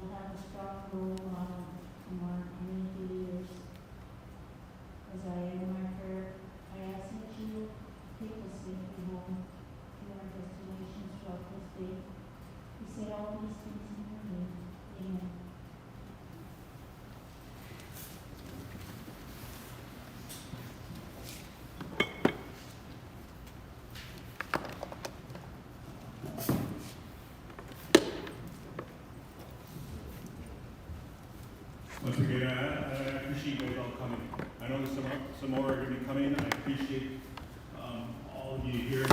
will have a strong role model from our community leaders. As I end my prayer, I ask that you take us safely home to our destinations throughout this day. We say all these things in your name. Amen. Once again, I appreciate you guys all coming. I know there's some more are going to be coming. I appreciate all of you here.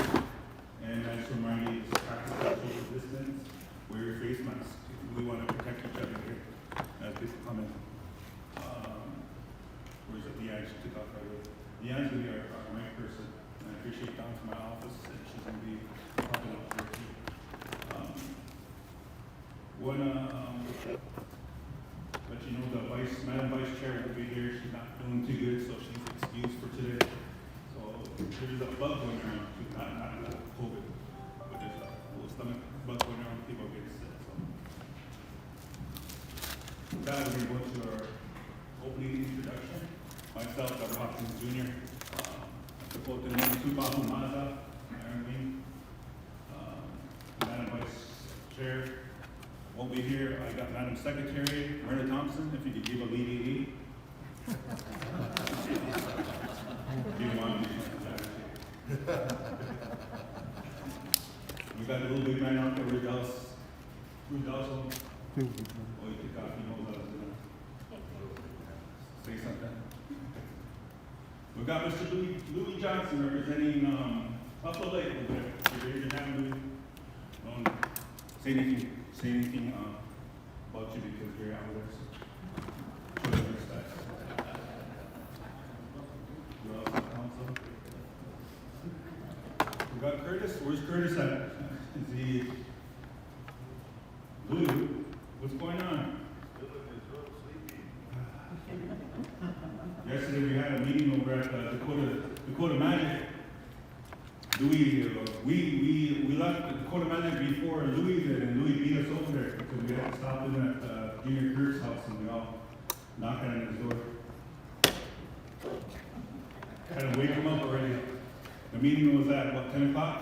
And I just remind you to practice social distance, wear your face mask. We want to protect each other here as people come in. Where's it? Leanne? She took off right away. Leanne's going to be our right person. And I appreciate down to my office, and she's going to be helping out here too. But you know, Madam Vice Chair will be here. She's not feeling too good, so she's excused for today. So there's a bug going around. Not COVID, but there's a little stomach bug going around. People get sick. So with that, we're going to go to our opening introduction. Myself, Dr. Hopkins Jr., Dakota, Sioux, Mazda, Madam Vice Chair won't be here. I got Madam Secretary, Myrna Thompson, if you could give a lead. You want me to. We got a little big man out there. Where's Dallas? Who's Dallas? Oh, you took off. You know what I was going to say something. We got Mr. Louis Johnson representing Buffalo Lake over there. If you're here to have Louis, don't say anything about you because you're out there. So show your respect. Who else is council? We got Curtis. Where's Curtis at? Is he? Louis, what's going on? Yesterday we had a meeting over at Dakota Magic. Louis, we left the Dakota Magic before Louis did, and Louis beat us over there because we had to stop him at Junior Kirk's house, and we all knocked on his door. Had to wake him up already. The meeting was at, what, 10 o'clock?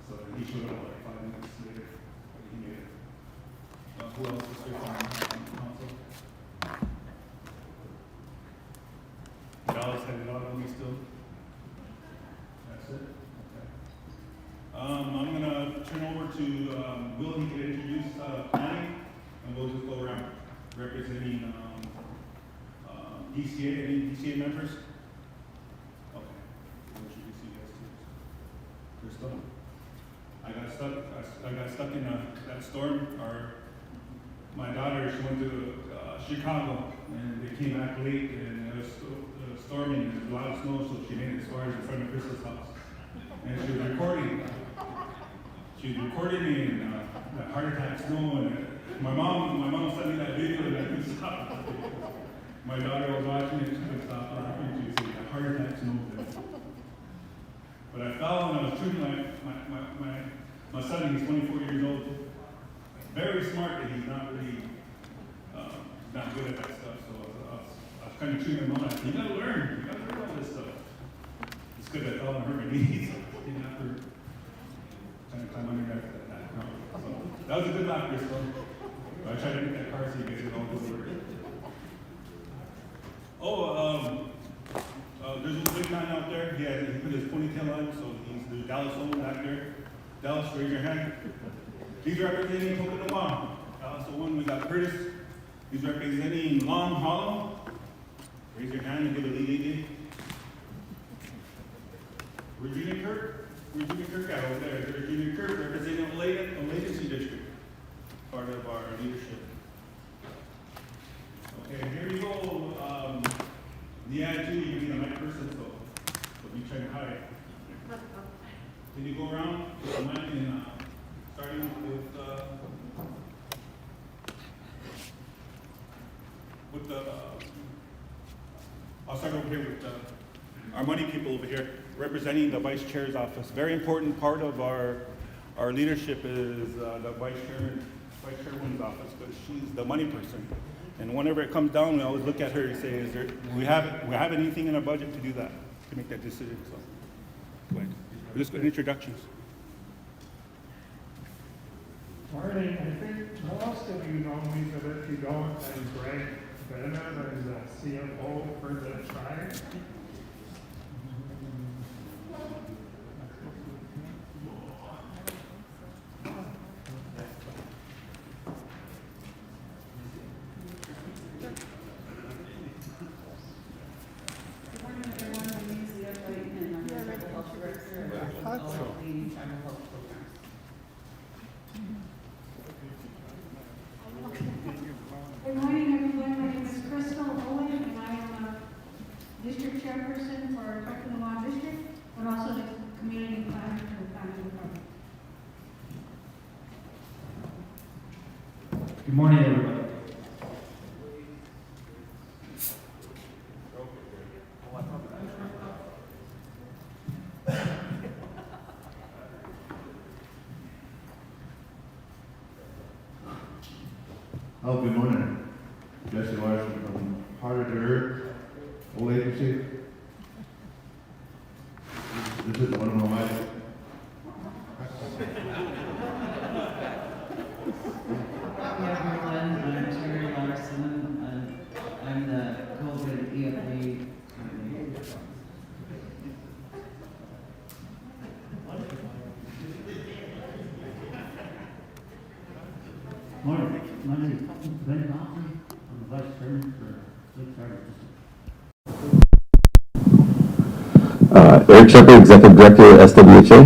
So he showed up like 5 minutes later. He made it. Who else is here from council? Dallas had it out on me still. That's it? Okay. I'm going to turn over to Will. He can introduce planning, and we'll just go around representing DCA. Any DCA members? Okay. We'll introduce you guys too. Crystal. I got stuck in that storm. My daughter, she went to Chicago, and they came back late, and it was storming, and there was a lot of snow, so she made it as far as in front of Crystal's house. And she was recording. She was recording me, and that heart attack snow, and my mom sent me that video, and I couldn't stop. My daughter was watching it, she couldn't stop laughing. She said, "The heart attack snow." But I fell, and I was treating my son. He's 24 years old. Very smart, but he's not really not good at that stuff. So I was kind of treating him on. You gotta learn all this stuff. It's good that I fell and hurt my knees. Didn't have to trying to climb under that. So that was a good laugh, Crystal. I tried to get that car so you guys could all go over it. There's a big man out there. He put his ponytail on, so there's Dallas Owen back there. Dallas, raise your hand. He's representing Dakota. Dallas Owen, we got Curtis. He's representing Long Hollow. Raise your hand and give a lead. Virginia Kirk. Where's Junior Kirk at over there? There's Junior Kirk representing Olathe District, part of our leadership. Okay, here you go. The attitude, you're being the right person, so be trying to hide. Can you go around with the mic and starting with the I'll start over here with our money people over here representing the vice chair's office. Very important part of our leadership is the vice chair Vice Chairwoman's office, but she's the money person. And whenever it comes down, we always look at her and say, we have anything in our budget to do that, to make that decision, so. Go ahead. We're just good introductions. Morning, I think most of you know me, but if you don't, I'm Greg Bennett, I'm the CFO for the tribe. Good morning, everyone. My name is Leah Clayton, and I'm the Tribal Health Director and also leading tribal health programs. Good morning, everyone. My name is Crystal Owen, and I am a district chairperson for Dakota District, and also the community planner for the family department. Good morning, everybody. Oh, good morning. Jesse Larson from Heart of the Earth, Old Agency. This is one of my wives. Hi, everyone. I'm Terry Larson. I'm the COVID EFA coordinator. Morning. My name is Ben Hoffman. I'm the Vice Chairman for Lake Charter. Eric Shepard, Executive Director, SWHA.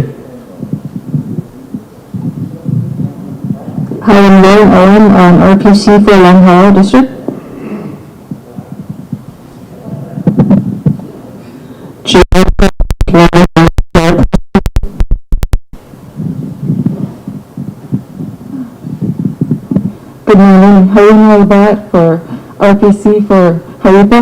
Hi, I'm Lauren Owen, RPC for Long Hollow District. Good morning, Helena Labat for RPC for Haripa.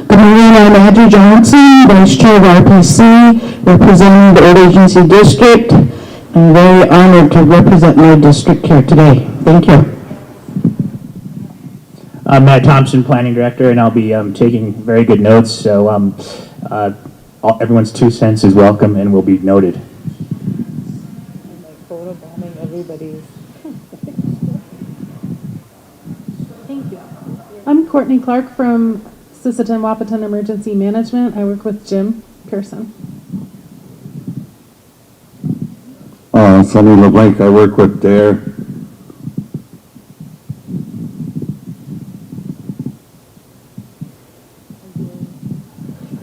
Good morning, I'm Andrew Johnson, Vice Chair of RPC, representing the Old Agency District. I'm very honored to represent my district here today. Thank you. I'm Matt Thompson, Planning Director, and I'll be taking very good notes, so everyone's 2 cents is welcome and will be noted. Photobombing everybody's. Thank you. I'm Courtney Clark from Sisseton Wahpeton Emergency Management. I work with Jim Pearson. Sonny LeBlanc, I work with DARE.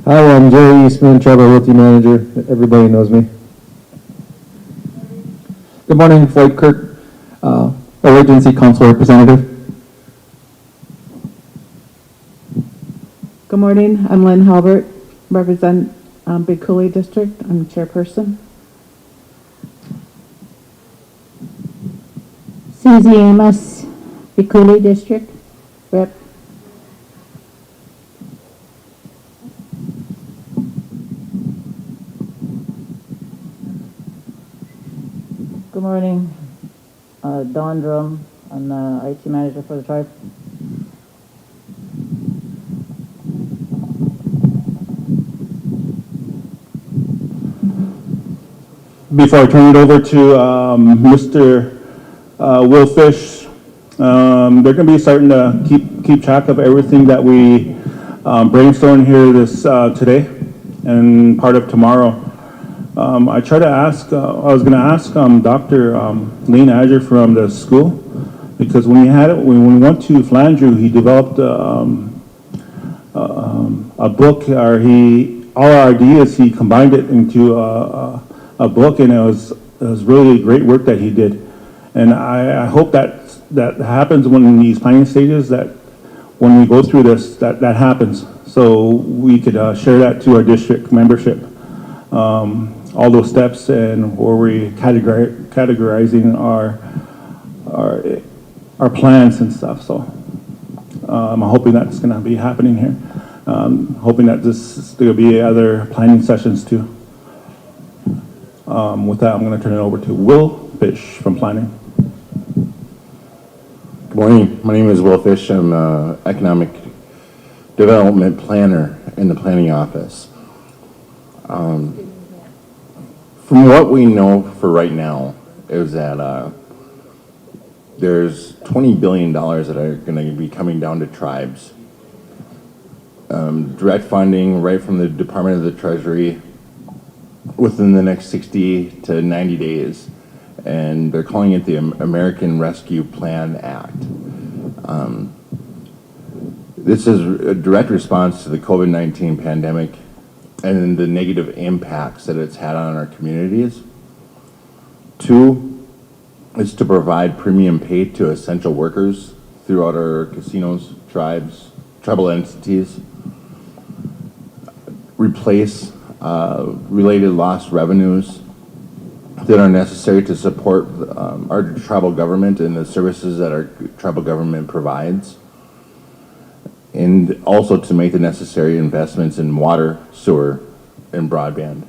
Hi, I'm Jerry Eastman, Tribal Realty Manager. Everybody knows me. Good morning, Floyd Kirk, Old Agency Council Representative. Good morning, I'm Lynn Halbert, represent Big Coulee District. I'm chairperson. Susie Amos, Big Coulee District, Rep. Good morning, Dawn Drum. I'm the IT manager for the tribe. Before I turn it over to Mr. Will Fish, they're going to be starting to keep track of everything that we brainstormed here today and part of tomorrow. I was going to ask Dr. Lane Azure from the school, because when we went to Flandreau, he developed a book, all our ideas, he combined it into a book, and it was really great work that he did. And I hope that happens when in these planning stages, that when we go through this, that happens, so we could share that to our district membership. All those steps and where we categorizing our plans and stuff. So I'm hoping that's going to be happening here. Hoping that there'll be other planning sessions too. With that, I'm going to turn it over to Will Fish from Planning. Good morning. My name is Will Fish. I'm an economic development planner in the planning office. From what we know for right now is that there's $20 billion that are going to be coming down to tribes. Direct funding right from the Department of the Treasury within the next 60 to 90 days. And they're calling it the American Rescue Plan Act. This is a direct response to the COVID-19 pandemic and the negative impacts that it's had on our communities. 2 is to provide premium pay to essential workers throughout our casinos, tribal entities, replace related lost revenues that are necessary to support our tribal government and the services that our tribal government provides, and also to make the necessary investments in water, sewer, and broadband.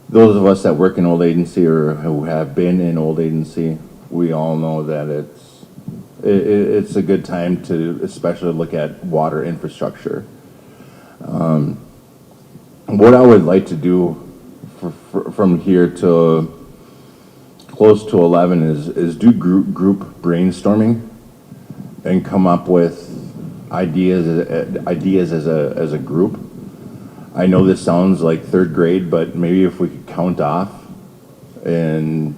Those of us that work in old agency or who have been in old agency, we all know that it's a good time to especially look at water infrastructure. What I would like to do from here to close to 11 is do group brainstorming and come up with ideas as a group. I know this sounds like 3rd grade, but maybe if we could count off in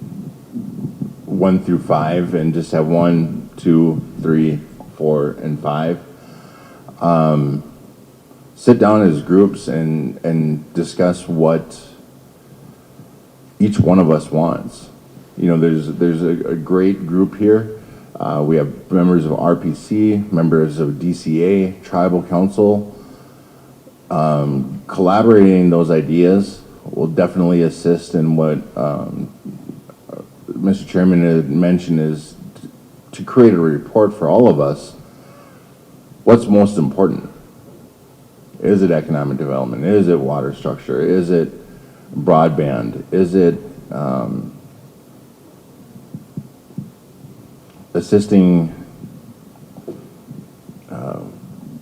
1 through 5 and just have 1, 2, 3, 4, and 5. Sit down as groups and discuss what each one of us wants. You know, there's a great group here. We have members of RPC, members of DCA, Tribal Council. Collaborating those ideas will definitely assist in what Mr. Chairman had mentioned is to create a report for all of us. What's most important? Is it economic development? Is it water structure? Is it broadband? Is it assisting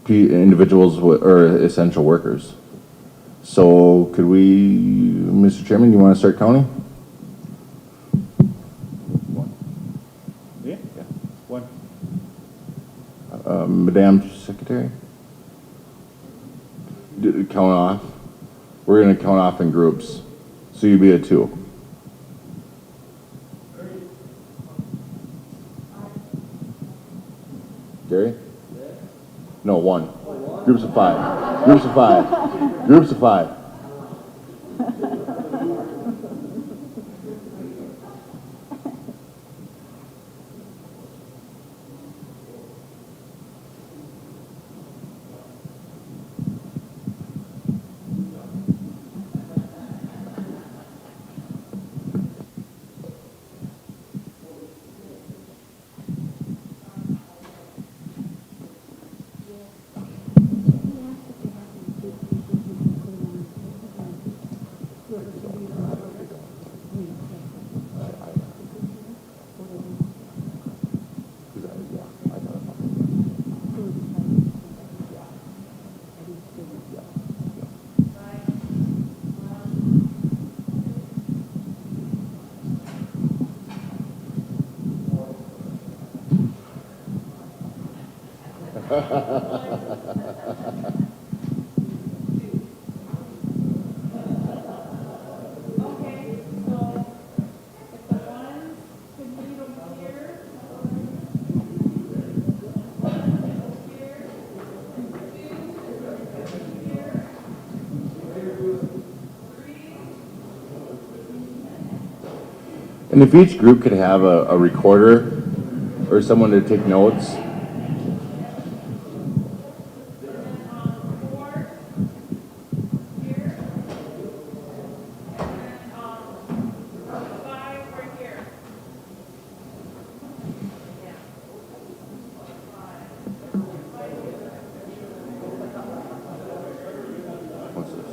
individuals or essential workers? So could we, Mr. Chairman, you want to start counting? 1. Yeah, 1. Madam Secretary? Count off. We're going to count off in groups. So you'd be a 2. Gary? No, 1. Groups of 5. Groups of 5. Groups of 5. And if each group could have a recorder or someone to take notes. What's this?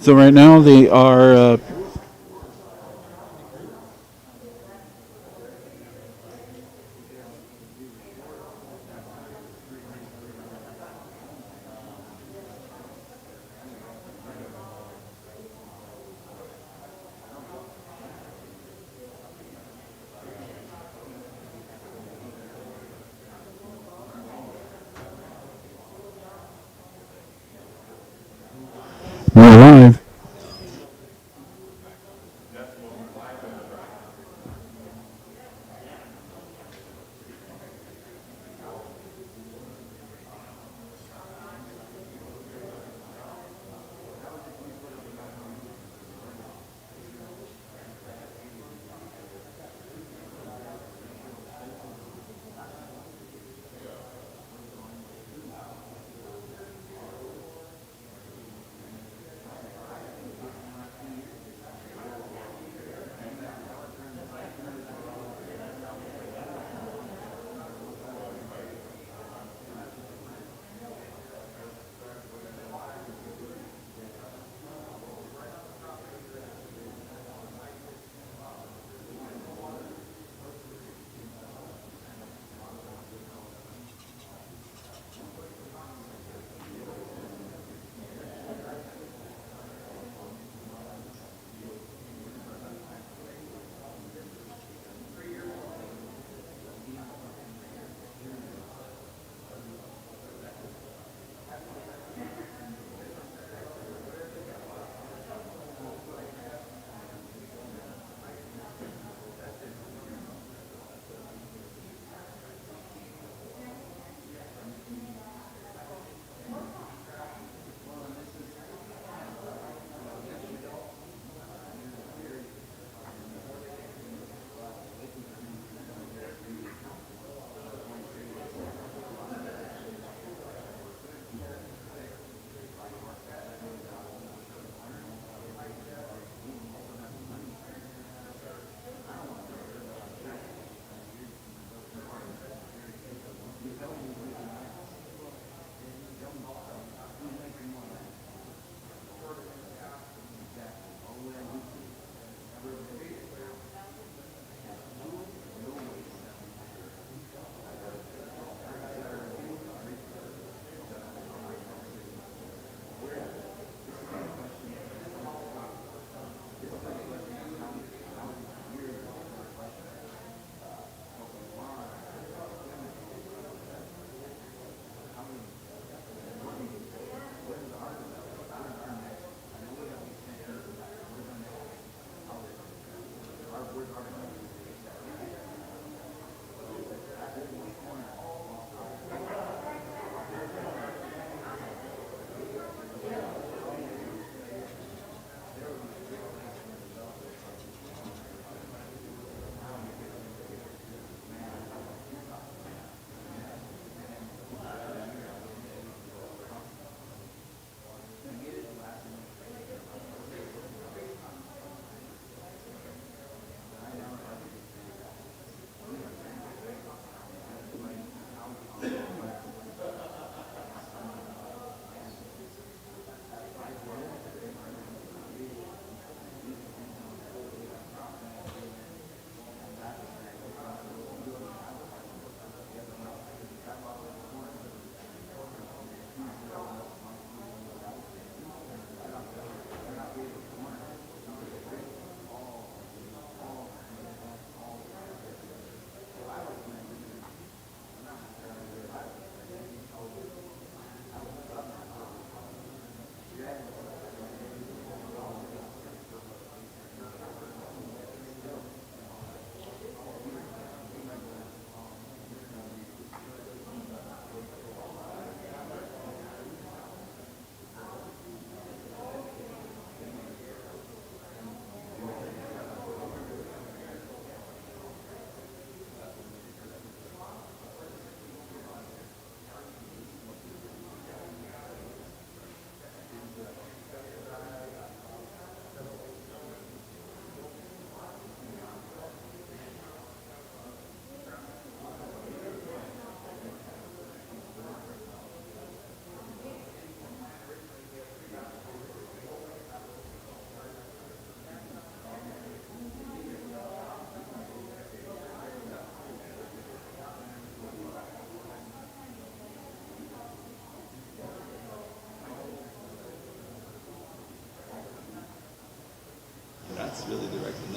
So right now they are we're live.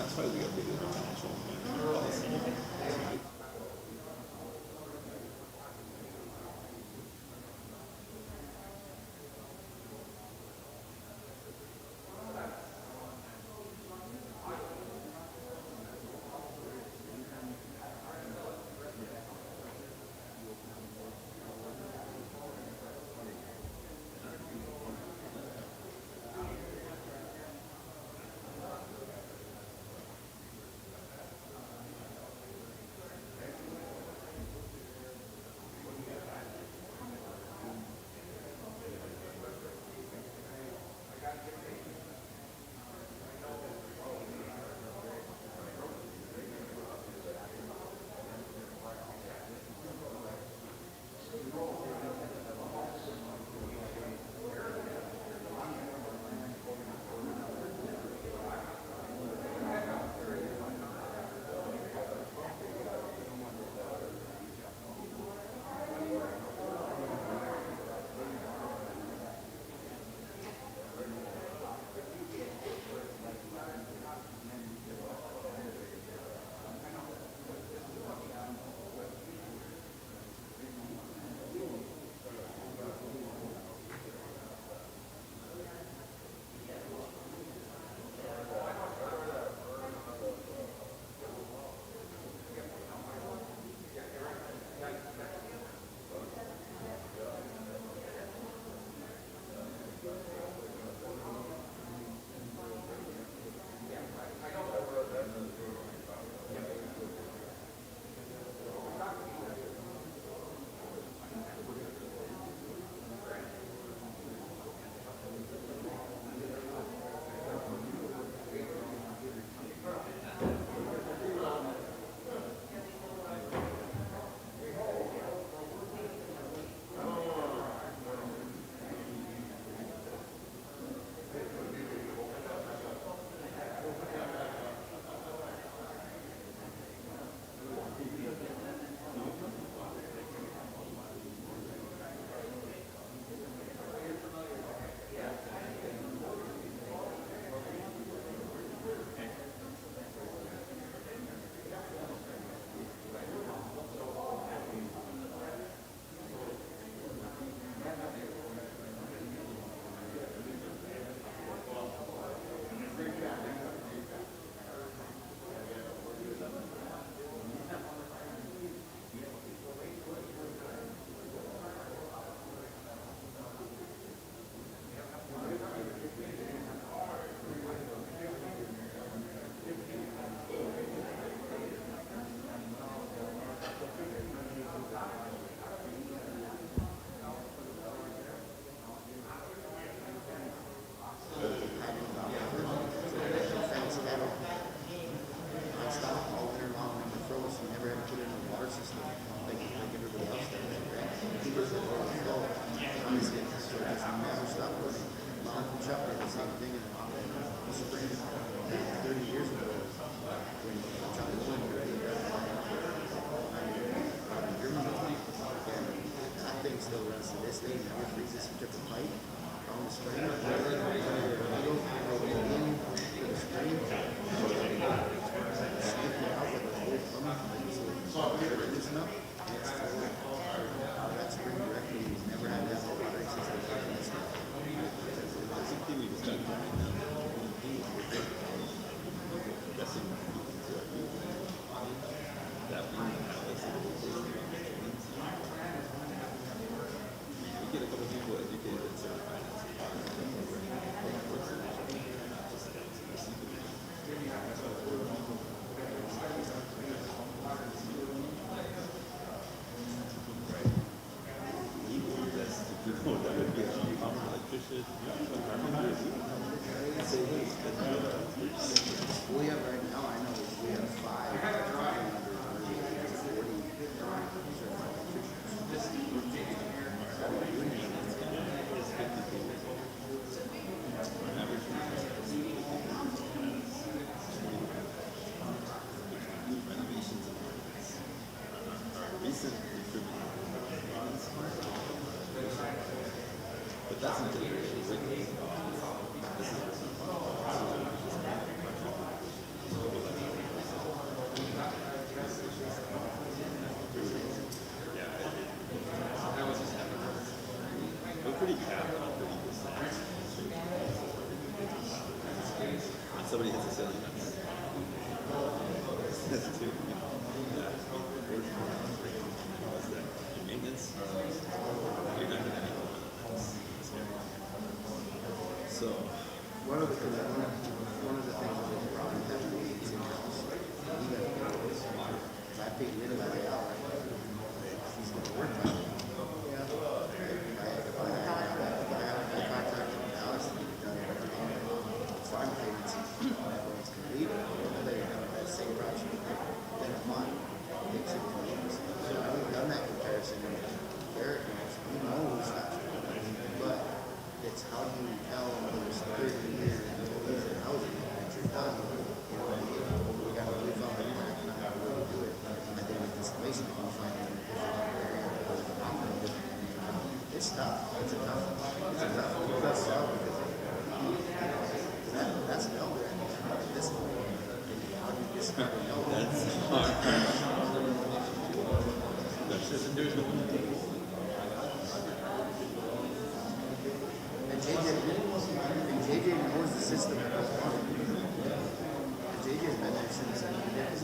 that's why we updated our financial management policy. This is pretty capped on 30%. When somebody hits a ceiling, that's too. Yeah. What's that? Maintenance? You're not gonna have so. One of the things that was wrong with having the meetings in house, even if I paid rid of my hour, he's going to work by me. If I have a contract in Dallas to be done every day, farm payments, everyone's going to leave it. They're going to have that same project. Then a month, takes 6 weeks. So I haven't done that comparison. Eric knows, he knows that. But it's how do you tell those 30 years employees in housing that you're done? You know, we got to live on the impact, not how we do it. I think with displacement, you find it in a different area, it's tough. It's a tough sell because that's an elder. This how do you discover an elder? That's hard. That's just there's no one to take. And JJ knows the system at this point. JJ's been there since he's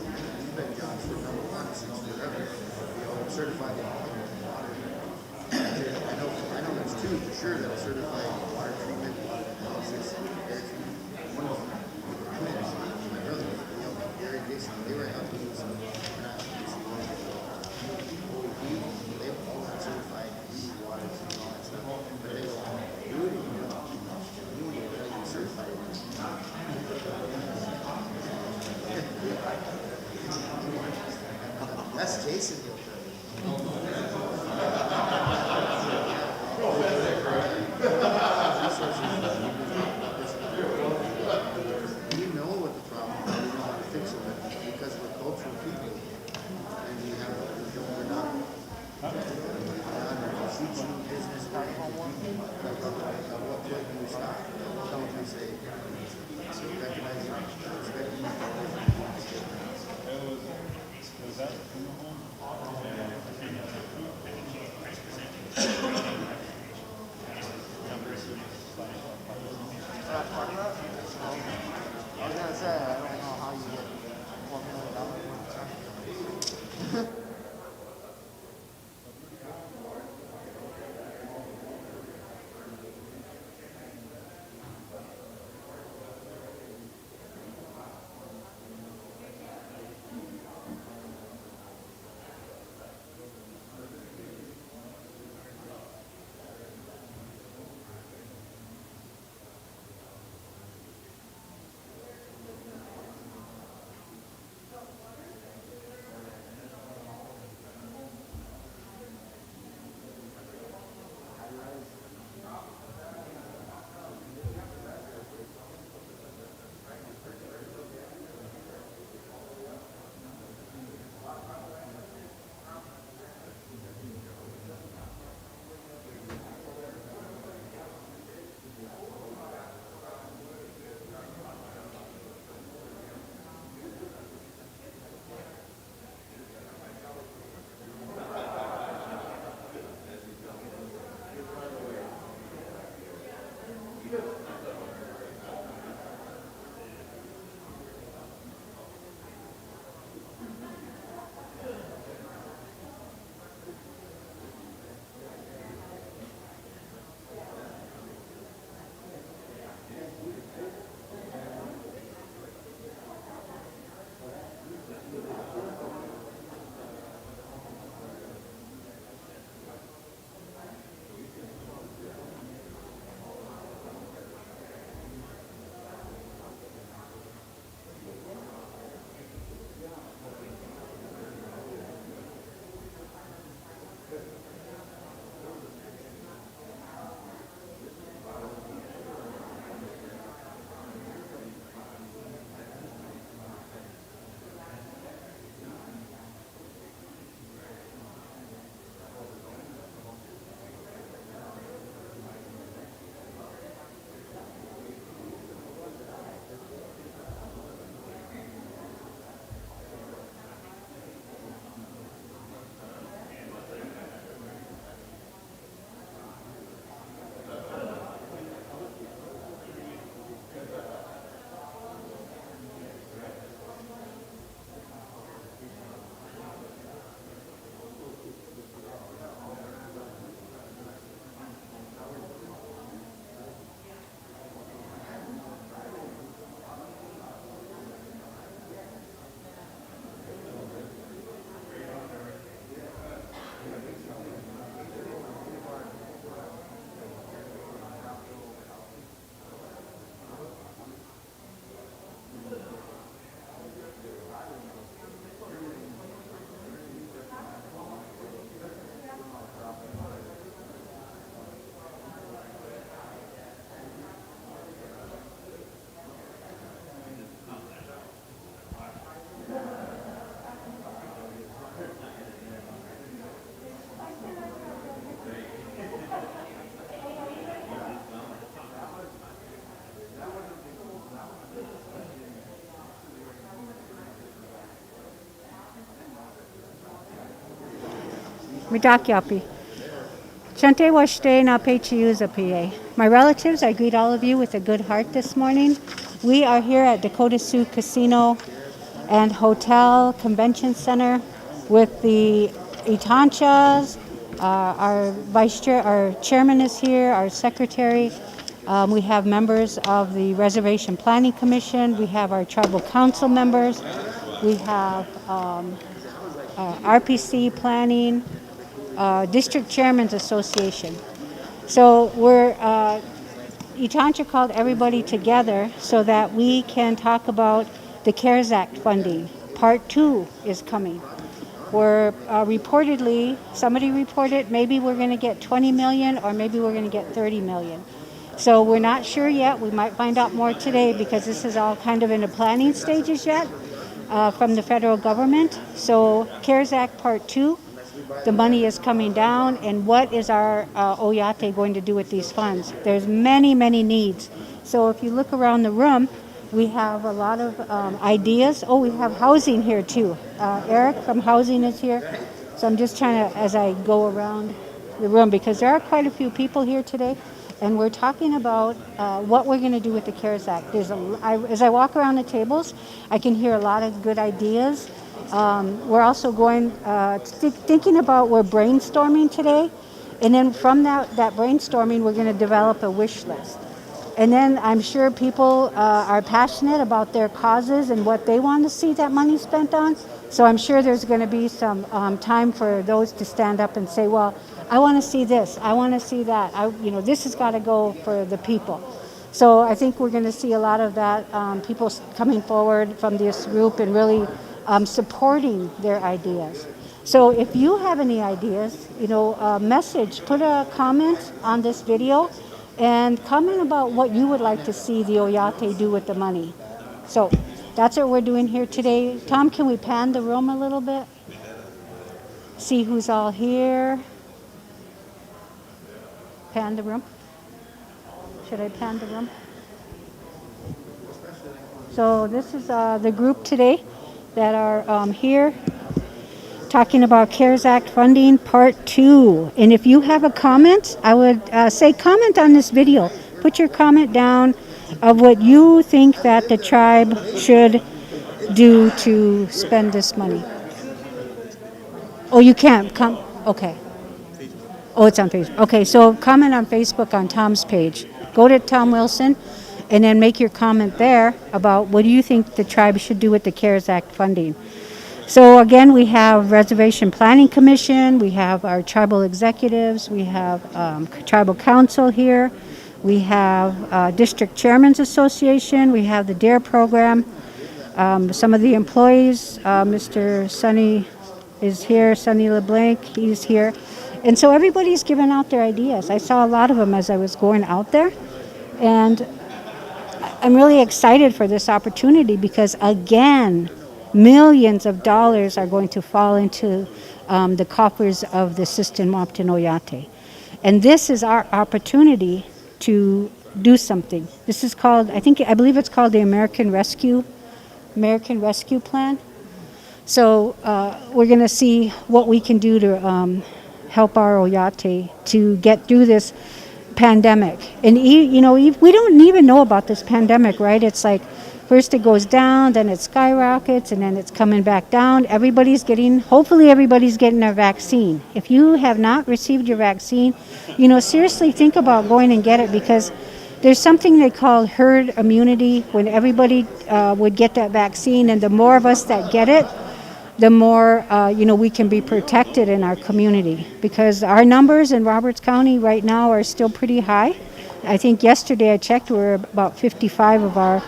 been jobs for number one since forever. You know, certified in water. I know there's two for sure that are certified in water treatment, water analysis, air treatment. One of them, my brother, Gary Jason, they were out doing some, not they all got certified in water and all that stuff. But they were all doing it. Certified. That's Jason. We know what the problem is. We know how to fix it because we're cultural people, and we have we're not teaching business oriented people. At what point do we stop? What point do we say? So recognizing, respecting. Was that in the home? Midakyapi. Chante washte na pechiuza pa. My relatives, I greet all of you with a good heart this morning. We are here at Dakota Sioux Casino and Hotel Convention Center with the Itanchas. Our vice chair, our chairman is here, our secretary. We have members of the Reservation Planning Commission. We have our tribal council members. We have RPC Planning, District Chairman's Association. So Itancha called everybody together so that we can talk about the CARES Act funding. Part 2 is coming. We're reportedly, somebody reported, maybe we're going to get 20 million or maybe we're going to get 30 million. So we're not sure yet. We might find out more today because this is all kind of in the planning stages yet from the federal government. So CARES Act Part 2, the money is coming down, and what is our Oyate going to do with these funds? There's many, many needs. So if you look around the room, we have a lot of ideas. Oh, we have housing here too. Eric from housing is here. So I'm just trying to, as I go around the room, because there are quite a few people here today, and we're talking about what we're going to do with the CARES Act. As I walk around the tables, I can hear a lot of good ideas. We're also going, thinking about, we're brainstorming today, and then from that brainstorming, we're going to develop a wish list. And then I'm sure people are passionate about their causes and what they want to see that money spent on. So I'm sure there's going to be some time for those to stand up and say, well, I want to see this, I want to see that, this has got to go for the people. So I think we're going to see a lot of that, people coming forward from this group and really supporting their ideas. So if you have any ideas, message, put a comment on this video and comment about what you would like to see the Oyate do with the money. So that's what we're doing here today. Tom, can we pan the room a little bit? See who's all here. Pan the room. Should I pan the room? So this is the group today that are here talking about CARES Act funding Part 2. And if you have a comment, I would say comment on this video. Put your comment down of what you think that the tribe should do to spend this money. Oh, you can't come. Okay. Oh, it's on Facebook. Okay, so comment on Facebook on Tom's page. Go to Tom Wilson and then make your comment there about what do you think the tribe should do with the CARES Act funding. So again, we have Reservation Planning Commission, we have our tribal executives, we have tribal council here, we have District Chairman's Association, we have the DARE program, some of the employees, Mr. Sonny is here, Sonny LeBlanc, he's here. And so everybody's giving out their ideas. I saw a lot of them as I was going out there. And I'm really excited for this opportunity because, again, millions of dollars are going to fall into the coffers of the Sistine Wapton Oyate. And this is our opportunity to do something. This is called, I believe it's called the American Rescue Plan. So we're going to see what we can do to help our Oyate to get through this pandemic. And we don't even know about this pandemic, right? It's like first it goes down, then it skyrockets, and then it's coming back down. Hopefully everybody's getting their vaccine. If you have not received your vaccine, seriously think about going and get it, because there's something they call herd immunity when everybody would get that vaccine, and the more of us that get it, the more we can be protected in our community, because our numbers in Roberts County right now are still pretty high. I think yesterday I checked, we're about 55 of our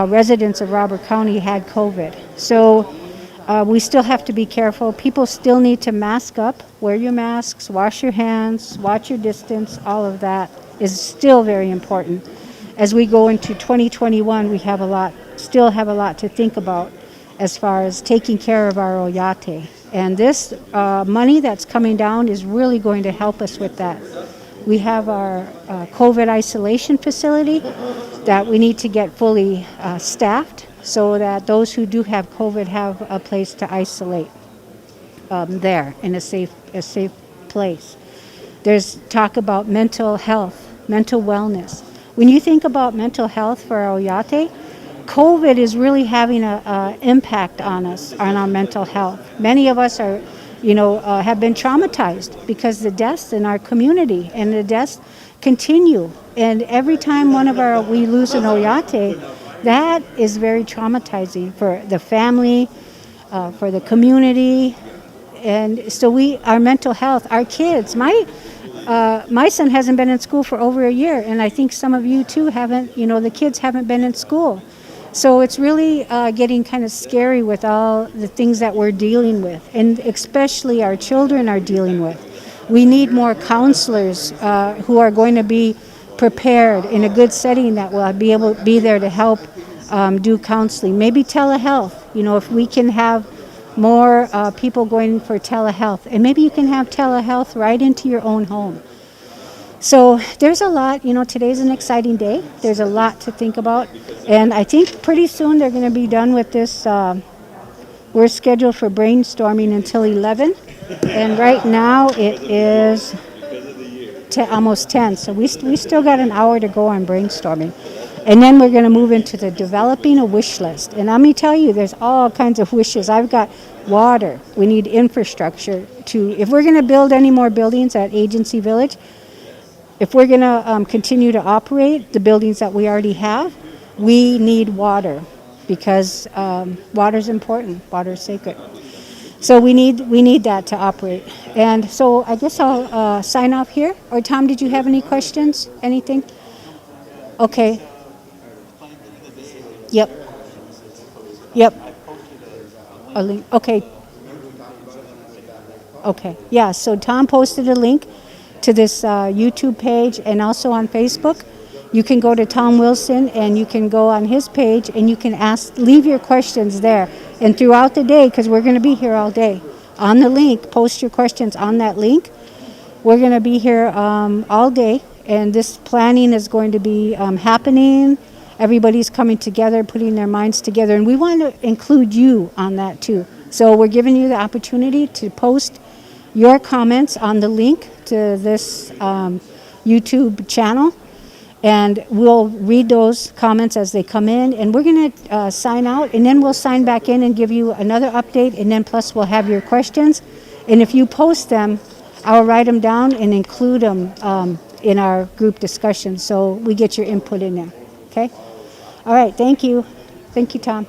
residents of Robert County had COVID. So we still have to be careful. People still need to mask up, wear your masks, wash your hands, watch your distance. All of that is still very important. As we go into 2021, we still have a lot to think about as far as taking care of our Oyate. And this money that's coming down is really going to help us with that. We have our COVID isolation facility that we need to get fully staffed so that those who do have COVID have a place to isolate. there in a safe place. There's talk about mental health, mental wellness. When you think about mental health for Oyate, COVID is really having an impact on us, on our mental health. Many of us are, have been traumatized because the deaths in our community and the deaths continue. And every time we lose an Oyate, that is very traumatizing for the family, for the community. And so our mental health, our kids, my son hasn't been in school for over a year, and I think some of you too haven't, the kids haven't been in school. So it's really getting kind of scary with all the things that we're dealing with, and especially our children are dealing with. We need more counselors who are going to be prepared in a good setting that will be able to be there to help do counseling. Maybe telehealth, if we can have more people going for telehealth. And maybe you can have telehealth right into your own home. So there's a lot, today's an exciting day. There's a lot to think about. And I think pretty soon they're going to be done with this. We're scheduled for brainstorming until 11. And right now it is almost 10. So we still got an hour to go on brainstorming. And then we're going to move into the developing a wish list. And let me tell you, there's all kinds of wishes. I've got water. We need infrastructure if we're going to build any more buildings at Agency Village, if we're going to continue to operate the buildings that we already have, we need water because water's important. Water's sacred. So we need that to operate. And so I guess I'll sign off here. Or Tom, did you have any questions? Anything? Okay. Yep. A link. Okay. Yeah, so Tom posted a link to this YouTube page and also on Facebook. You can go to Tom Wilson and you can go on his page and you can leave your questions there. And throughout the day, because we're going to be here all day, on the link, post your questions on that link. We're going to be here all day, and this planning is going to be happening. Everybody's coming together, putting their minds together, and we want to include you on that too. So we're giving you the opportunity to post your comments on the link to this YouTube channel, and we'll read those comments as they come in, and we're going to sign out, and then we'll sign back in and give you another update, and then plus we'll have your questions. And if you post them, I'll write them down and include them in our group discussion so we get your input in there. Okay? All right, thank you. Thank you, Tom.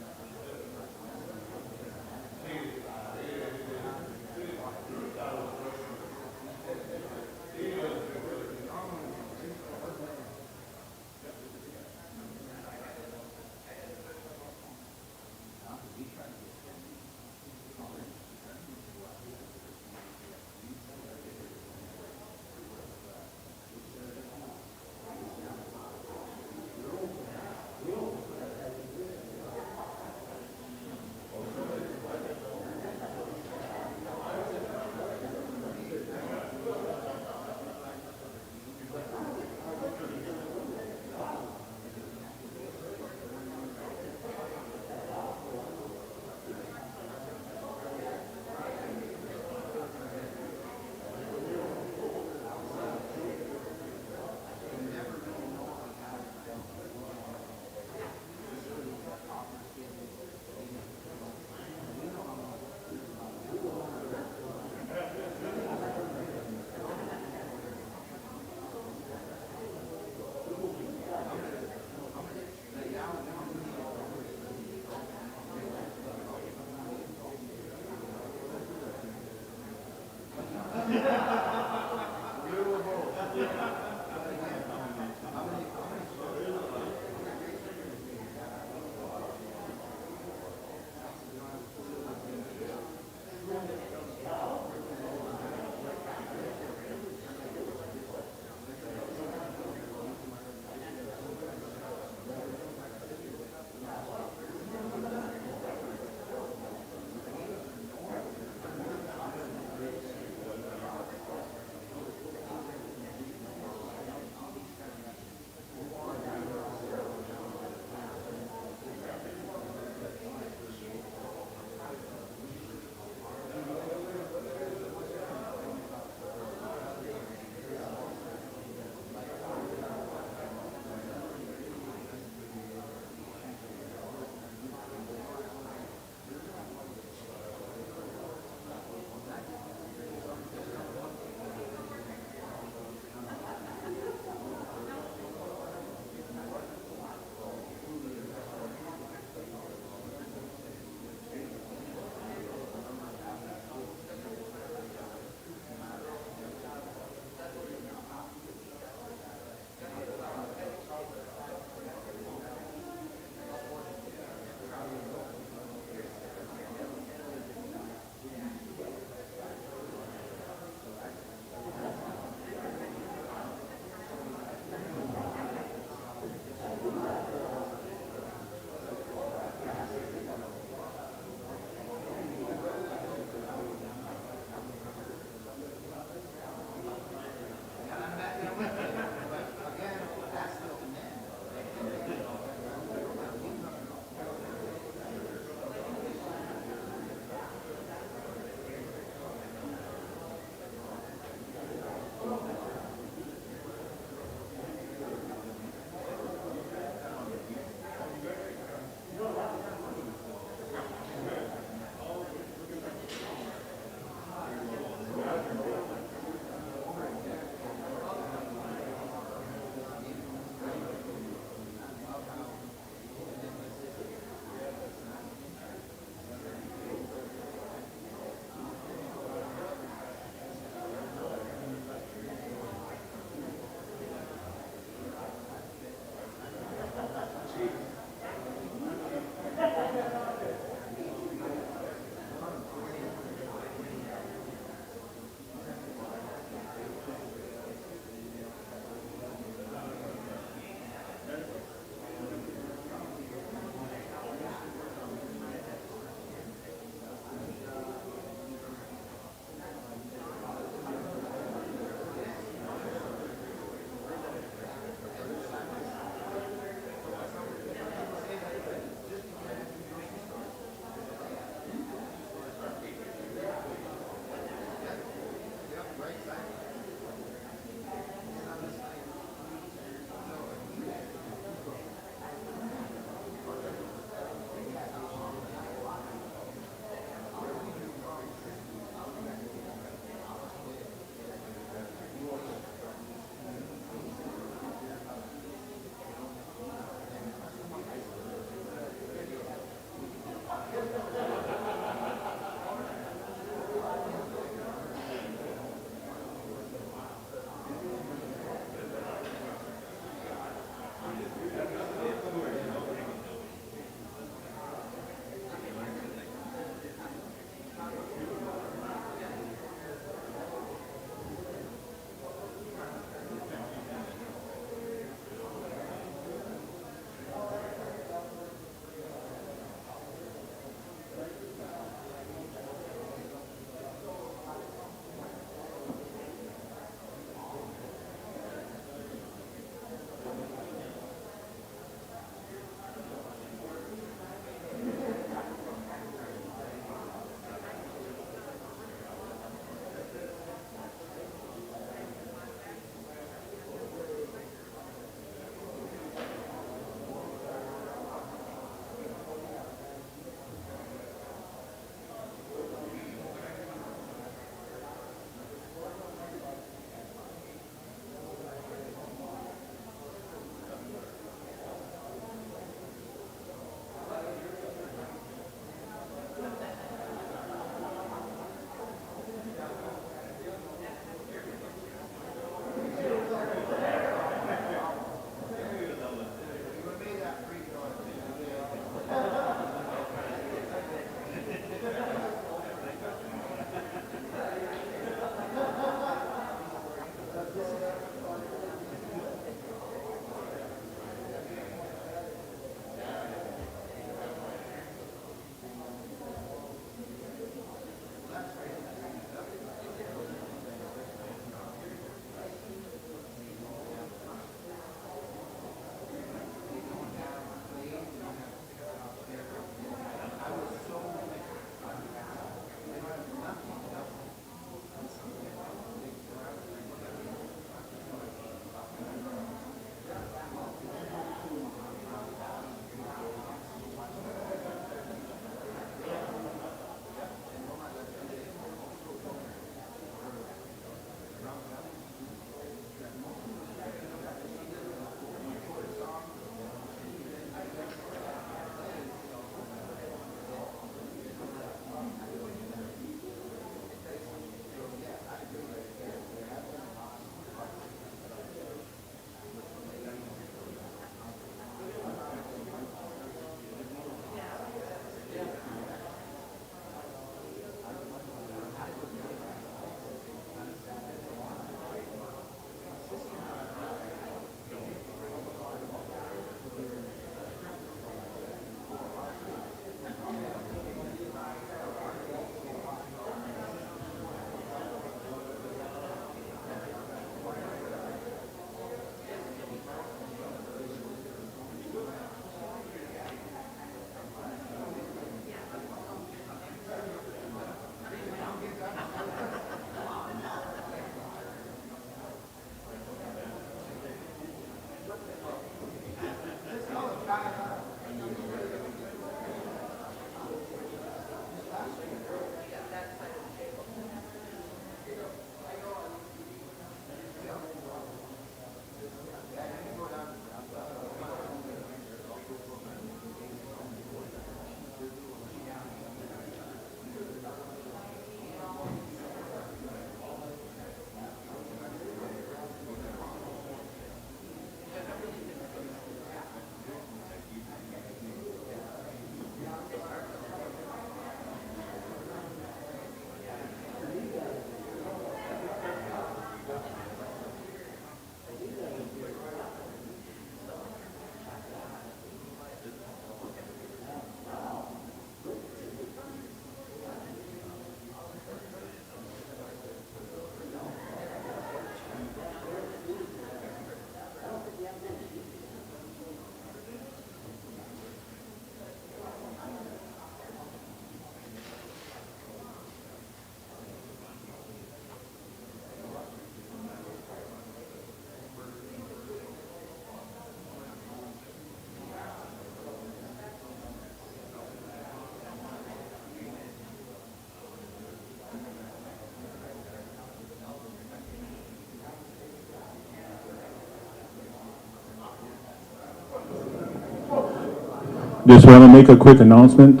Just want to make a quick announcement.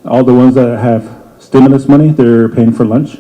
All the ones that have stimulus money, they're paying for lunch.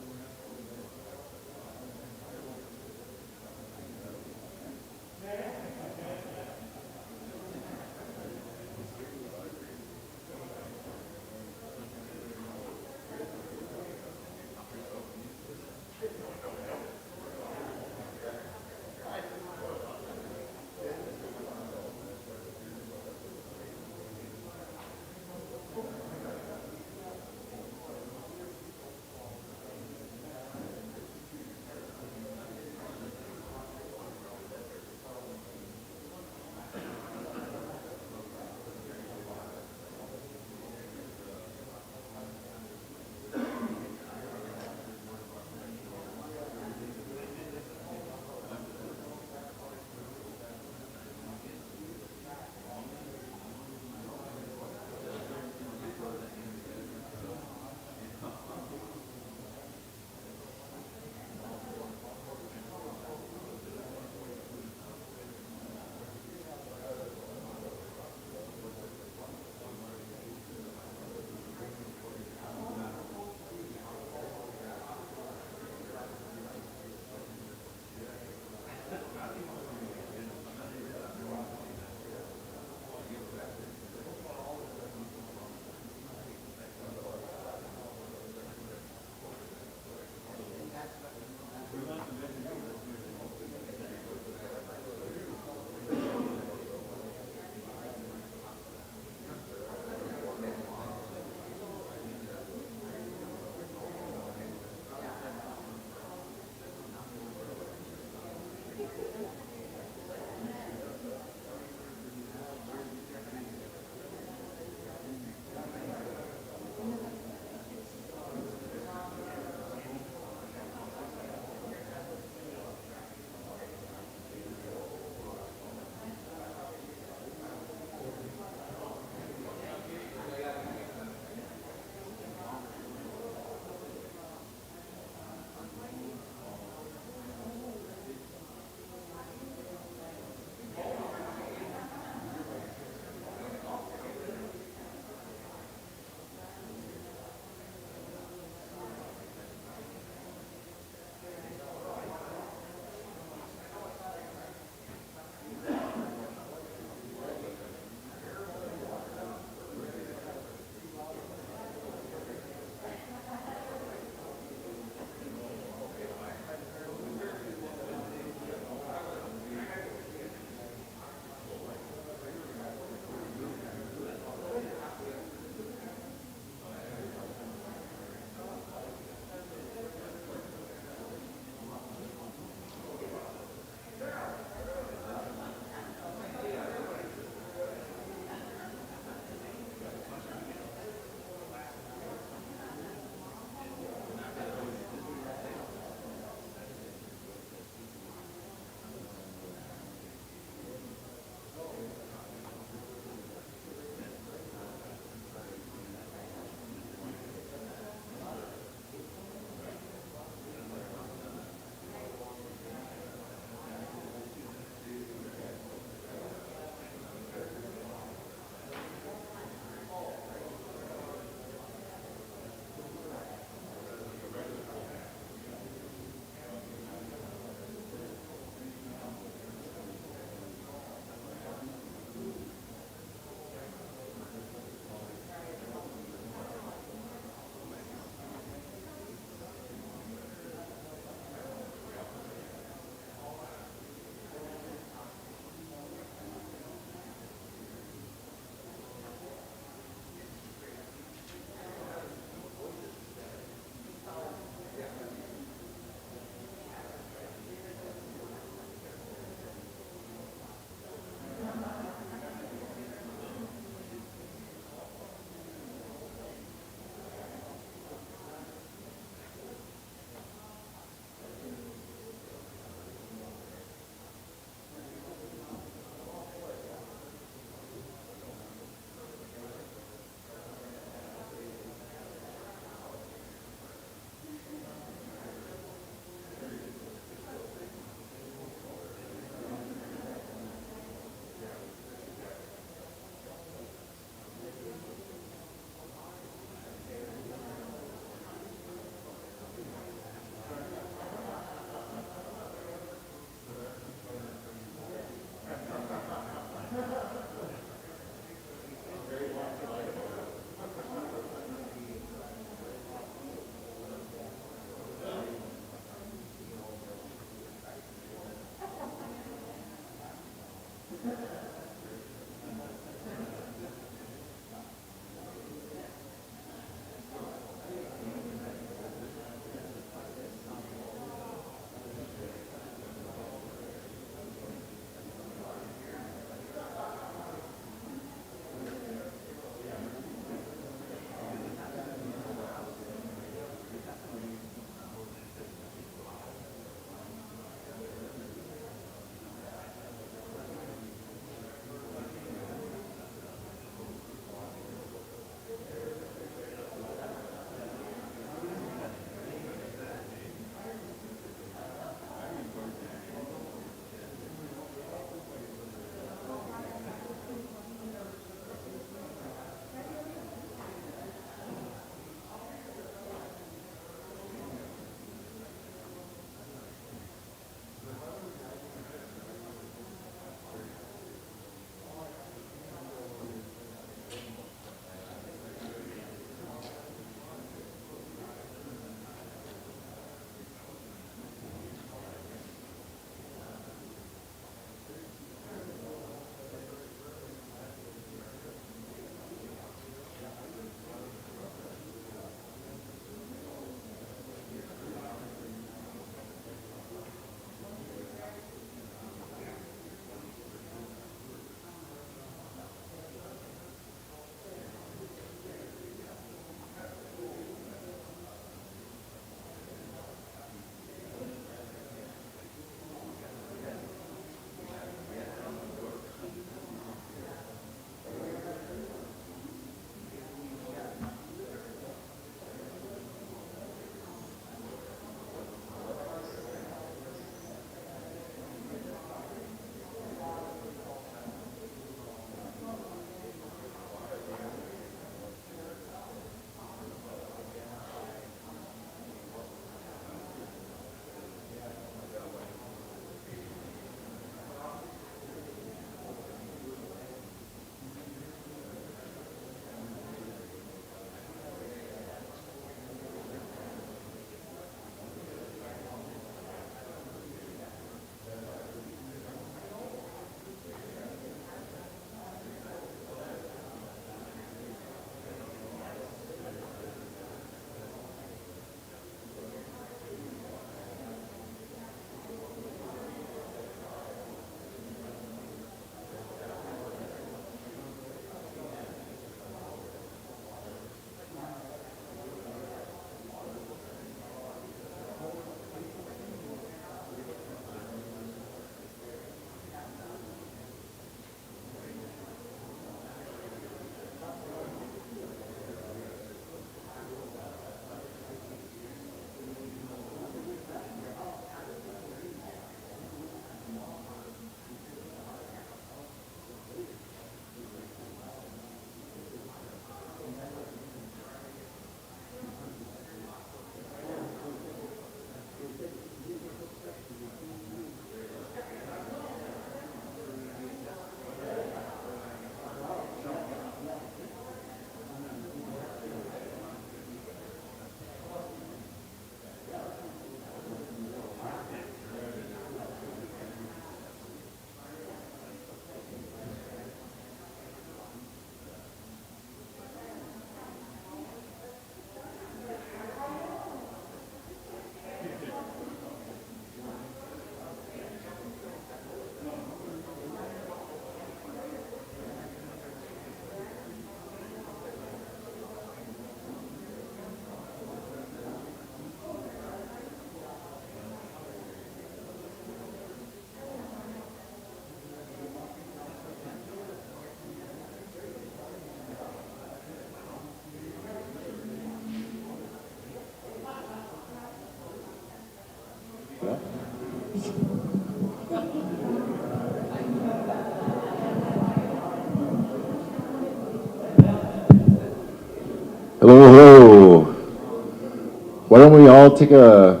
all take a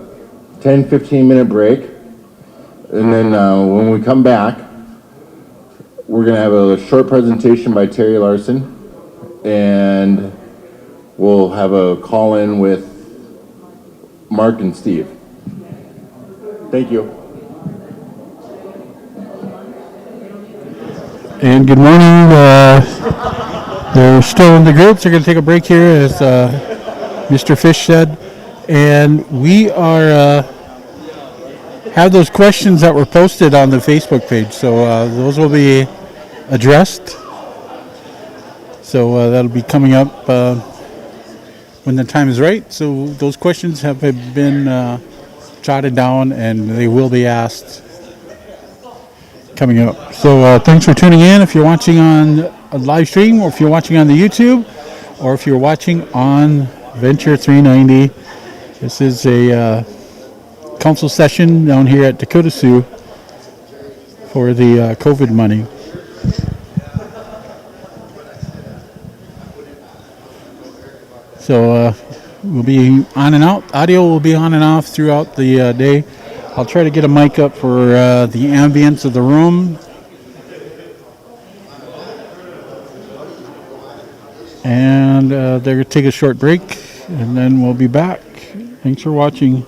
10, 15-minute break. And then when we come back, we're going to have a short presentation by Terry Larson. And we'll have a call-in with Mark and Steve. Thank you. And good morning. They're still in the groups. They're going to take a break here, as Mr. Fish said. And we are have those questions that were posted on the Facebook page. So those will be addressed. So that'll be coming up when the time is right. So those questions have been jotted down, and they will be asked coming up. So thanks for tuning in. If you're watching on a live stream, or if you're watching on the YouTube, or if you're watching on Venture 390, this is a council session down here at Dakota Sioux for the COVID money. So we'll be on and out. Audio will be on and off throughout the day. I'll try to get a mic up for the ambience of the room. And they're going to take a short break, and then we'll be back. Thanks for watching.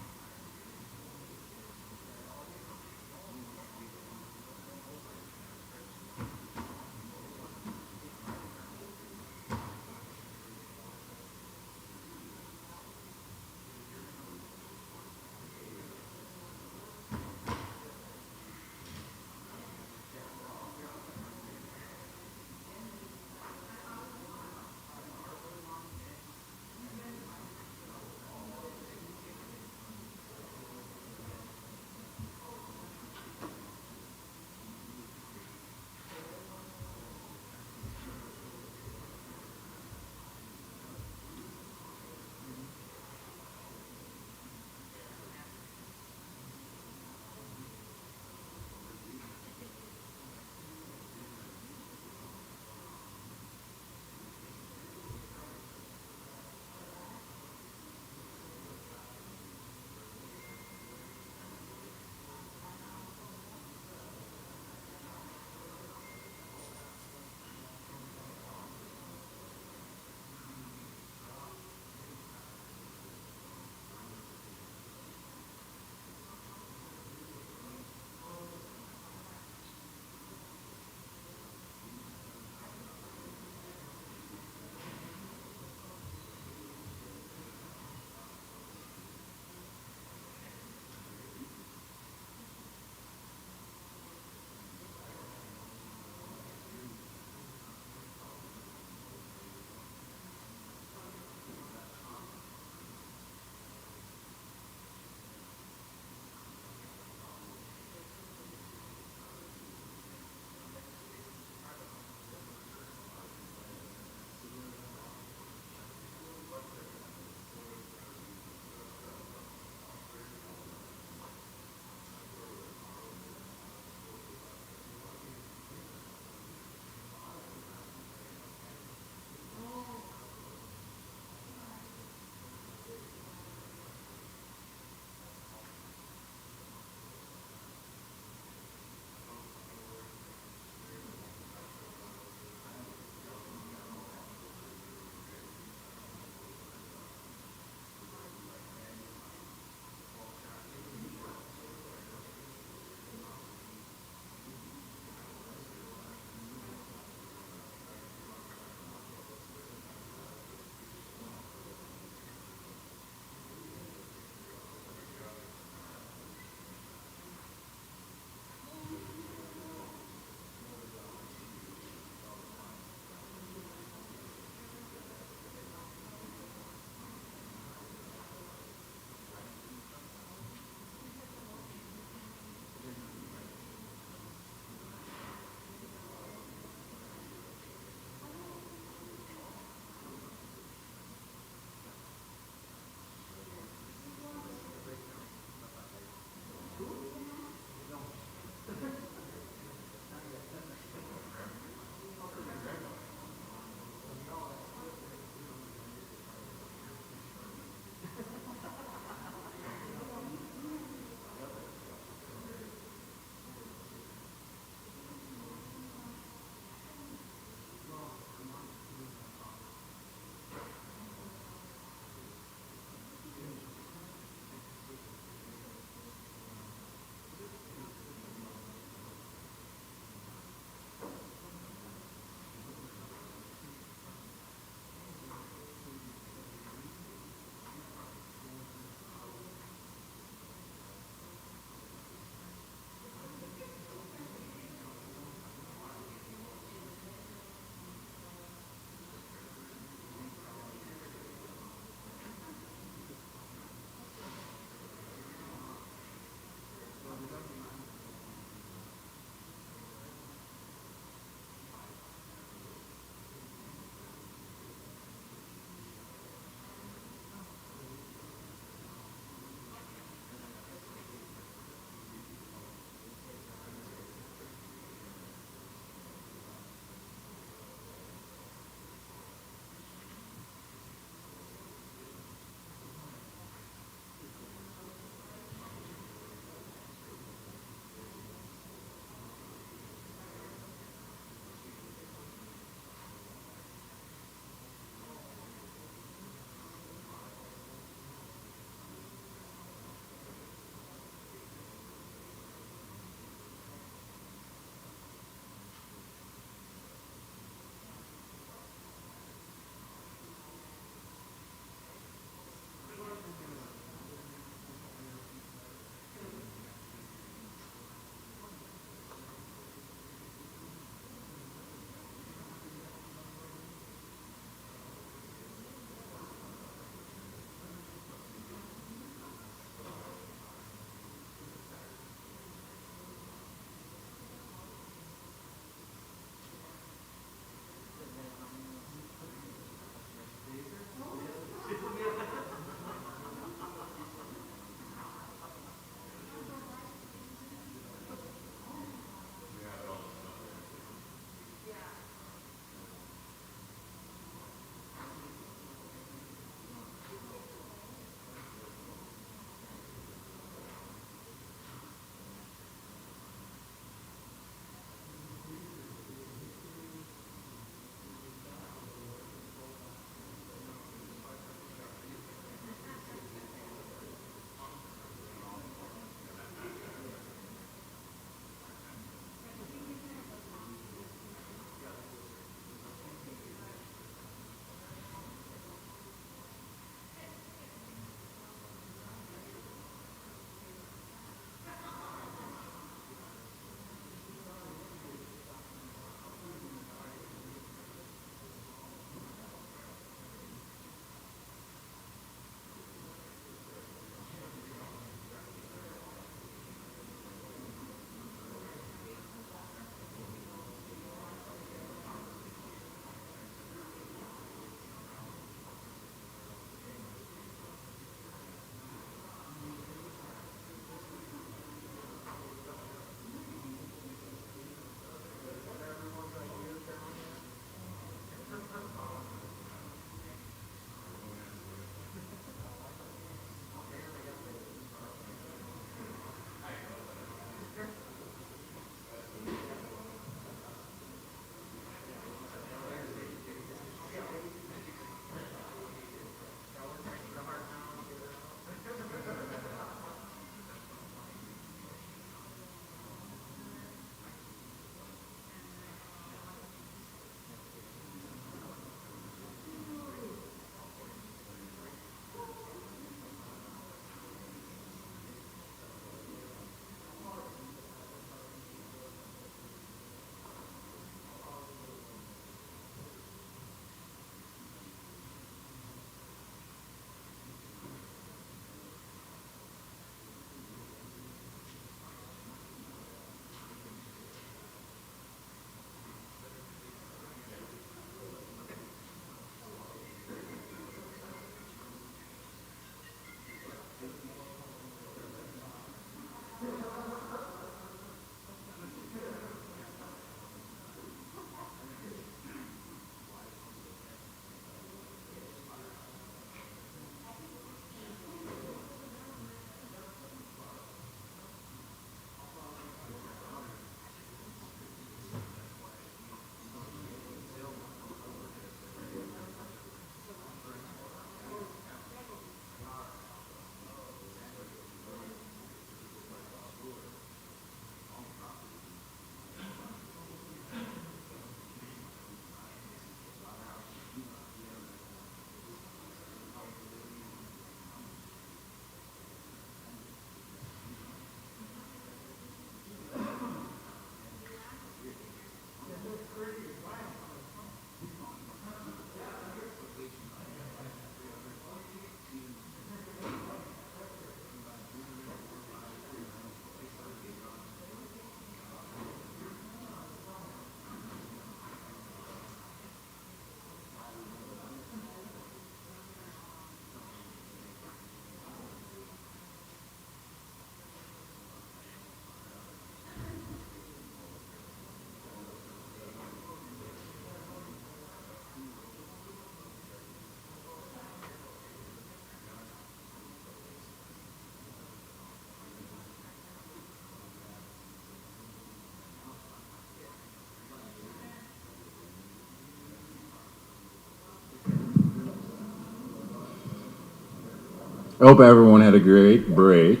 I hope everyone had a great break.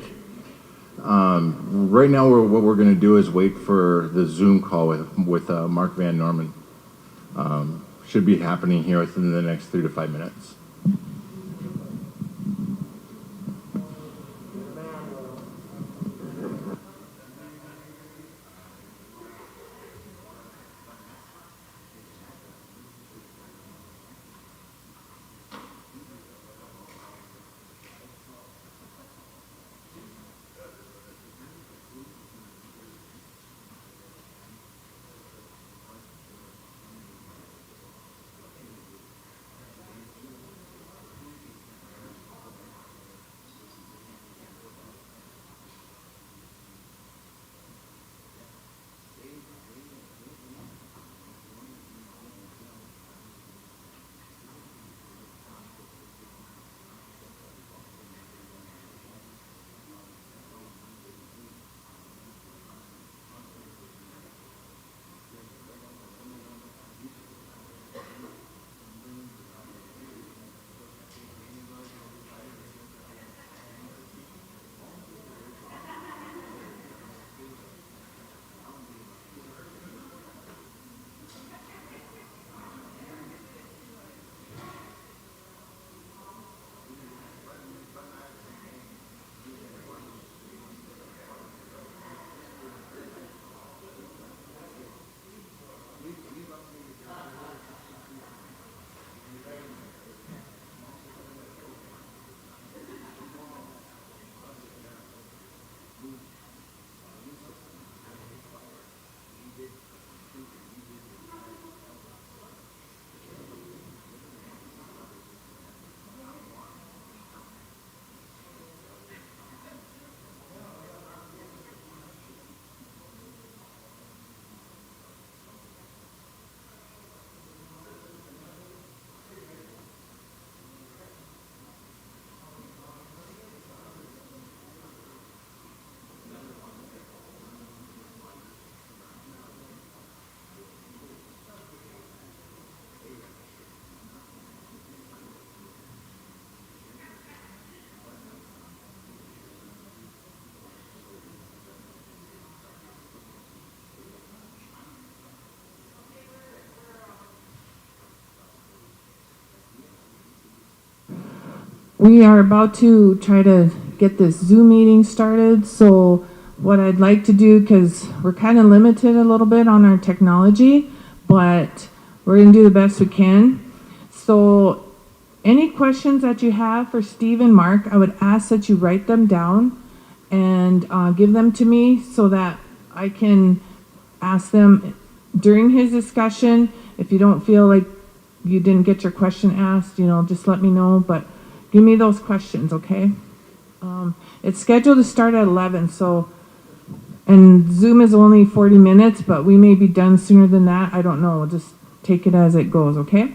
Right now, what we're going to do is wait for the Zoom call with Mark Van Norman. Should be happening here within the next 3 to 5 minutes. We are about to try to get this Zoom meeting started, so what I'd like to do, because we're kind of limited a little bit on our technology, but we're going to do the best we can. So any questions that you have for Steve and Mark, I would ask that you write them down and give them to me so that I can ask them during his discussion. If you don't feel like you didn't get your question asked, just let me know, but give me those questions, okay? It's scheduled to start at 11, and Zoom is only 40 minutes, but we may be done sooner than that. I don't know. We'll just take it as it goes, okay?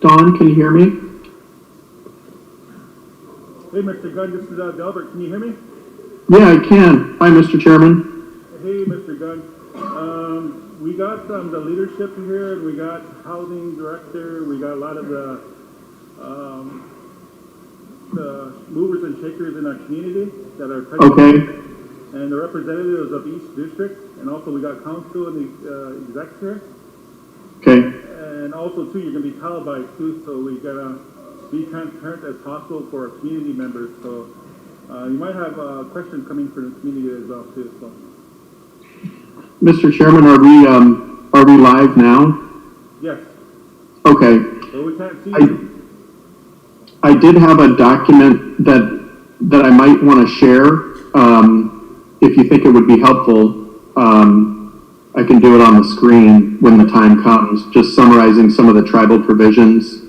Don, can you hear me? Hey, Mr. Gunn, this is Delbert. Can you hear me? Yeah, I can. Hi, Mr. Chairman. Hey, Mr. Gunn. We got the leadership here, and we got housing director. We got a lot of the movers and shakers in our community that are present. Okay. And the representatives of each district, and also we got council and the execs here. Okay. And also too, you're gonna be televised too, so we gotta be transparent as possible for our community members. So you might have questions coming from the community as well too. So. Mr. Chairman, are we live now? Yes. Okay. Well, we can't see you. I did have a document that I might want to share. If you think it would be helpful, I can do it on the screen when the time comes, just summarizing some of the tribal provisions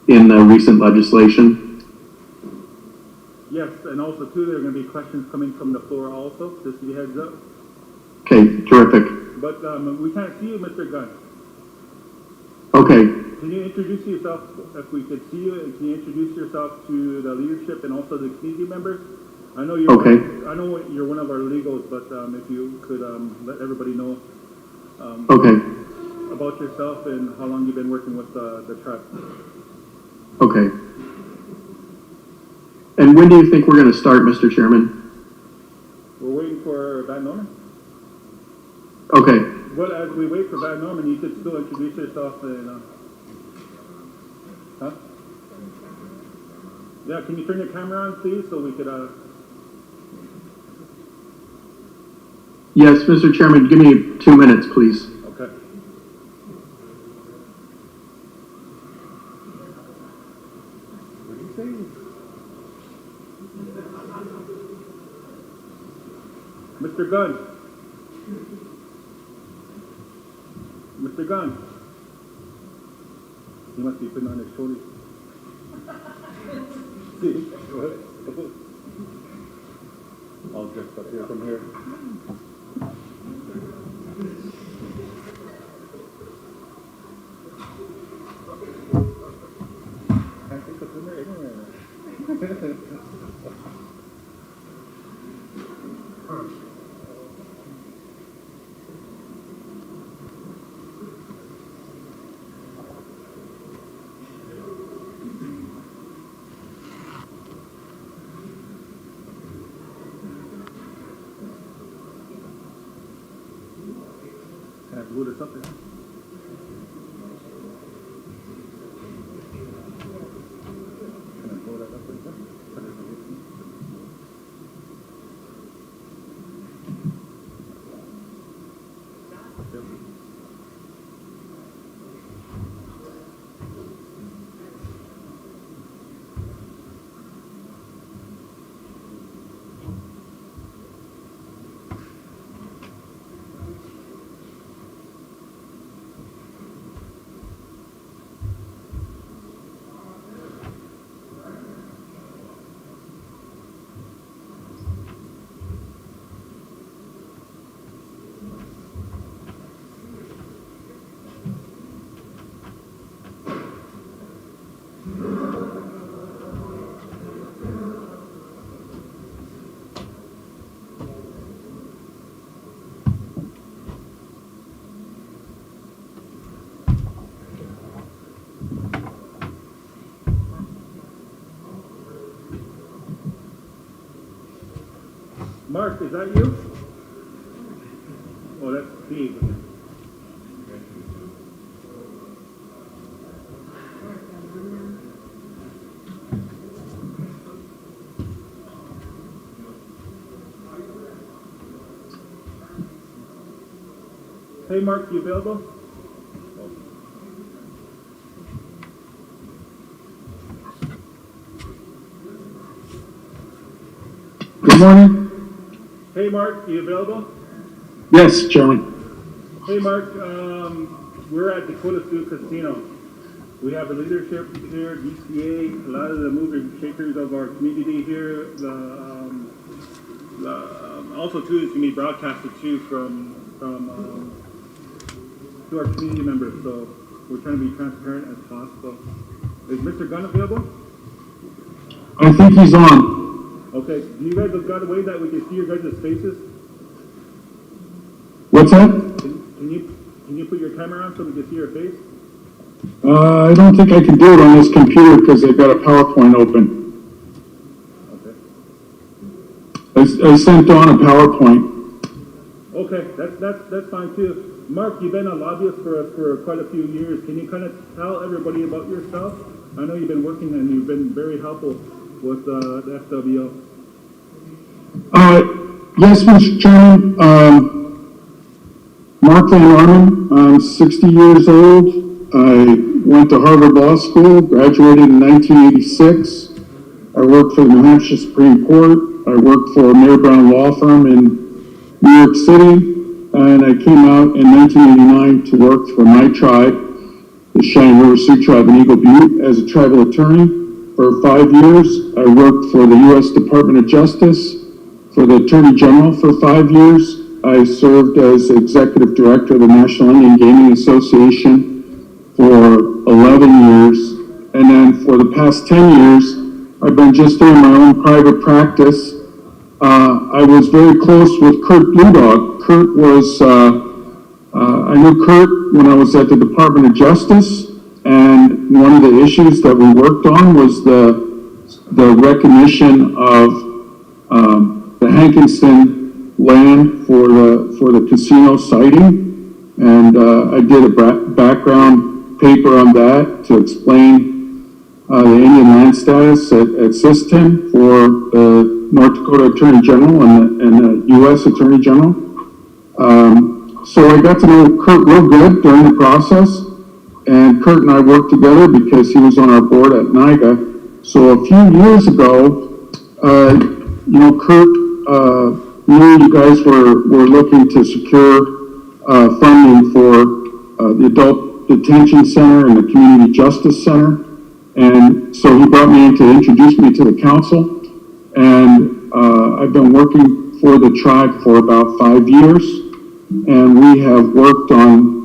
in the recent legislation. Yes, and also too, there are going to be questions coming from the floor also, just to be heads up. Okay, terrific. But we can't see you, Mr. Gunn. Okay. Can you introduce yourself, if we could see you, and can you introduce yourself to the leadership and also the community members? I know you're okay. I know you're one of our legals, but if you could let everybody know okay. about yourself and how long you've been working with the tribe. Okay. And when do you think we're going to start, Mr. Chairman? We're waiting for Van Norman. Okay. Well, as we wait for Van Norman, you could still introduce yourself and huh? Yeah, can you turn your camera on, please, so we could Yes, Mr. Chairman, give me 2 minutes, please. Okay. What did you say? Mr. Gunn. Mr. Gunn. He must be putting on his shoulders. See? All dressed up here from here. I think it's in there anywhere. Can I glue this up there? Can I glue that up like that? Put it in the Mark, is that you? Oh, that's Steve. Hey, Mark, you available? Good morning. Hey, Mark, you available? Yes, Chairman. Hey, Mark, we're at Dakota Sioux Casino. We have the leadership here, DCA, a lot of the movers and shakers of our community here. Also, too, it's going to be broadcasted, too, from to our community members, so we're trying to be transparent as possible. Is Mr. Gunn available? I think he's on. Okay, do you guys have got a way that we can see your guys' faces? What's that? Can you put your camera on so we can see your face? I don't think I can do it on this computer because I've got a PowerPoint open. I sent on a PowerPoint. Okay, that's fine too. Mark, you've been a lobbyist for us for quite a few years. Can you kind of tell everybody about yourself? I know you've been working and you've been very helpful with the SWO. Yes, Mr. Chairman. Mark Van Armen, I'm 60 years old. I went to Harvard Law School, graduated in 1986. I worked for the New Hampshire Supreme Court. I worked for Mayor Brown Law Firm in New York City. And I came out in 1989 to work for my tribe, the Cheyenne River Sioux Tribe in Eagle Butte, as a tribal attorney for 5 years. I worked for the U.S. Department of Justice, for the Attorney General for 5 years. I served as Executive Director of the National Indian Gaming Association for 11 years. And then for the past 10 years, I've been just doing my own private practice. I was very close with Kurt Bluedog. Kurt was, I knew Kurt when I was at the Department of Justice, and one of the issues that we worked on was the recognition of the Hankinston land for the casino siting, and I did a background paper on that to explain the Indian land status at SISTEM for the North Dakota Attorney General and the U.S. Attorney General. So I got to know Kurt real good during the process, and Kurt and I worked together because he was on our board at NIGA. So a few years ago, Kurt knew you guys were looking to secure funding for the Adult Detention Center and the Community Justice Center. And so he brought me in to introduce me to the council. And I've been working for the tribe for about 5 years. And we have worked on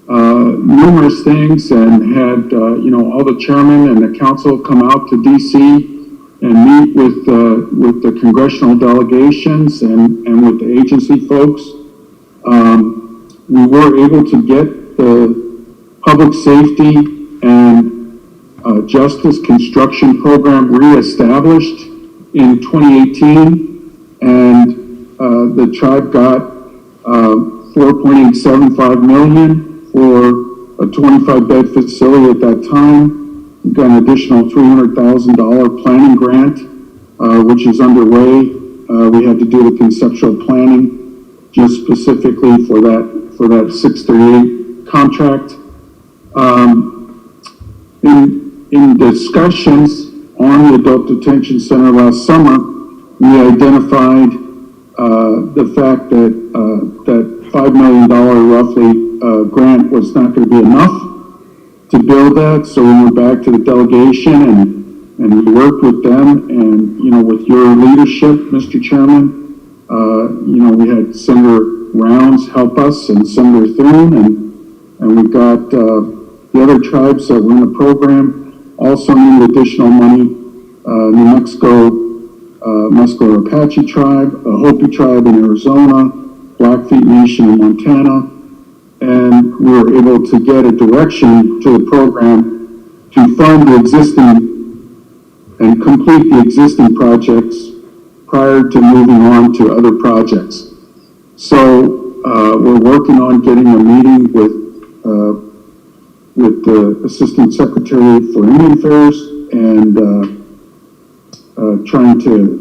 numerous things and had, all the chairmen and the council come out to DC and meet with the congressional delegations and with the agency folks. We were able to get the public safety and justice construction program reestablished in 2018, and the tribe got $4.875 million for a 25-bed facility at that time. We got an additional $300,000 planning grant, which is underway. We had to do the conceptual planning just specifically for that 638 contract. In discussions on the Adult Detention Center last summer, we identified the fact that that $5 million roughly grant was not going to be enough to build that. So we went back to the delegation and we worked with them, and with your leadership, Mr. Chairman, we had Senator Rounds help us and Senator Thune, and we got the other tribes that were in the program also needed additional money. New Mexico, Musqueam Apache tribe, a Hopi tribe in Arizona, Blackfeet Nation in Montana, and we were able to get a direction to the program to fund the existing and complete the existing projects prior to moving on to other projects. So we're working on getting a meeting with the Assistant Secretary for Indian Affairs and trying to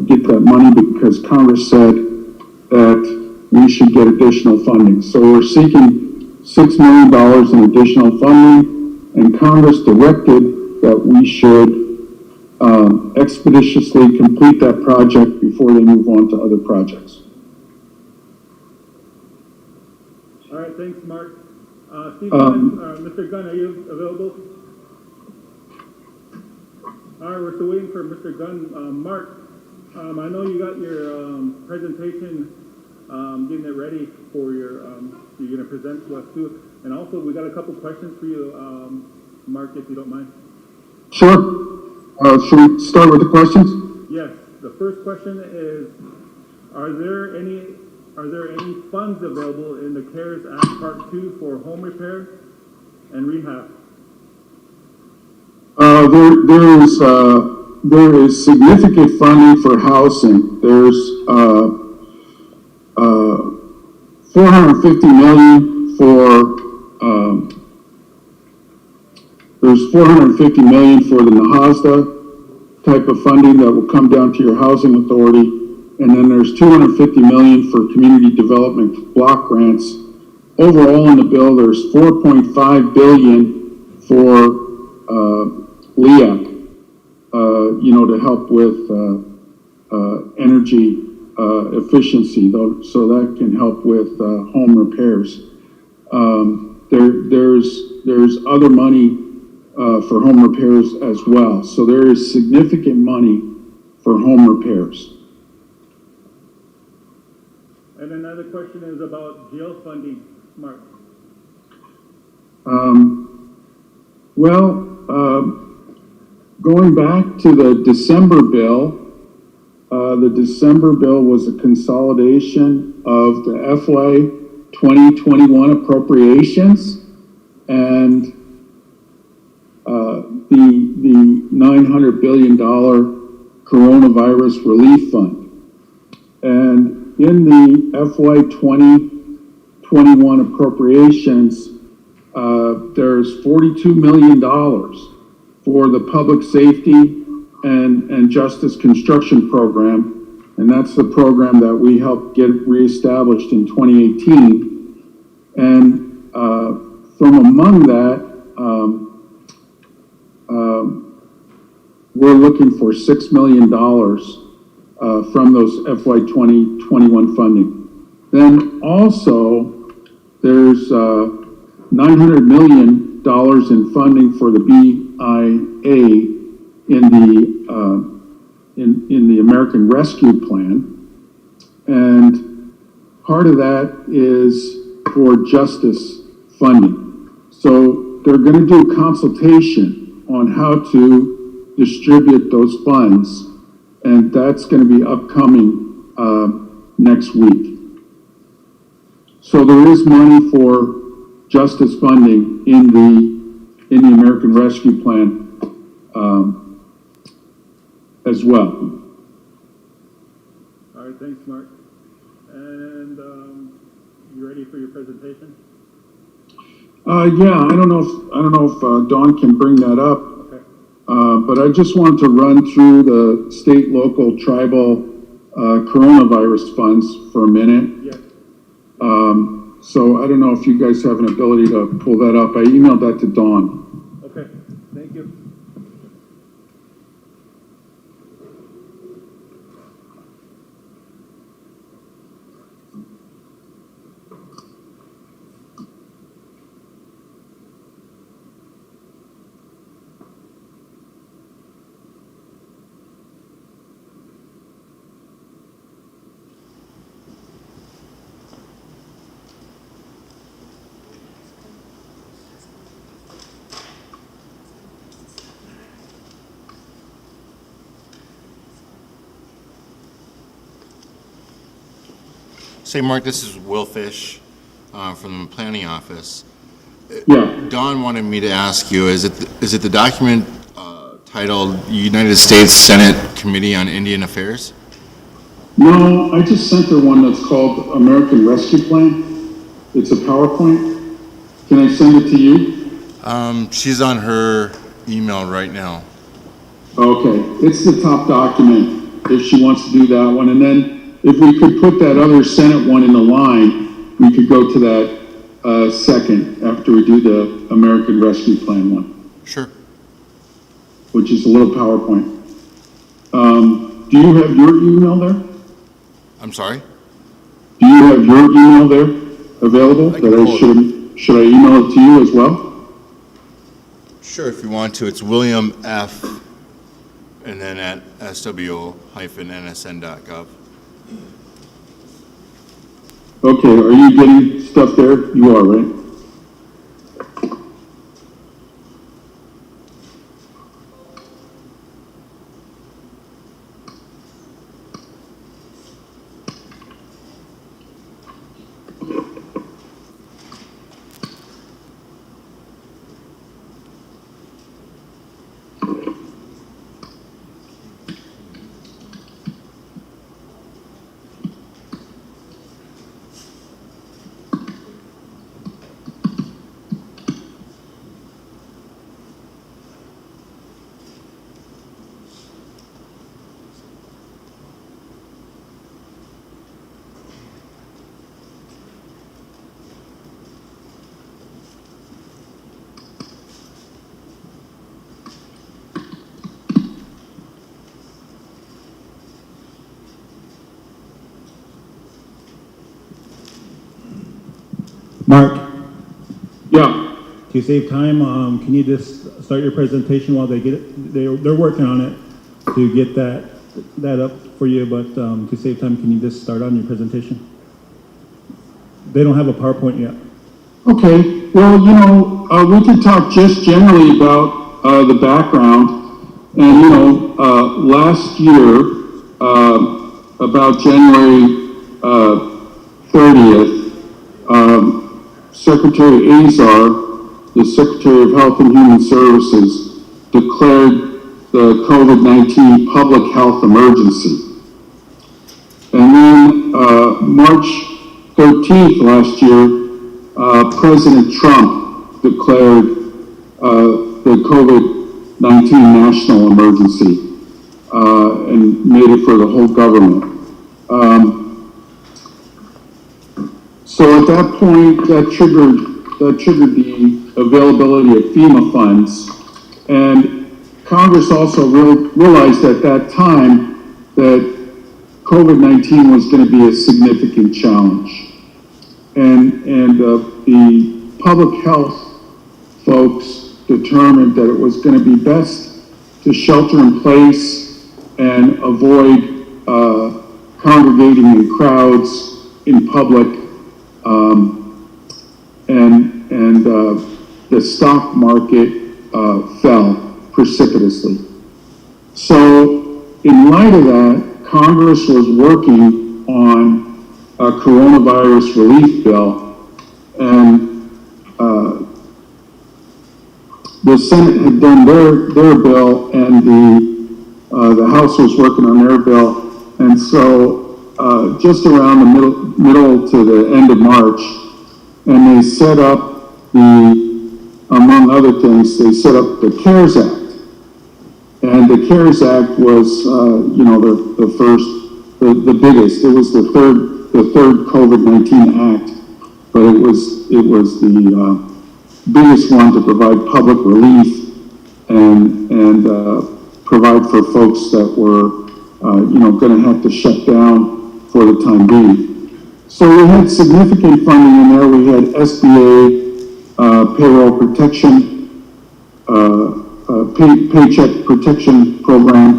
get that money because Congress said that we should get additional funding. So we're seeking $6 million in additional funding, and Congress directed that we should expeditiously complete that project before they move on to other projects. All right, thanks, Mark. Mr. Gunn, are you available? All right, we're still waiting for Mr. Gunn. Mark, I know you got your presentation getting it ready for your, you're gonna present to us too. And also, we got a couple questions for you, Mark, if you don't mind. Sure. Should we start with the questions? Yes, the first question is, are there any funds available in the CARES Act Part 2 for home repair and rehab? There is significant funding for housing. There's $450 million for the Nahasda type of funding that will come down to your housing authority, and then there's $250 million for community development block grants. Overall in the bill, there's $4.5 billion for LEAC, to help with energy efficiency, so that can help with home repairs. There's other money for home repairs as well. So there is significant money for home repairs. And another question is about jail funding, Mark. Going back to the December bill was a consolidation of the FY 2021 appropriations and the $900 billion coronavirus relief fund. And in the FY 2021 appropriations, there's $42 million for the public safety and justice construction program. And that's the program that we helped get reestablished in 2018. And from among that, we're looking for $6 million from those FY 2021 funding. Then also, there's $900 million in funding for the BIA in the American Rescue Plan, and part of that is for justice funding. So they're going to do a consultation on how to distribute those funds, and that's going to be upcoming next week. So there is money for justice funding in the American Rescue Plan as well. All right, thanks, Mark. And you ready for your presentation? Yeah, I don't know if Dawn can bring that up. Okay. But I just wanted to run through the state, local, tribal coronavirus funds for a minute. Yes. So I don't know if you guys have an ability to pull that up. I emailed that to Dawn. Okay, thank you. Say, Mark, this is Will Fish from the planning office. Yeah. Don wanted me to ask you, is it the document titled United States Senate Committee on Indian Affairs? No, I just sent her one that's called American Rescue Plan. It's a PowerPoint. Can I send it to you? She's on her email right now. Okay, it's the top document if she wants to do that one. And then if we could put that other Senate one in the line, we could go to that second after we do the American Rescue Plan one. Sure. Which is a little PowerPoint. Do you have your email there? I'm sorry? Do you have your email there available? Should I email it to you as well? Sure, if you want to. It's William F. and then at swo-nsn.gov. Okay, are you getting stuff there? You are, right? Mark, Yeah. to save time, can you just start your presentation while they get it? They're working on it to get that up for you, but to save time, can you just start on your presentation? They don't have a PowerPoint yet. Okay, well, we could talk just generally about the background. And, last year, about January 30th, Secretary Azar, the Secretary of Health and Human Services, declared the COVID-19 public health emergency. And then March 13th last year, President Trump declared the COVID-19 national emergency and made it for the whole government. So at that point, that triggered the availability of FEMA funds, and Congress also realized at that time that COVID-19 was going to be a significant challenge, and the public health folks determined that it was going to be best to shelter in place and avoid congregating in crowds in public. And the stock market fell precipitously. So in light of that, Congress was working on a coronavirus relief bill, and the Senate had done their bill, and the House was working on their bill, and so just around the middle to the end of March, and they set up among other things, they set up the CARES Act. And the CARES Act was, the first, the biggest. It was the third COVID-19 act, but it was the biggest one to provide public relief and provide for folks that were, going to have to shut down for the time being. So we had significant funding in there. We had SBA payroll protection, paycheck protection program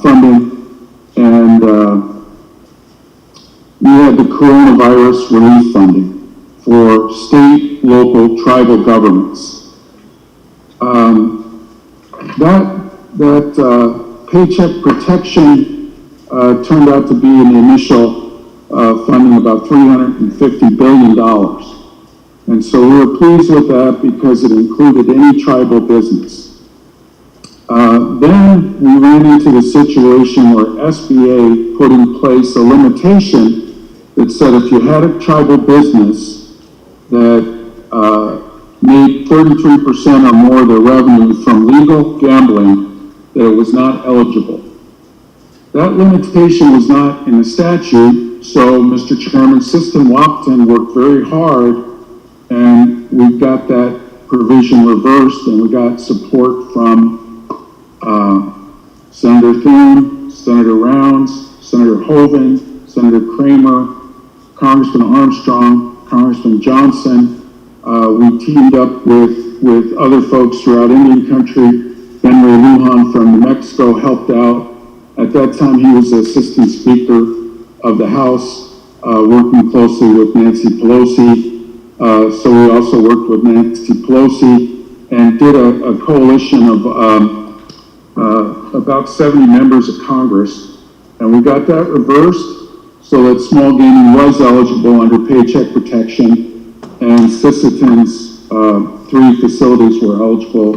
funding, and we had the coronavirus relief funding for state, local, tribal governments. That paycheck protection turned out to be in the initial funding about $350 billion. And so we were pleased with that because it included any tribal business. Then we ran into the situation where SBA put in place a limitation that said if you had a tribal business that made 33% or more of their revenue from legal gambling, that it was not eligible. That limitation was not in the statute, so Mr. Chairman, System Wapton worked very hard, and we got that provision reversed, and we got support from Senator Thune, Senator Rounds, Senator Hoeven, Senator Kramer, Congressman Armstrong, Congressman Johnson. We teamed up with other folks throughout Indian country. Ben Ray Lujan from New Mexico helped out. At that time, he was the Assistant Speaker of the House, working closely with Nancy Pelosi. So we also worked with Nancy Pelosi and did a coalition of about 70 members of Congress. And we got that reversed so that small gaming was eligible under Paycheck Protection, and Sisseton's 3 facilities were eligible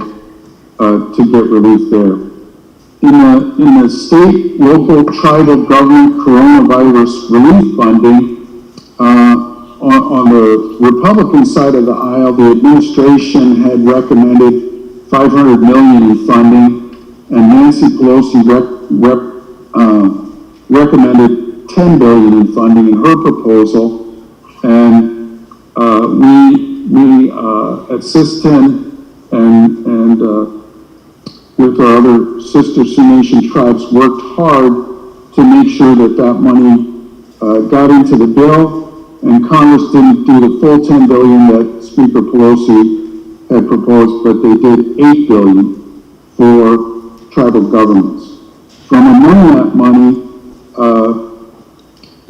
to get relief there. In the state, local, tribal government coronavirus relief funding, on the Republican side of the aisle, the administration had recommended $500 million in funding, and Nancy Pelosi recommended $10 billion in funding in her proposal. And we at Sisseton and with our other sister Sioux Nation tribes worked hard to make sure that that money got into the bill, and Congress didn't do the full $10 billion that Speaker Pelosi had proposed, but they did $8 billion for tribal governments. From among that money,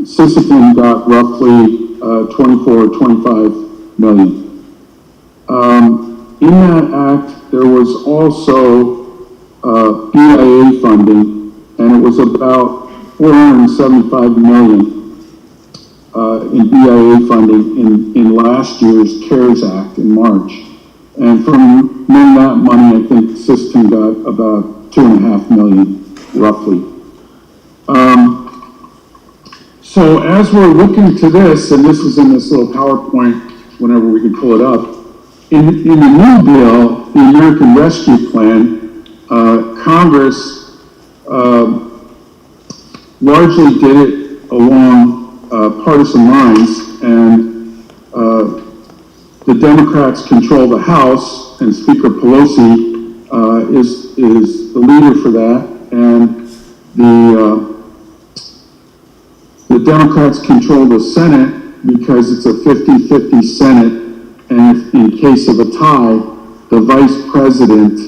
Sisseton got roughly 24 or 25 million. In that act, there was also BIA funding, and it was about $475 million in BIA funding in last year's CARES Act in March. And from that money, I think Sisseton got about $2.5 million, roughly. So as we're looking to this, and this is in this little PowerPoint, whenever we can pull it up, in the new bill, the American Rescue Plan, Congress largely did it along partisan lines, and the Democrats control the House, and Speaker Pelosi is the leader for that, and the Democrats control the Senate because it's a 50-50 Senate, and if, in case of a tie, the Vice President,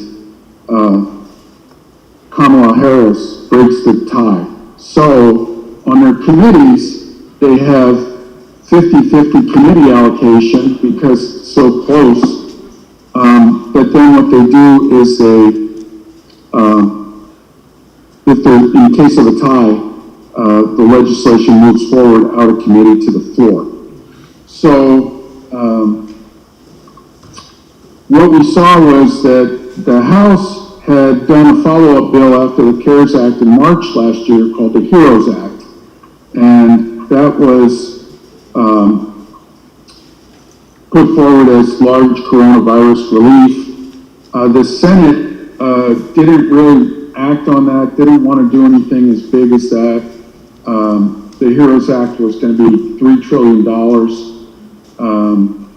Kamala Harris, breaks the tie. So on their committees, they have 50-50 committee allocation because it's so close. But then what they do is if they're in case of a tie, the legislation moves forward out of committee to the floor. So what we saw was that the House had done a follow-up bill after the CARES Act in March last year called the HEROES Act. And that was put forward as large coronavirus relief. The Senate didn't really act on that, didn't want to do anything as big as that. The HEROES Act was going to be $3 trillion.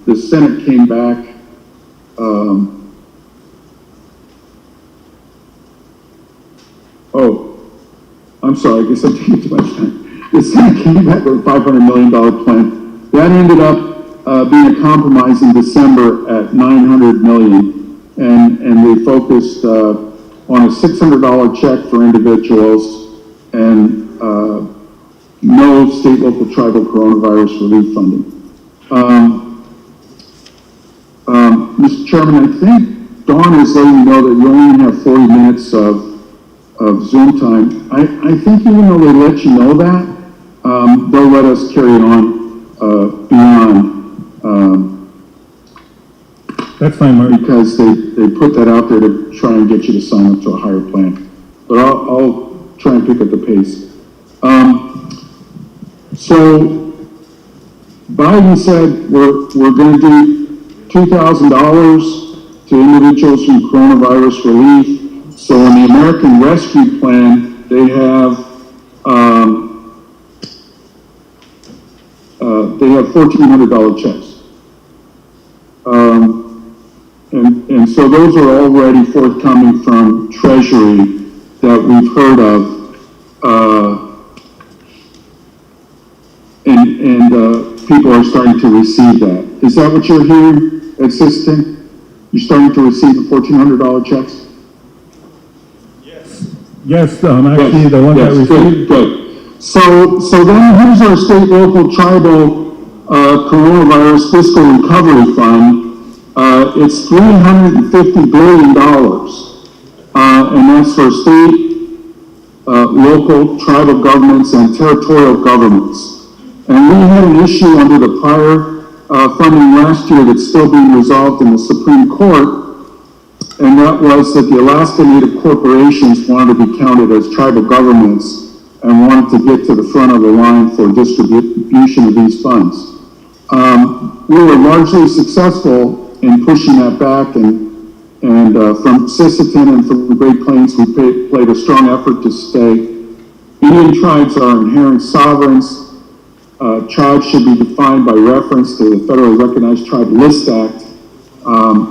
The Senate came back I'm sorry, I guess I'm taking too much time. The Senate came back with a $500 million plan. That ended up being a compromise in December at $900 million, and they focused on a $600 check for individuals and no state, local, tribal coronavirus relief funding. Mr. Chairman, I think Dawn is letting me know that you only have 40 minutes of Zoom time. I think even though they let you know that, they'll let us carry it on beyond. That's fine, Mark. Because they put that out there to try and get you to sign up to a higher plan. But I'll try and pick up the pace. So Biden said we're going to do $2,000 to individuals from coronavirus relief. So in the American Rescue Plan, they have $1,400 checks. And so those are already forthcoming from Treasury that we've heard of. And people are starting to receive that. Is that what you're hearing at Sisseton? You're starting to receive the $1,400 checks? Yes, actually, the one that received. Good. So then here's our state, local, tribal coronavirus fiscal recovery fund. It's $350 billion, and that's for state, local, tribal governments, and territorial governments. And we had an issue under the prior funding last year that's still being resolved in the Supreme Court, and that was that the Alaska Native corporations wanted to be counted as tribal governments and wanted to get to the front of the line for distribution of these funds. We were largely successful in pushing that back, and from Sisseton and from the Great Plains, we played a strong effort to stay. Indian tribes are inherent sovereigns. Tribes should be defined by reference to the Federally Recognized Tribe List Act.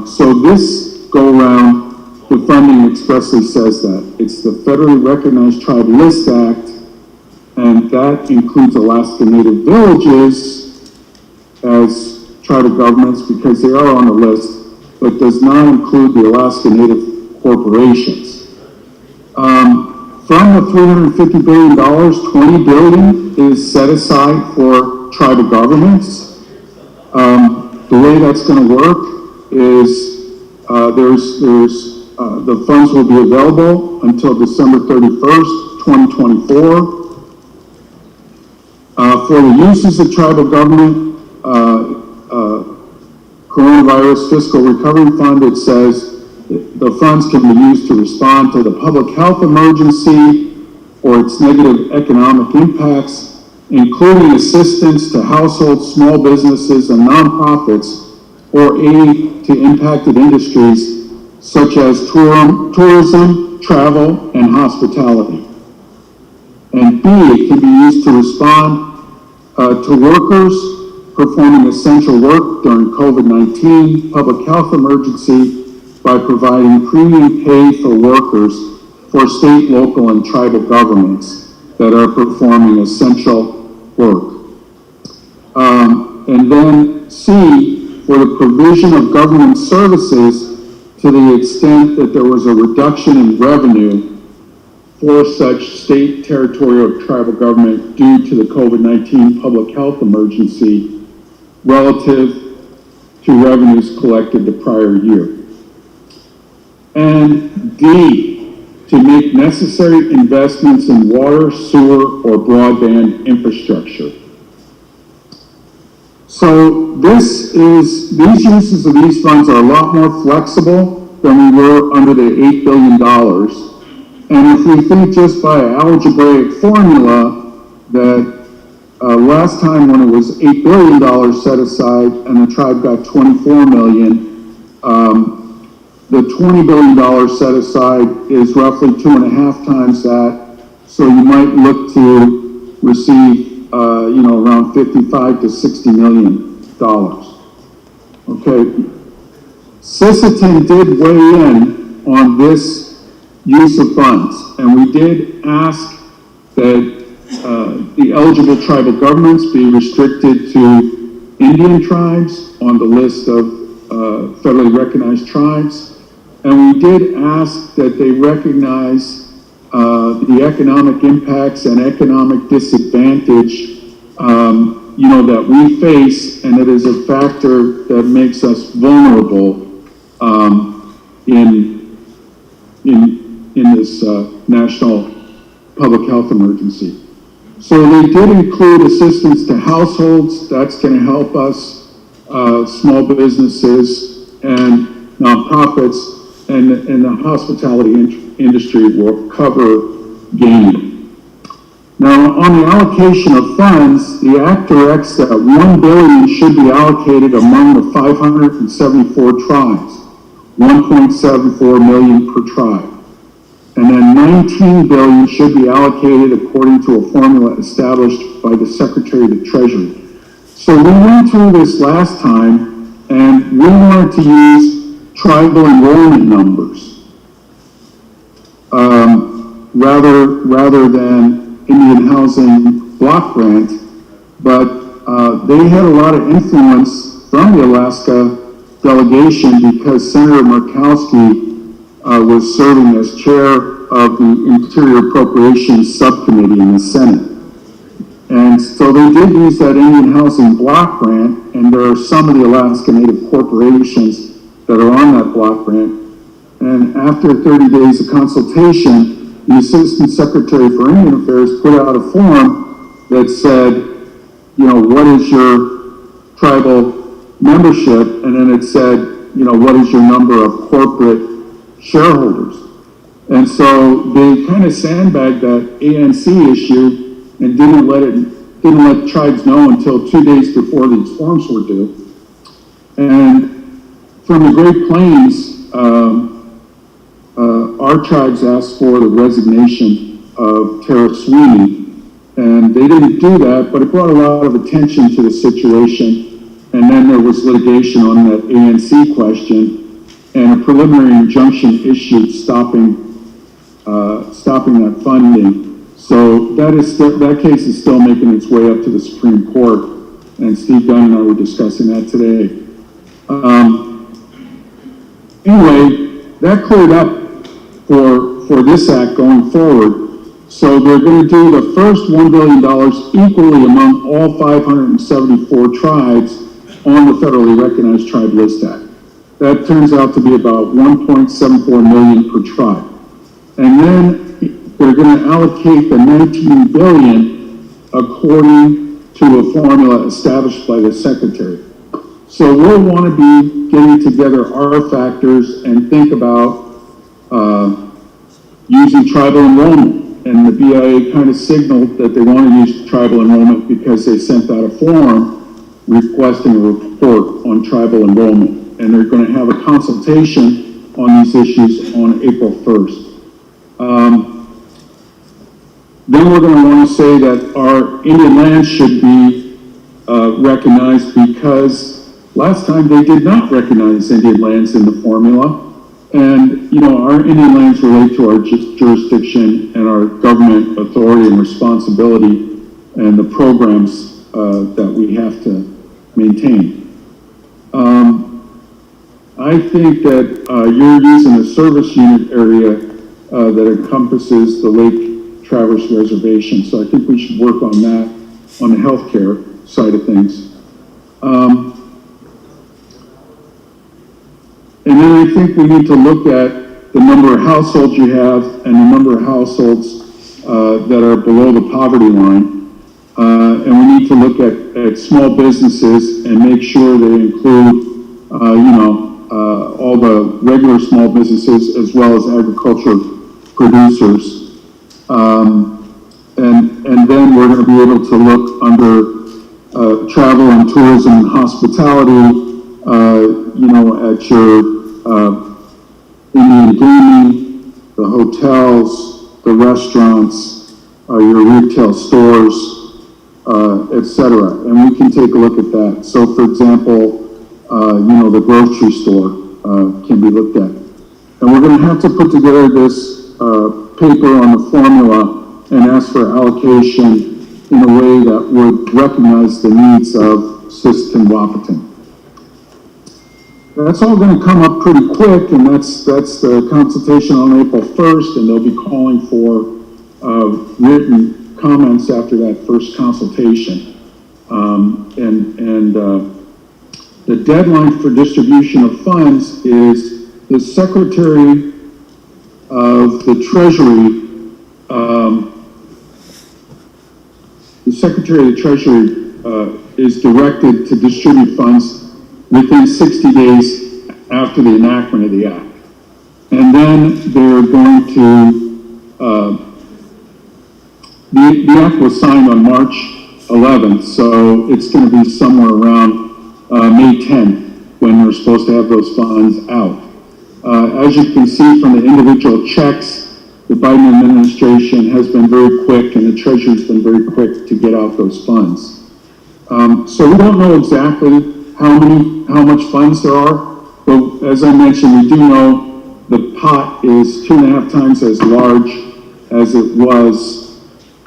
So this go-around, the funding expressly says that. It's the Federally Recognized Tribe List Act, and that includes Alaska Native villages as tribal governments because they are on the list, but does not include the Alaska Native corporations. From the $350 billion, $20 billion is set aside for tribal governments. The way that's going to work is the funds will be available until December 31st, 2024. For the uses of tribal government, coronavirus fiscal recovery fund, it says the funds can be used to respond to the public health emergency or its negative economic impacts, including assistance to households, small businesses, and nonprofits, or aid to impacted industries such as tourism, travel, and hospitality. And B, it can be used to respond to workers performing essential work during COVID-19 public health emergency by providing premium pay for workers for state, local, and tribal governments that are performing essential work. And then C, for the provision of government services to the extent that there was a reduction in revenue for such state, territorial, or tribal government due to the COVID-19 public health emergency relative to revenues collected the prior year. And D, to make necessary investments in water, sewer, or broadband infrastructure. So these uses of these funds are a lot more flexible than we were under the $8 billion. And if we think just by an algebraic formula that last time when it was $8 billion set aside and the tribe got $24 million, the $20 billion set aside is roughly 2.5 times that. So you might look to receive, around $55 to $60 million. Okay. Sisseton did weigh in on this use of funds, and we did ask that the eligible tribal governments be restricted to Indian tribes on the list of federally recognized tribes, and we did ask that they recognize the economic impacts and economic disadvantage that we face, and it is a factor that makes us vulnerable in this national public health emergency. So they did include assistance to households. That's going to help us, small businesses and nonprofits, and the hospitality industry will cover gaming. Now, on the allocation of funds, the Act directs that $1 billion should be allocated among the 574 tribes, $1.74 million per tribe. And then $19 billion should be allocated according to a formula established by the Secretary of the Treasury. So we went through this last time, and we wanted to use tribal enrollment numbers rather than Indian Housing Block Grant, but they had a lot of influence from the Alaska delegation because Senator Murkowski was serving as chair of the Interior Appropriations Subcommittee in the Senate. And so they did use that Indian Housing Block Grant, and there are some of the Alaska Native corporations that are on that block grant. And after 30 days of consultation, the Assistant Secretary for Indian Affairs put out a form that said, you know, what is your tribal membership? And then it said, you know, what is your number of corporate shareholders? And so they kind of sandbagged that ANC issue and didn't let tribes know until 2 days before these forms were due. And from the Great Plains, our tribes asked for the resignation of Tara Sweeney, and they didn't do that, but it brought a lot of attention to the situation. And then there was litigation on that ANC question, and a preliminary injunction issued stopping that funding. So that case is still making its way up to the Supreme Court, and Steve Dunn and I were discussing that today. Anyway, that cleared up for this act going forward. So they're going to do the first $1 billion equally among all 574 tribes on the federally recognized Tribe List Act. That turns out to be about $1.74 million per tribe. And then they're going to allocate the $19 billion according to a formula established by the Secretary. So we'll want to be getting together our factors and think about using tribal enrollment. And the BIA kind of signaled that they want to use tribal enrollment because they sent out a form requesting a report on tribal enrollment. And they're going to have a consultation on these issues on April 1st. Then we're going to want to say that our Indian lands should be recognized because last time they did not recognize Indian lands in the formula. And, you know, our Indian lands relate to our jurisdiction and our government authority and responsibility and the programs that we have to maintain. I think that you're using a service unit area that encompasses the Lake Traverse Reservation, so I think we should work on that on the healthcare side of things. And then I think we need to look at the number of households you have and the number of households that are below the poverty line. And we need to look at small businesses and make sure they include, all the regular small businesses as well as agriculture producers. And then we're going to be able to look under travel and tourism and hospitality, at your Indian gaming, the hotels, the restaurants, your retail stores, etc. And we can take a look at that. So, for example, the grocery store can be looked at. And we're going to have to put together this paper on the formula and ask for allocation in a way that would recognize the needs of Sisseton Wahpeton. That's all going to come up pretty quick, and that's the consultation on April 1st, and they'll be calling for written comments after that first consultation. The deadline for distribution of funds is the Secretary of the Treasury. The Secretary of the Treasury is directed to distribute funds within 60 days after the enactment of the Act. And then they're going to, the Act was signed on March 11th, so it's going to be somewhere around May 10th when we're supposed to have those funds out. As you can see from the individual checks, the Biden administration has been very quick and the Treasury's been very quick to get out those funds. So we don't know exactly how much funds there are, but as I mentioned, we do know the pot is 2.5 times as large as it was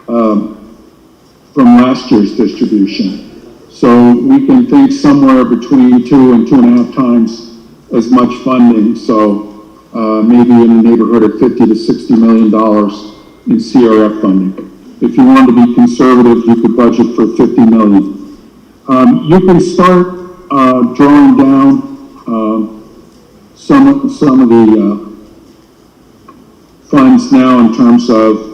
from last year's distribution. So we can think somewhere between 2 and 2.5 times as much funding. So maybe in the neighborhood of $50 to $60 million in CRF funding. if you wanted to be conservative, you could budget for 50 million. You can start drawing down some of the funds now in terms of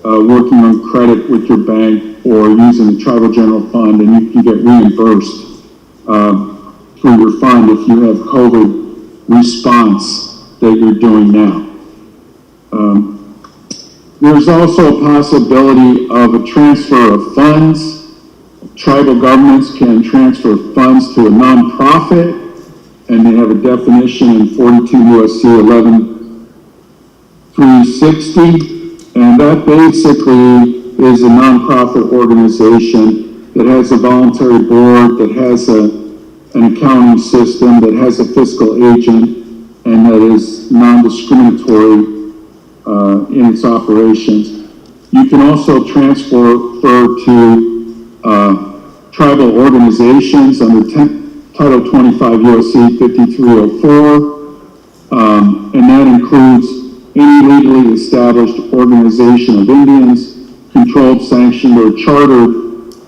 working on credit with your bank or using the tribal general fund, and you can get reimbursed through your fund if you have COVID response that you're doing now. There's also a possibility of a transfer of funds. Tribal governments can transfer funds to a nonprofit, and they have a definition in 42 U.S.C. 11-360, and that basically is a nonprofit organization that has a voluntary board, that has an accounting system, that has a fiscal agent, and that is non-discriminatory in its operations. You can also transfer to tribal organizations under Title 25 U.S.C. 5304, and that includes any legally established organization of Indians, controlled, sanctioned, or chartered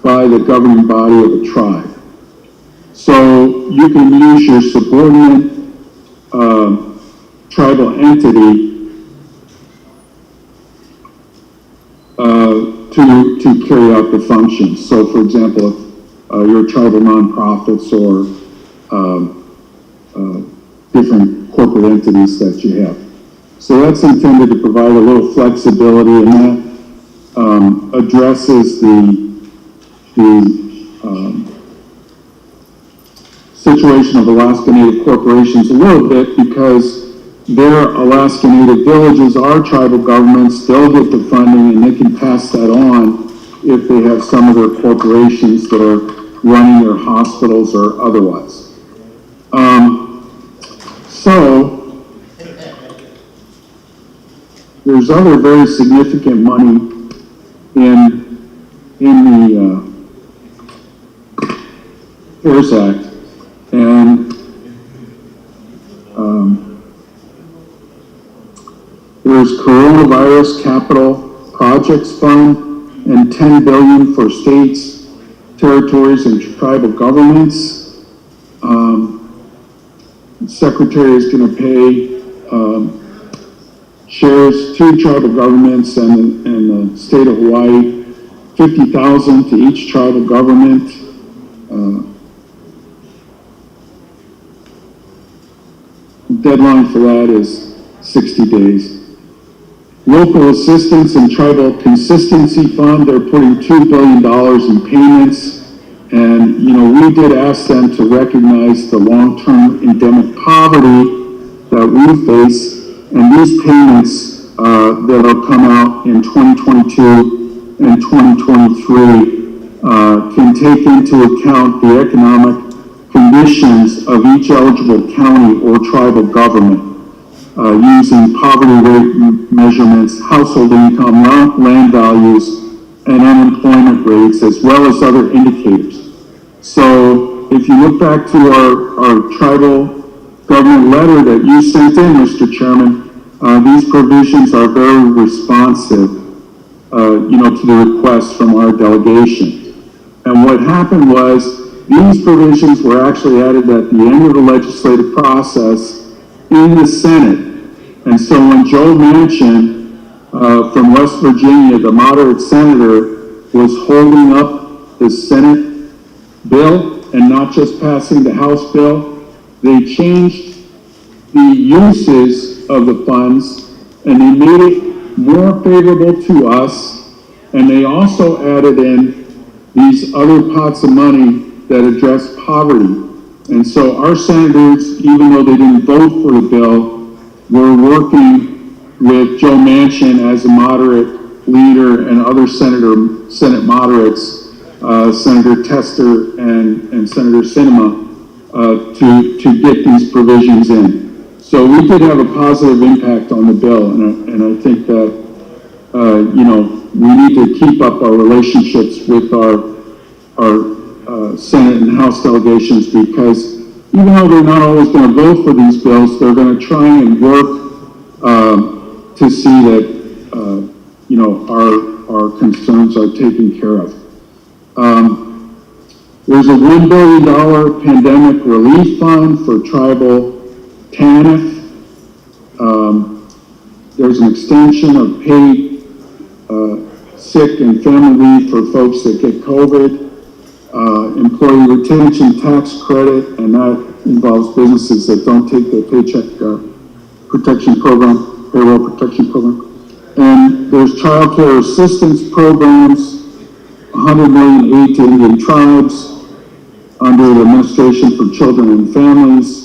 by the governing body of a tribe. So you can use your subordinate tribal entity to carry out the functions. So, for example, if you're tribal nonprofits or different corporate entities that you have. So that's intended to provide a little flexibility, and that addresses the situation of Alaska Native corporations a little bit, because their Alaska Native villages are tribal governments. They'll get the funding, and they can pass that on if they have some of their corporations that are running their hospitals or otherwise. So there's other very significant money in the CARES Act, and there's Coronavirus Capital Projects Fund and $10 billion for states, territories, and tribal governments. The Secretary is going to pay shares to tribal governments and the state of Hawaii, $50,000 to each tribal government. Deadline for that is 60 days. Local Assistance and Tribal Consistency Fund, they're putting $2 billion in payments. And, we did ask them to recognize the long-term endemic poverty that we face. And these payments that'll come out in 2022 and 2023 can take into account the economic conditions of each eligible county or tribal government. Using poverty rate measurements, household income, land values, and unemployment rates, as well as other indicators. So if you look back to our tribal government letter that you sent in, Mr. Chairman, these provisions are very responsive, to the request from our delegation. And what happened was, these provisions were actually added at the end of the legislative process in the Senate. And so when Joe Manchin from West Virginia, the moderate senator, was holding up the Senate bill and not just passing the House bill, they changed the uses of the funds and they made it more favorable to us, and they also added in these other pots of money that address poverty. And so our senators, even though they didn't vote for the bill, were working with Joe Manchin as a moderate leader and other Senate moderates, Senator Tester and Senator Sinema, to get these provisions in. So we did have a positive impact on the bill, and I think that, we need to keep up our relationships with our Senate and House delegations, because even though they're not always going to vote for these bills, they're going to try and work to see that, our our concerns are taken care of. There's a $1 billion pandemic relief fund for tribal TANF. There's an extension of paid sick and family leave for folks that get COVID. Employee retention tax credit, and that involves businesses that don't take their paycheck protection program, payroll protection program. And there's child care assistance programs, $100 million aid to Indian tribes under the Administration for Children and Families.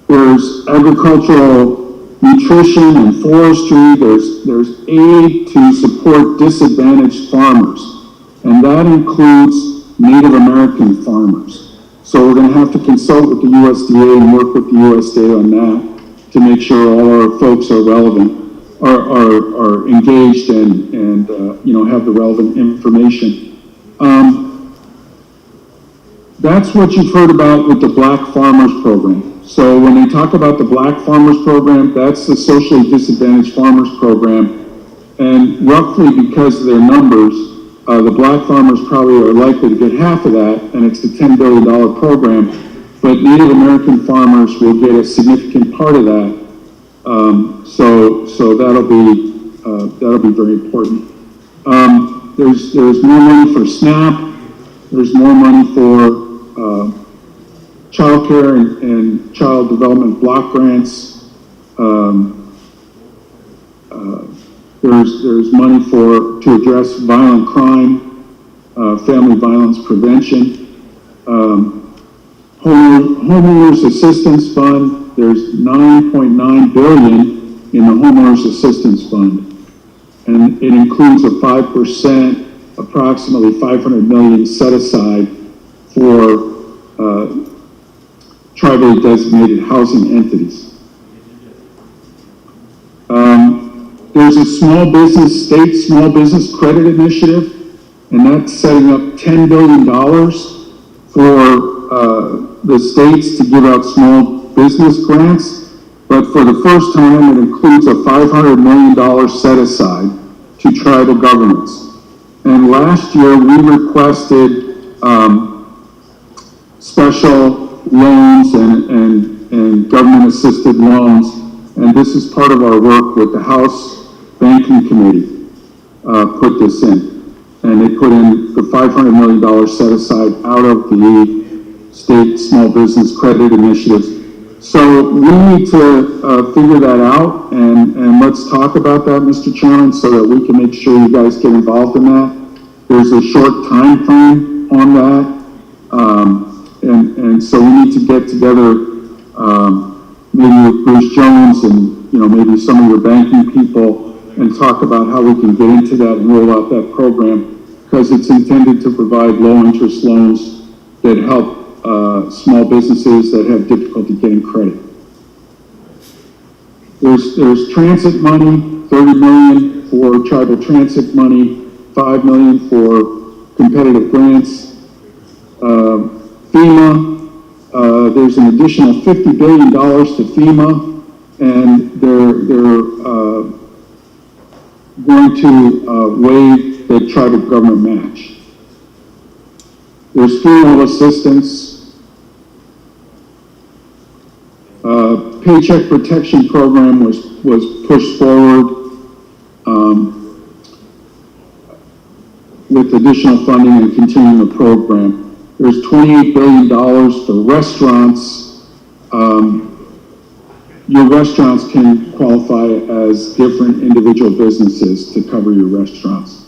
There's agricultural nutrition and forestry. There's aid to support disadvantaged farmers, and that includes Native American farmers. So we're going to have to consult with the USDA and work with the USDA on that to make sure all our folks are relevant, are engaged and have the relevant information. That's what you've heard about with the Black Farmers Program. So when they talk about the Black Farmers Program, that's the socially disadvantaged farmers program. And roughly because of their numbers, the black farmers probably are likely to get half of that, and it's the $10 billion program. But Native American farmers will get a significant part of that. So that'll be very important. There's more money for SNAP. There's more money for child care and child development block grants. There's money to address violent crime, family violence prevention. Homeowners Assistance Fund, there's $9.9 billion in the Homeowners Assistance Fund. And it includes a 5%, approximately $500 million set aside for tribally designated housing entities. There's a state small business credit initiative, and that's setting up $10 billion for the states to give out small business grants. But for the first time, it includes a $500 million set aside to tribal governments. And last year, we requested special loans and government-assisted loans, and this is part of our work with the House Banking Committee, put this in. And they put in the $500 million set aside out of the state small business credit initiatives. So we need to figure that out, and let's talk about that, Mr. Chairman, so that we can make sure you guys get involved in that. There's a short time frame on that, and so we need to get together, maybe with Bruce Jones and maybe some of your banking people, and talk about how we can get into that and roll out that program, because it's intended to provide low-interest loans that help small businesses that have difficulty getting credit. There's transit money, $30 million for tribal transit money, $5 million for competitive grants. FEMA, there's an additional $50 billion to FEMA, and they're going to waive the tribal government match. There's funeral assistance. Paycheck protection program was pushed forward with additional funding and continuing the program. There's $28 billion for restaurants. Your restaurants can qualify as different individual businesses to cover your restaurants.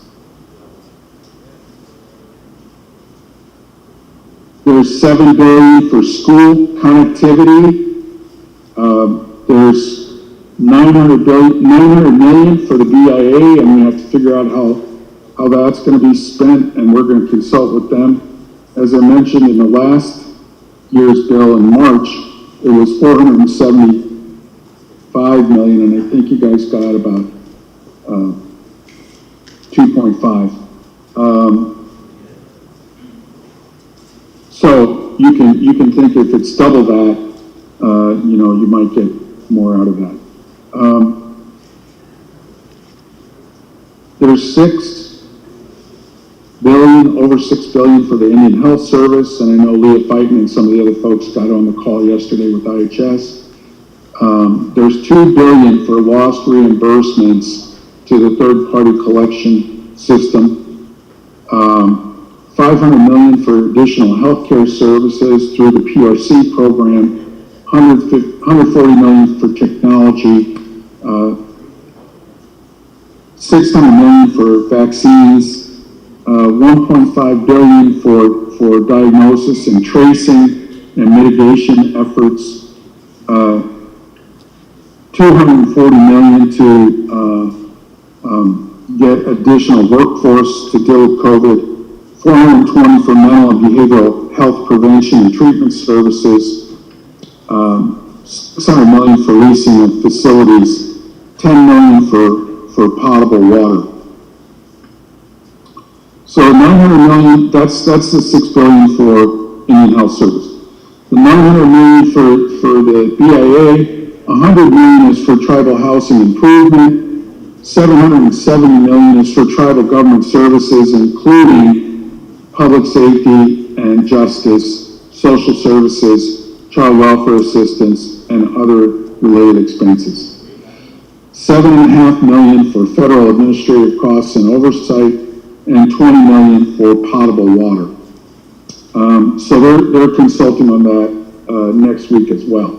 There's $7 billion for school connectivity. There's $900 million for the BIA, and we have to figure out how that's going to be spent, and we're going to consult with them. As I mentioned in the last year's bill in March, it was $475 million, and I think you guys got about 2.5. So you can think if it's double that, you might get more out of that. There's over $6 billion for the Indian Health Service, and I know Leah Fighton and some of the other folks got on the call yesterday with IHS. There's $2 billion for lost reimbursements to the third-party collection system. $500 million for additional healthcare services through the PRC program, $140 million for technology, $600 million for vaccines, $1.5 billion for diagnosis and tracing and mitigation efforts, $240 million to get additional workforce to deal with COVID, $420 for mental and behavioral health prevention and treatment services, $600 million for leasing of facilities, $10 million for potable water. So $900 million, that's the $6 billion for Indian Health Service. The $900 million for the BIA, $100 million is for tribal housing improvement, $770 million is for tribal government services, including public safety and justice, social services, child welfare assistance, and other related expenses. $7.5 million for federal administrative costs and oversight, and $20 million for potable water. So they're consulting on that next week as well.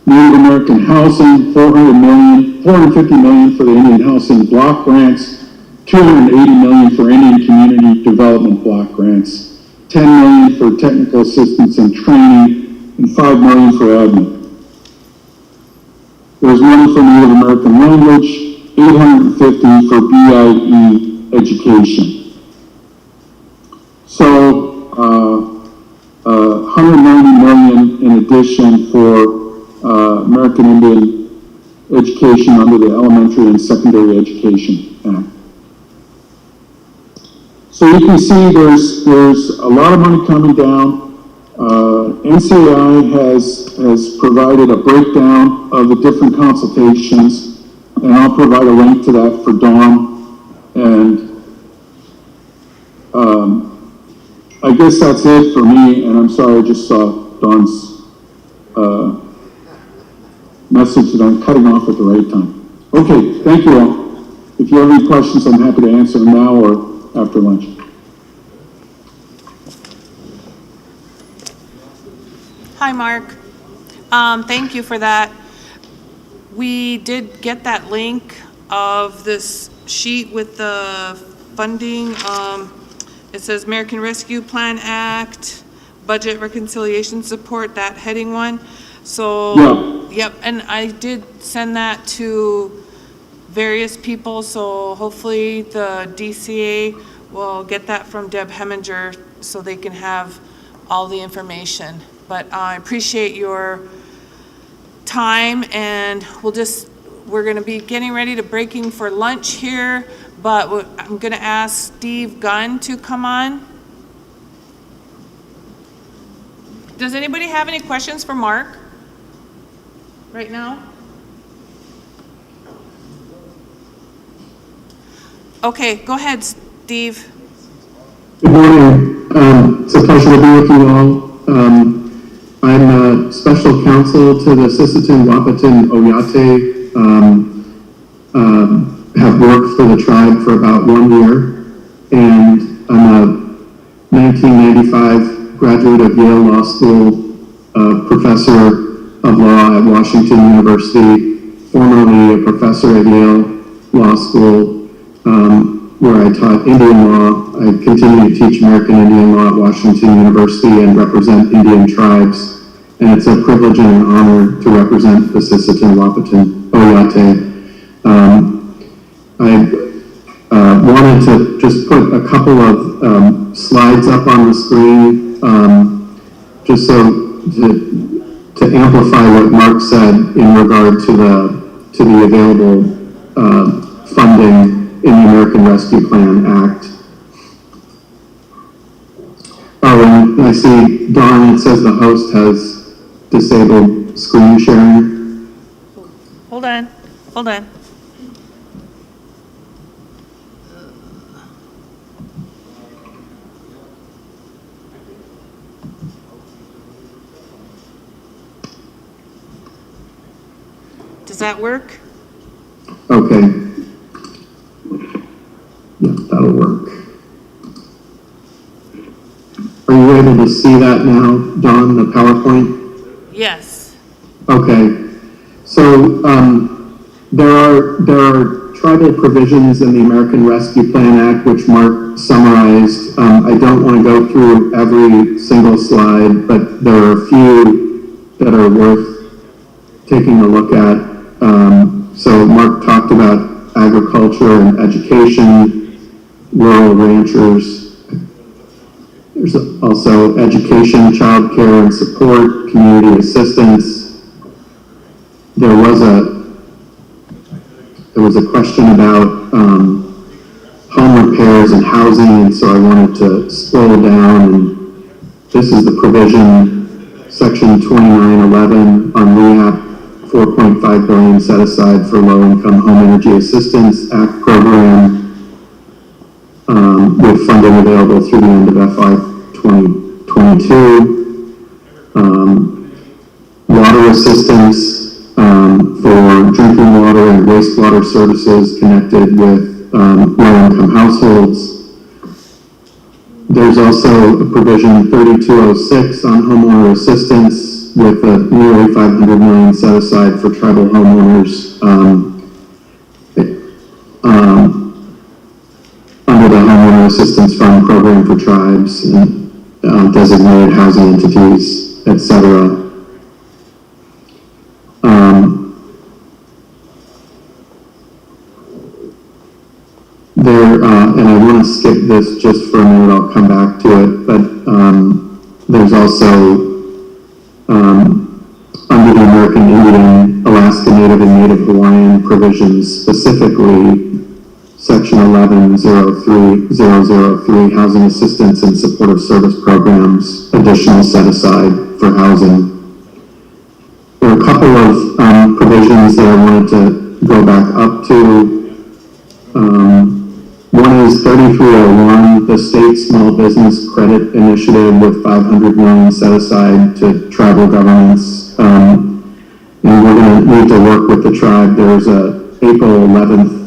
Native American housing, $450 million for the Indian housing block grants, $280 million for Indian community development block grants, $10 million for technical assistance and training, and $5 million for admin. There's money for Native American language, $850 for BIE education. So, $190 million in addition for American Indian education under the Elementary and Secondary Education Act. So you can see there's a lot of money coming down. NCAI has provided a breakdown of the different consultations, and I'll provide a link to that for Dawn. And I guess that's it for me, and I'm sorry I just saw Dawn's message that I'm cutting off at the right time. Okay, thank you all. If you have any questions, I'm happy to answer them now or after lunch. Hi, Mark. Thank you for that. We did get that link of this sheet with the funding. It says American Rescue Plan Act, Budget Reconciliation Support, that heading one. So, yeah. Yep, and I did send that to various people, so hopefully the DCA will get that from Deb Heminger so they can have all the information. But I appreciate your time, and we're gonna be getting ready to breaking for lunch here, but I'm gonna ask Steve Gunn to come on. Does anybody have any questions for Mark right now? Okay, go ahead, Steve. Good morning. It's a pleasure to be with you all. I'm a special counsel to the Sisseton Wahpeton Oyate. Have worked for the tribe for about 1 year, and I'm a 1995 graduate of Yale Law School, professor of law at Washington University, formerly a professor at Yale Law School, where I taught Indian law. I continue to teach American Indian law at Washington University and represent Indian tribes. And it's a privilege and an honor to represent the Sisseton Wahpeton Oyate. I wanted to just put a couple of slides up on the screen, just so to amplify what Mark said in regard to the available funding in the American Rescue Plan Act. Oh, and I see, Dawn, it says the host has disable screen sharing. Hold on, hold on. Does that work? Okay. Yeah, that'll work. Are you able to see that now, Dawn, the PowerPoint? Yes. Okay. So there are tribal provisions in the American Rescue Plan Act, which Mark summarized. I don't want to go through every single slide, but there are a few that are worth taking a look at. So Mark talked about agriculture and education, rural ranchers. There's also education, childcare and support, community assistance. There was a question about home repairs and housing, and so I wanted to scroll down, and this is the provision, section 2911 on rehab. 4.5 billion set aside for low-income home energy assistance act program, with funding available through the end of FY 2022. Water assistance for drinking water and wastewater services connected with low-income households. There's also a provision 3206 on homeowner assistance, with nearly 500 million set aside for tribal homeowners under the Homeowner Assistance Fund program for tribes and designated housing entities, etc. And I want to skip this just for a minute, I'll come back to it, but there's also under the American Indian, Alaska Native, and Native Hawaiian provisions, specifically Section 11.03.003, Housing Assistance and Supportive Service Programs, additional set aside for housing. There are a couple of provisions that I wanted to go back up to. One is 3301, the State Small Business Credit Initiative, with 500 million set aside to tribal governments. And we're going to need to work with the tribe. There's a April 11th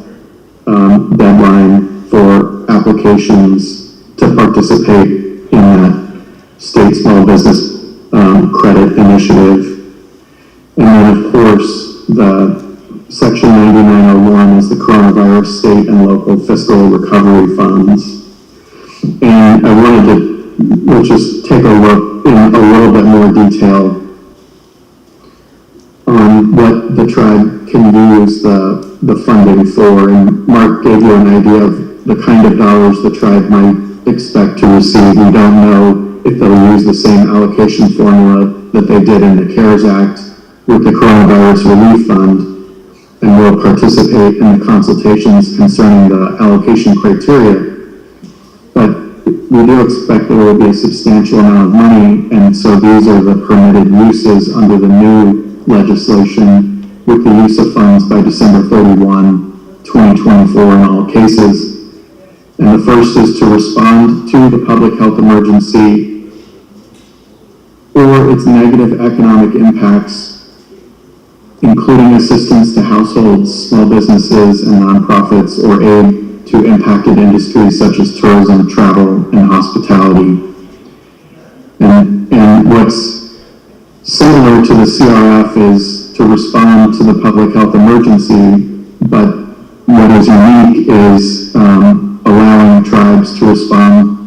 deadline for applications to participate in that State Small Business Credit Initiative. And then, of course, the Section 9901 is the coronavirus state and local fiscal recovery funds. And I wanted to just take a look in a little bit more detail on what the tribe can use the funding for. And Mark gave you an idea of the kind of dollars the tribe might expect to receive. We don't know if they'll use the same allocation formula that they did in the CARES Act with the Coronavirus Relief Fund, and will participate in the consultations concerning the allocation criteria. But we do expect there will be a substantial amount of money, and so these are the permitted uses under the new legislation, with the use of funds by December 31, 2024 in all cases. And the first is to respond to the public health emergency or its negative economic impacts, including assistance to households, small businesses, and nonprofits, or aid to impacted industries such as tourism, travel, and hospitality. And what's similar to the CRF is to respond to the public health emergency, but what is unique is allowing tribes to respond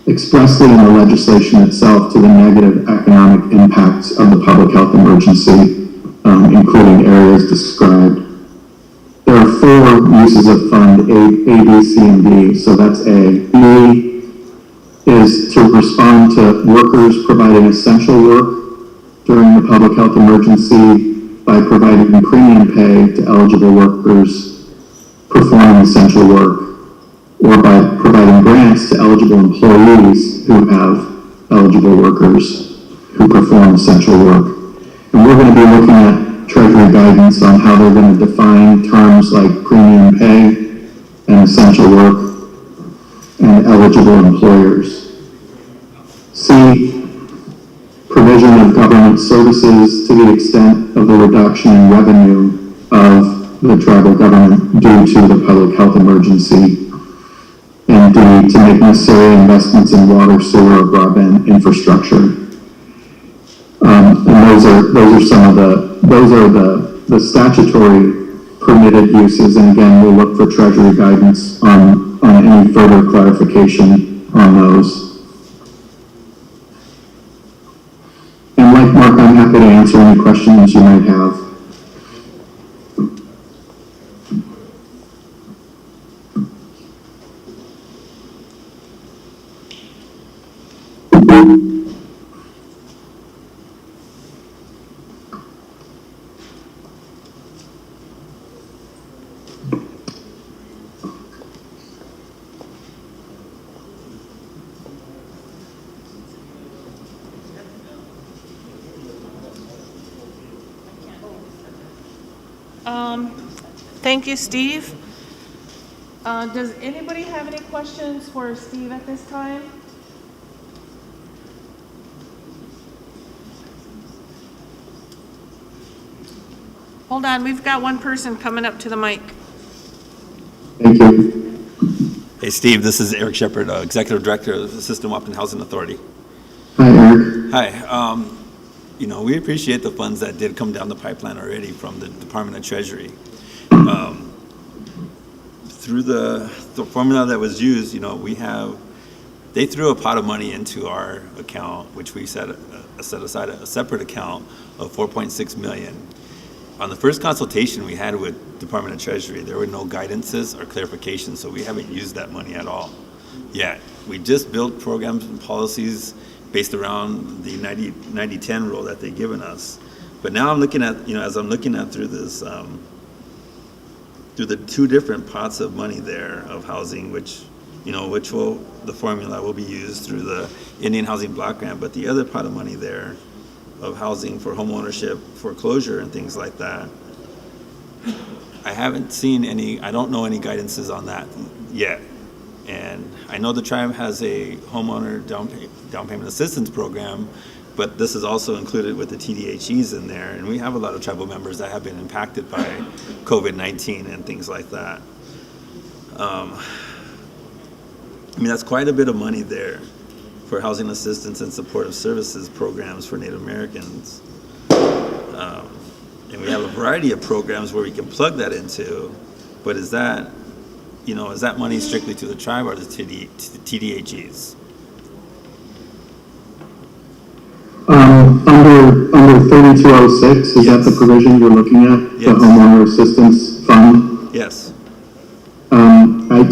expressly in the legislation itself to the negative economic impacts of the public health emergency, including areas described. There are 4 uses of fund, A, B, C, and D, so that's A. B is to respond to workers providing essential work during the public health emergency by providing premium pay to eligible workers performing essential work, or by providing grants to eligible employees who have eligible workers who perform essential work. And we're going to be looking at Treasury guidance on how they're going to define terms like premium pay and essential work and eligible employers. C, provision of government services to the extent of the reduction in revenue of the tribal government due to the public health emergency. And D, to make necessary investments in water, sewer, or broadband infrastructure. And those are some of the statutory permitted uses. And again, we'll look for Treasury guidance on any further clarification on those. And like Mark, I'm happy to answer any questions you might have. Thank you, Steve. Does anybody have any questions for Steve at this time? Hold on, we've got one person coming up to the mic. Thank you. Hey, Steve, this is Eric Shepard, Executive Director of the System Wapton Housing Authority. Hi, Eric. Hi. We appreciate the funds that did come down the pipeline already from the Department of Treasury. Through the formula that was used, they threw a pot of money into our account, which we set aside a separate account of $4.6 million. On the first consultation we had with Department of Treasury, there were no guidances or clarifications, so we haven't used that money at all yet. We just built programs and policies based around the 90-10 rule that they've given us. But now I'm looking at, as I'm looking at through this, through the two different pots of money there of housing, which the formula will be used through the Indian Housing Block Grant, but the other pot of money there of housing for home ownership, foreclosure, and things like that. I haven't seen any, I don't know any guidances on that yet. And I know the tribe has a homeowner down payment assistance program, but this is also included with the TDHEs in there. And we have a lot of tribal members that have been impacted by COVID-19 and things like that. That's quite a bit of money there for housing assistance and supportive services programs for Native Americans. And we have a variety of programs where we can plug that into, but is that money strictly to the tribe or the TDHEs? Under 3206, is that the provision you're looking at? Yes. The homeowner assistance fund? Yes. I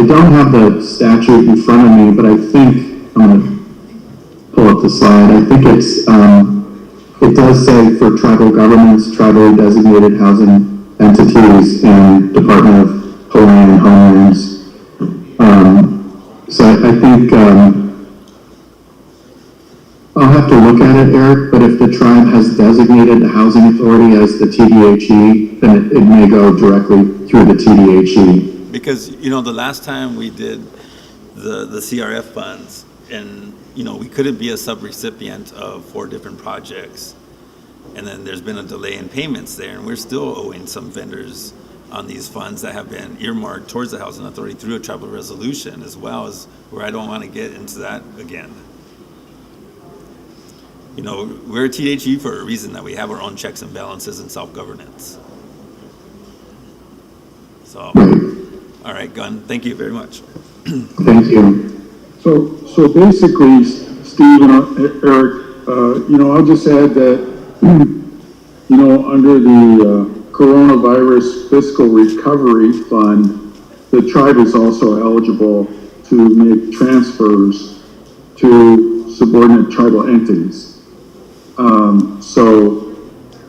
don't have the statute in front of me, but I think, I'm going to pull up the slide. I think it does say for tribal governments, tribally designated housing entities, and Department of Homeland and Homelands. So I think I'll have to look at it, Eric, but if the tribe has designated the housing authority as the TDHE, then it may go directly through the TDHE. Because, the last time we did the CRF funds, and, we couldn't be a subrecipient of 4 different projects. And then there's been a delay in payments there, and we're still owing some vendors on these funds that have been earmarked towards the housing authority through a tribal resolution, as well as where I don't want to get into that again. We're a TDHE for a reason, that we have our own checks and balances and self-governance. So, all right, Gunn, thank you very much. Thank you. So basically, Steve and Eric, I'll just add that, under the Coronavirus Fiscal Recovery Fund, the tribe is also eligible to make transfers to subordinate tribal entities.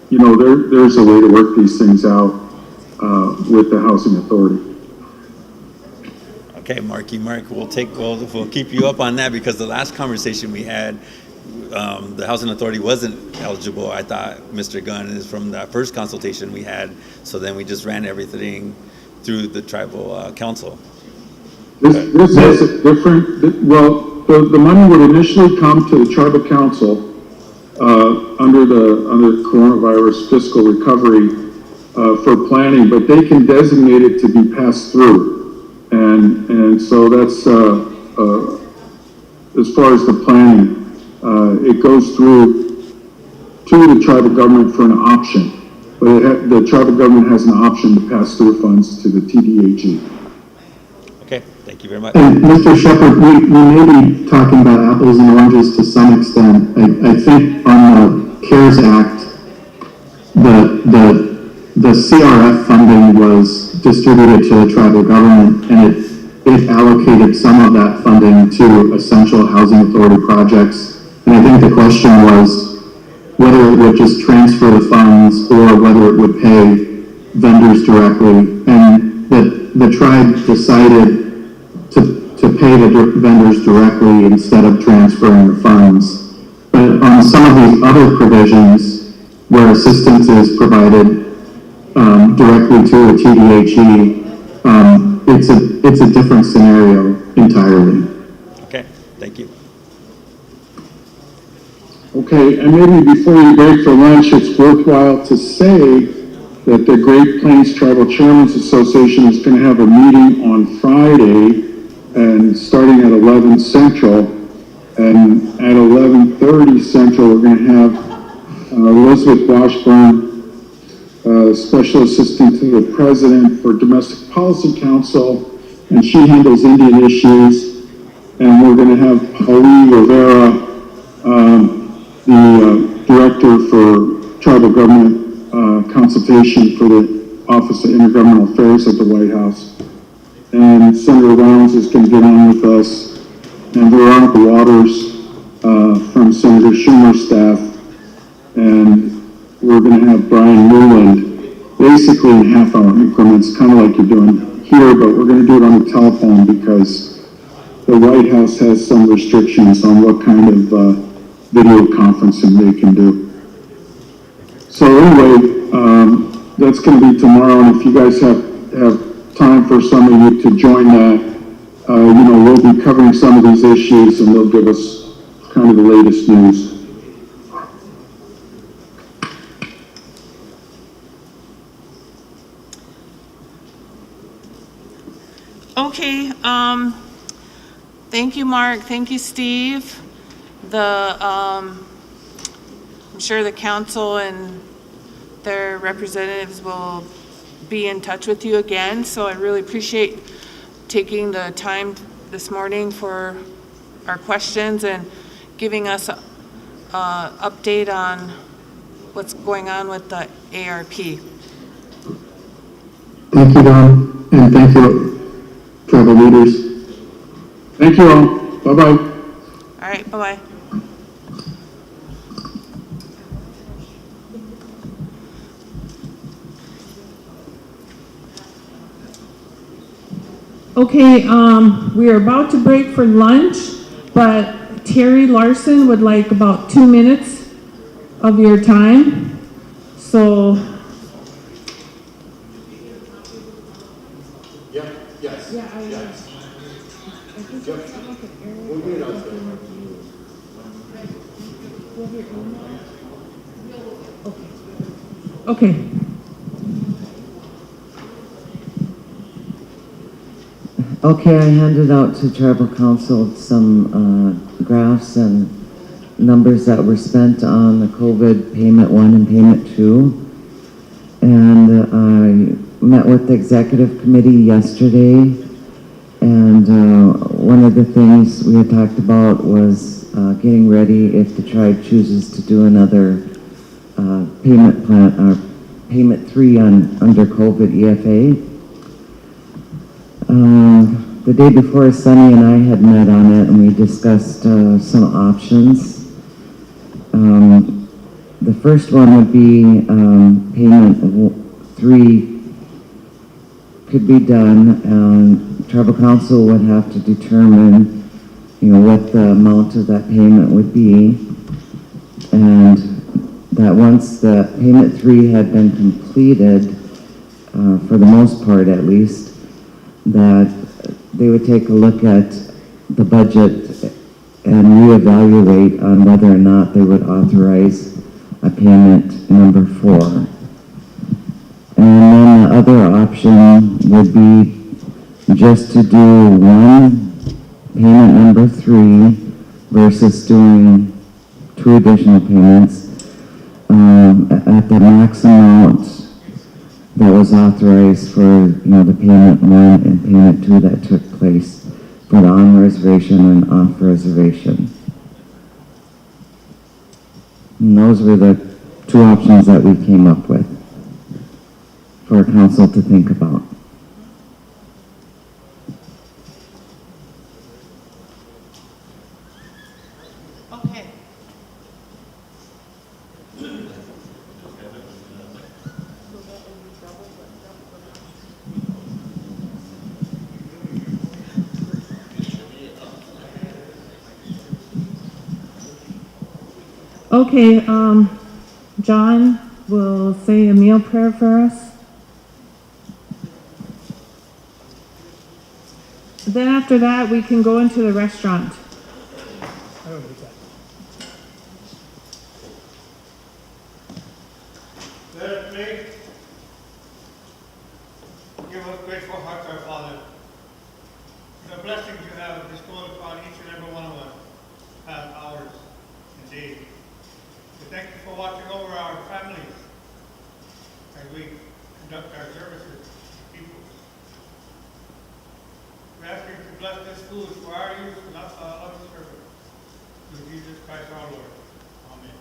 There's a way to work these things out with the housing authority. Okay, Mark, we'll keep you up on that, because the last conversation we had, the Housing Authority wasn't eligible, I thought Mr. Gunn is from that first consultation we had. So then we just ran everything through the tribal council. This is a different, well, the money would initially come to the tribal council under coronavirus fiscal recovery for planning, but they can designate it to be passed through. And so that's, as far as the planning, it goes through to the tribal government for an option. But the tribal government has an option to pass through funds to the TDAG. Okay, thank you very much. And Mr. Shepherd, we may be talking about apples and oranges to some extent. I think on the CARES Act, the CRF funding was distributed to the tribal government, and it allocated some of that funding to essential housing authority projects. And I think the question was whether it would just transfer the funds or whether it would pay vendors directly. And the tribe decided to pay the vendors directly instead of transferring the funds. But on some of these other provisions where assistance is provided directly to a TDHE, it's a different scenario entirely. Okay, thank you. Okay, and maybe before you break for lunch, it's worthwhile to say that the Great Plains Tribal Chairman's Association is going to have a meeting on Friday, and starting at 11 Central, and at 11:30 Central, we're going to have Elizabeth Washburn, Special Assistant to the President for Domestic Policy Council, and she handles Indian issues. And we're going to have Pauline Rivera, the Director for Tribal Government Consultation for the Office of Intergovernmental Affairs at the White House. And Senator Rounds is going to get on with us, and Veronica Waters from Senator Schumer's staff, and we're going to have Brian Newland, basically in half-hour increments, kind of like you're doing here, but we're going to do it on the telephone because the White House has some restrictions on what kind of video conferencing they can do. So anyway, that's going to be tomorrow, and if you guys have time for some of you to join that, we'll be covering some of these issues, and they'll give us kind of the latest news. Okay, thank you, Mark. Thank you, Steve. I'm sure the council and their representatives will be in touch with you again. So I really appreciate taking the time this morning for our questions and giving us an update on what's going on with the ARP. Thank you, Don, and thank you, tribal leaders. Thank you all. Bye-bye. All right, bye-bye. Okay, we are about to break for lunch, but Terry Larson would like about 2 minutes of your time. So. Yeah, yes. Yeah, yes. Yep. We'll get it out there. Okay. Okay, I handed out to Tribal Council some graphs and numbers that were spent on the COVID Payment 1 and Payment 2. And I met with the Executive Committee yesterday, and one of the things we had talked about was getting ready if the tribe chooses to do another payment plan, or Payment 3 under COVID EFA. The day before, Sunny and I had met on it, and we discussed some options. The first one would be Payment 3 could be done, and Tribal Council would have to determine, what the amount of that payment would be. and that once the payment 3 had been completed, for the most part at least, that they would take a look at the budget and reevaluate on whether or not they would authorize a payment number 4. And then the other option would be just to do one payment number 3 versus doing 2 additional payments at the max amount that was authorized for, the payment 1 and payment 2 that took place for the on reservation and off reservation. And those were the 2 options that we came up with for council to think about. Okay. Okay, John will say a meal prayer for us. Then after that, we can go into the restaurant. Let us pray. Give us grateful hearts, our Father. The blessings you have bestowed upon each and every one of us, past hours and days. We thank you for watching over our families as we conduct our services to people. We ask you to bless this food for our use and not for other service. Through Jesus Christ our Lord. Amen.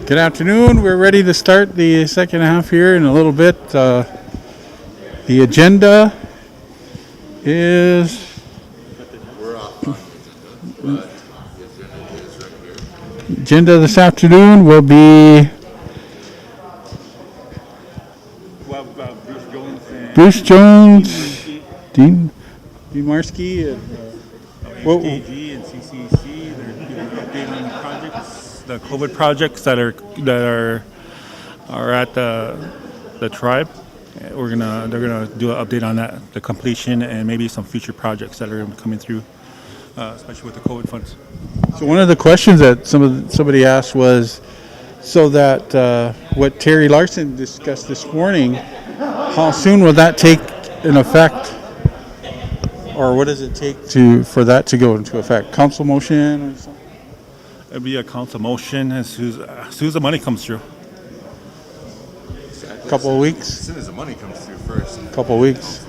Good afternoon. We're ready to start the second half here in a little bit. The agenda is We're off on the agenda, but the agenda is right here. agenda this afternoon will be Bruce Jones, Dean Marsky, and HKG and CCC, they're giving an update on the projects, the COVID projects that are at the tribe. They're gonna do an update on that, the completion, and maybe some future projects that are coming through, especially with the COVID funds. So one of the questions that somebody asked was, so that what Terry Larson discussed this morning, how soon will that take in effect? Or what does it take for that to go into effect? Council motion or something? It'll be a council motion as soon as the money comes through. Couple of weeks? As soon as the money comes through first. Couple of weeks.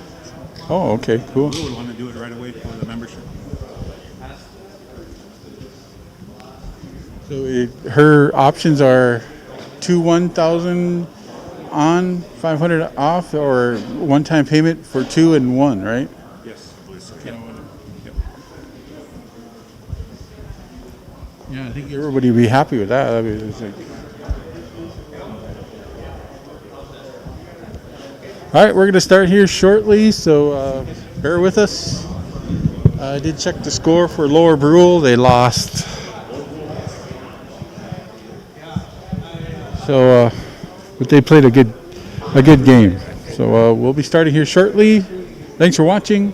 Oh, okay, cool. We would want to do it right away for the membership. So her options are 1,000 on, 500 off, or one-time payment for 2 and 1, right? Yes. Yeah, I think everybody would be happy with that. I mean, it's like... All right, we're going to start here shortly, so bear with us. I did check the score for Lower Brule. They lost. So, but they played a good game. So we'll be starting here shortly. Thanks for watching.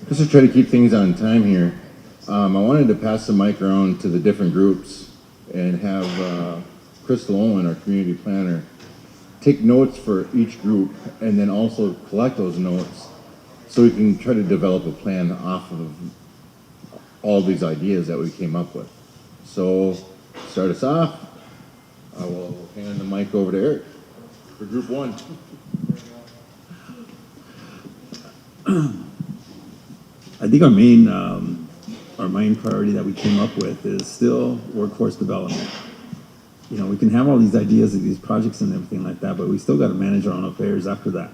Just to try to keep things on time here, I wanted to pass the mic around to the different groups and have Crystal Owen, our community planner, take notes for each group and then also collect those notes so we can try to develop a plan off of all these ideas that we came up with. So, start us off. I will hand the mic over to Eric for group 1. I think our main priority that we came up with is still workforce development. you know, we can have all these ideas of these projects and everything like that, but we still got to manage our own affairs after that.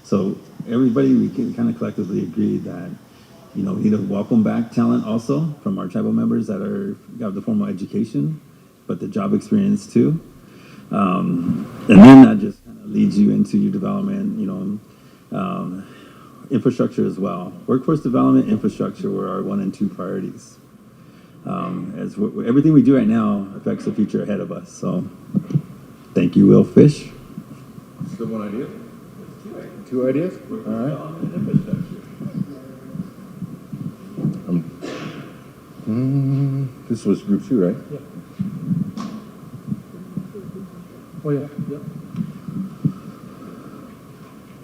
So everybody, we can kind of collectively agree that, you know, we need to welcome back talent also from our tribal members that got the formal education, but the job experience too. And then that just kind of leads you into your development, you know, infrastructure as well. Workforce development, infrastructure were our 1 and 2 priorities. As everything we do right now affects the future ahead of us. So thank you, Will Fish. Still one idea? 2 ideas? All right. This was group 2, right? Yeah. Oh, yeah. Yep.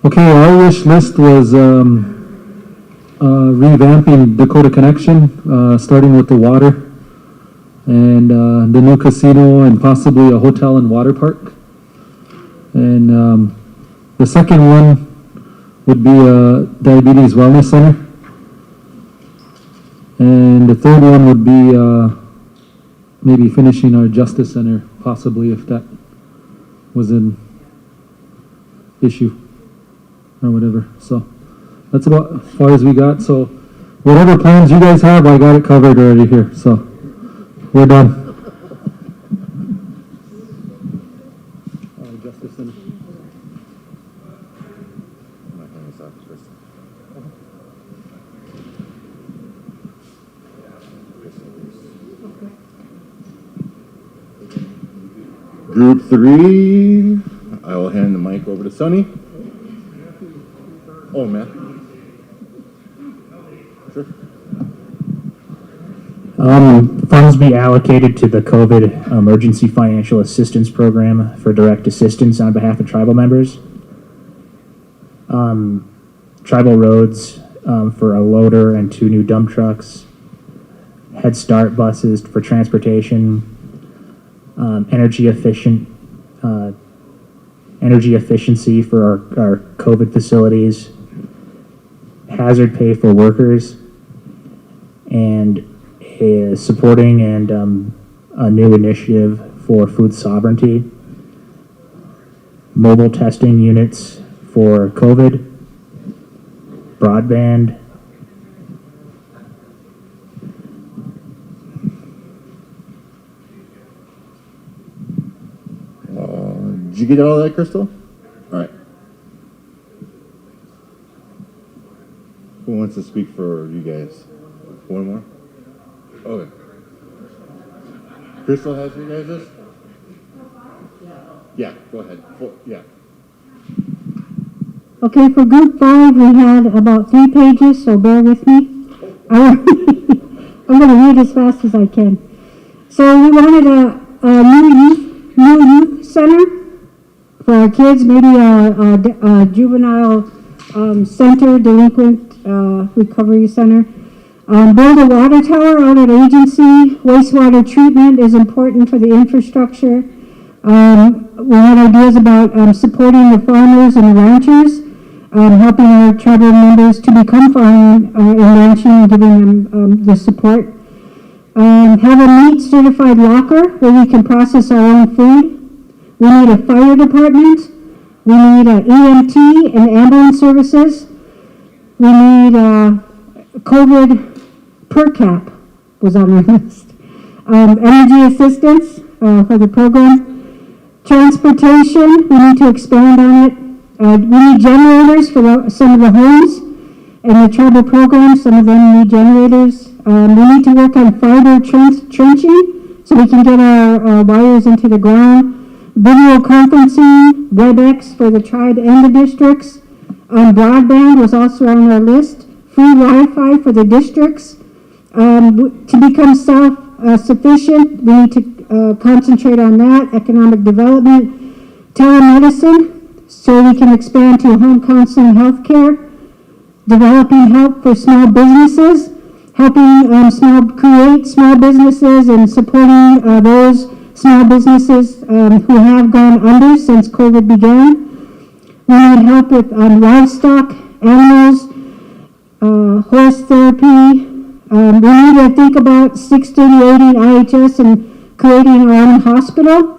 Okay, our wish list was revamping Dakota Connection, starting with the water, and the new casino, and possibly a hotel and water park. And the second one would be a diabetes wellness center. And the third one would be maybe finishing our justice center, possibly, if that was an issue or whatever. So that's about as far as we got. So whatever plans you guys have, I got it covered already here. So we're done. Justice center. Group 3, I will hand the mic over to Sonny. Oh, man. Sure. Funds be allocated to the COVID Emergency Financial Assistance Program for direct assistance on behalf of tribal members. Tribal roads for a loader and 2 new dump trucks. Head Start buses for transportation. Energy efficiency for our COVID facilities, hazard pay for workers, and supporting and a new initiative for food sovereignty, mobile testing units for COVID, broadband, Did you get all that, Crystal? All right. Who wants to speak for you guys? One more? Okay. Crystal has you guys this? Yeah, go ahead. Yeah. Okay, for group 5, we had about 3 pages, so bear with me. I'm going to read as fast as I can. So we wanted a new youth center for our kids, maybe a juvenile center, delinquent recovery center. Build a water tower out at agency. Wastewater treatment is important for the infrastructure. We had ideas about supporting the farmers and the ranchers, helping our tribal members to become farming and ranching, and giving them the support. Have a meat certified locker where we can process our own food. We need a fire department. We need an EMT and ambulance services. We need COVID per cap was on our list. Energy assistance for the program. Transportation, we need to expand on it. We need generators for some of the homes and the tribal programs. Some of them need generators. We need to work on fiber trenching so we can get our wires into the ground. Video conferencing, WebEx for the tribe and the districts. Broadband was also on our list. Free Wi-Fi for the districts. To become self-sufficient, we need to concentrate on that. Economic development. Telemedicine, so we can expand to home counseling healthcare. Developing help for small businesses. Helping create small businesses and supporting those small businesses who have gone under since COVID began. We need help with livestock, animals, horse therapy. We need to think about 638 IHS and creating our own hospital.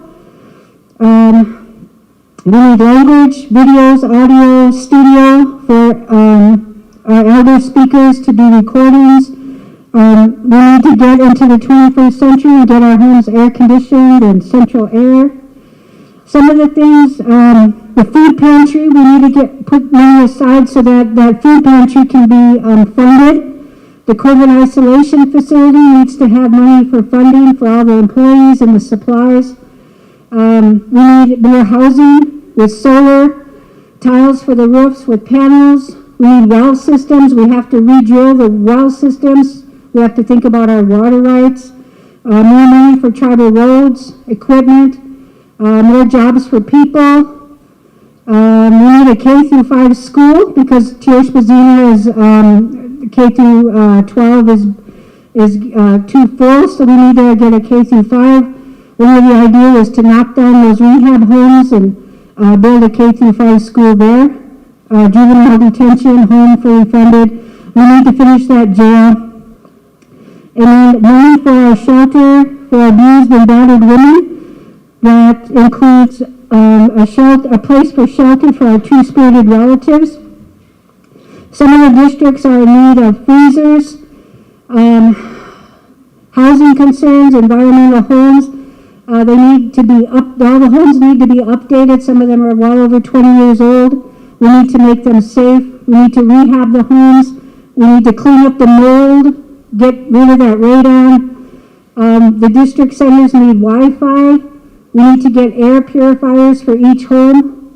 We need language, videos, audio, studio for our elder speakers to do recordings. We need to get into the 21st century and get our homes air conditioned and central air. Some of the things, the food pantry, we need to put money aside so that that food pantry can be funded. The COVID isolation facility needs to have money for funding for all the employees and the supplies. We need more housing with solar, tiles for the roofs with panels. We need well systems. We have to re-drill the well systems. We have to think about our water rights. More money for tribal roads, equipment, more jobs for people. We need a K through 5 school because Tioch-Bazina is K through 12 is too full, so we need to get a K through 5. One of the idea was to knock down those rehab homes and build a K through 5 school there. Juvenile detention, home fully funded. We need to finish that jail. And then money for our shelter for abused and battered women. That includes a place for shelter for our two-spirited relatives. Some of the districts are in need of freezers, housing concerns, environmental homes. They need to be all the homes need to be updated. Some of them are well over 20 years old. We need to make them safe. We need to rehab the homes. We need to clean up the mold, get rid of that radon. The district centers need Wi-Fi. We need to get air purifiers for each home.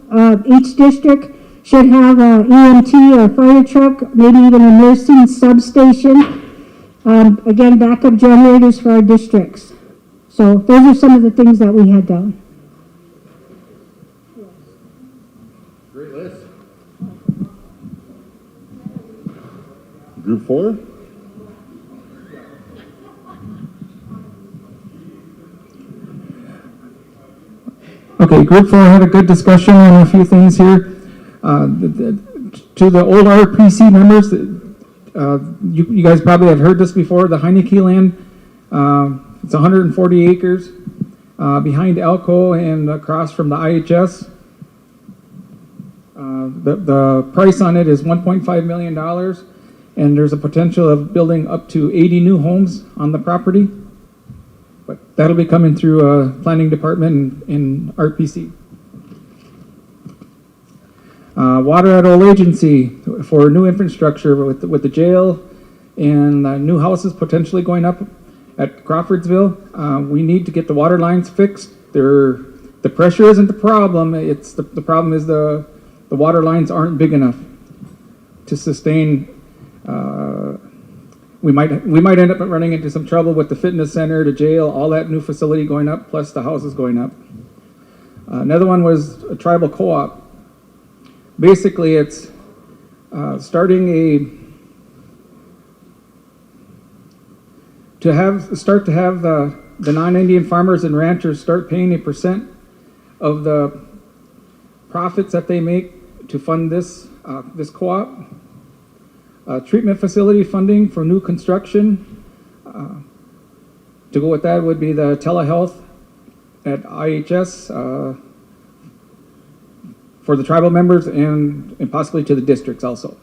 Each district should have an EMT or a fire truck, maybe even a nursing substation. Again, backup generators for our districts. So those are some of the things that we had done. Great list. Group 4? Okay, Group 4 had a good discussion on a few things here. To the old RPC members, you guys probably have heard this before, the Heineke land, it's 140 acres behind Elko and across from the IHS. The price on it is $1.5 million, and there's a potential of building up to 80 new homes on the property. But that'll be coming through planning department in RPC. Water at Old Agency for new infrastructure with the jail and new houses potentially going up at Crawfordsville. We need to get the water lines fixed. The pressure isn't the problem. It's the problem is the water lines aren't big enough to sustain. We might end up running into some trouble with the fitness center, the jail, all that new facility going up, plus the houses going up. Another one was a tribal co-op. Basically, it's starting to have the non-Indian farmers and ranchers start paying a % of the profits that they make to fund this co-op. Treatment facility funding for new construction. To go with that would be the telehealth at IHS for the tribal members and possibly to the districts also.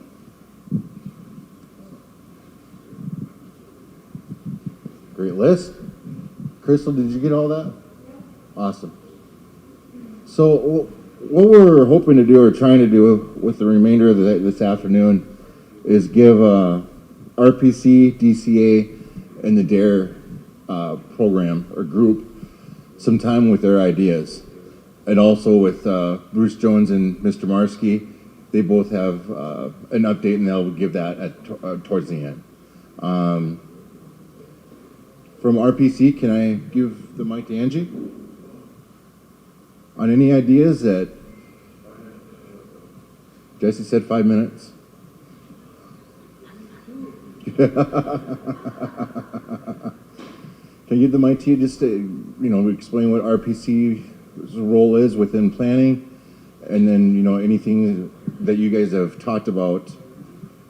Great list. Crystal, did you get all that? Awesome. So what we're hoping to do or trying to do with the remainder of this afternoon is give RPC, DCA, and the DARE program or group some time with their ideas. And also with Bruce Jones and Mr. Marsky, they both have an update and they'll give that towards the end. From RPC, can I give the mic to Angie? On any ideas that Jesse said 5 minutes? Can I give the mic to you just to, explain what RPC's role is within planning, and then, anything that you guys have talked about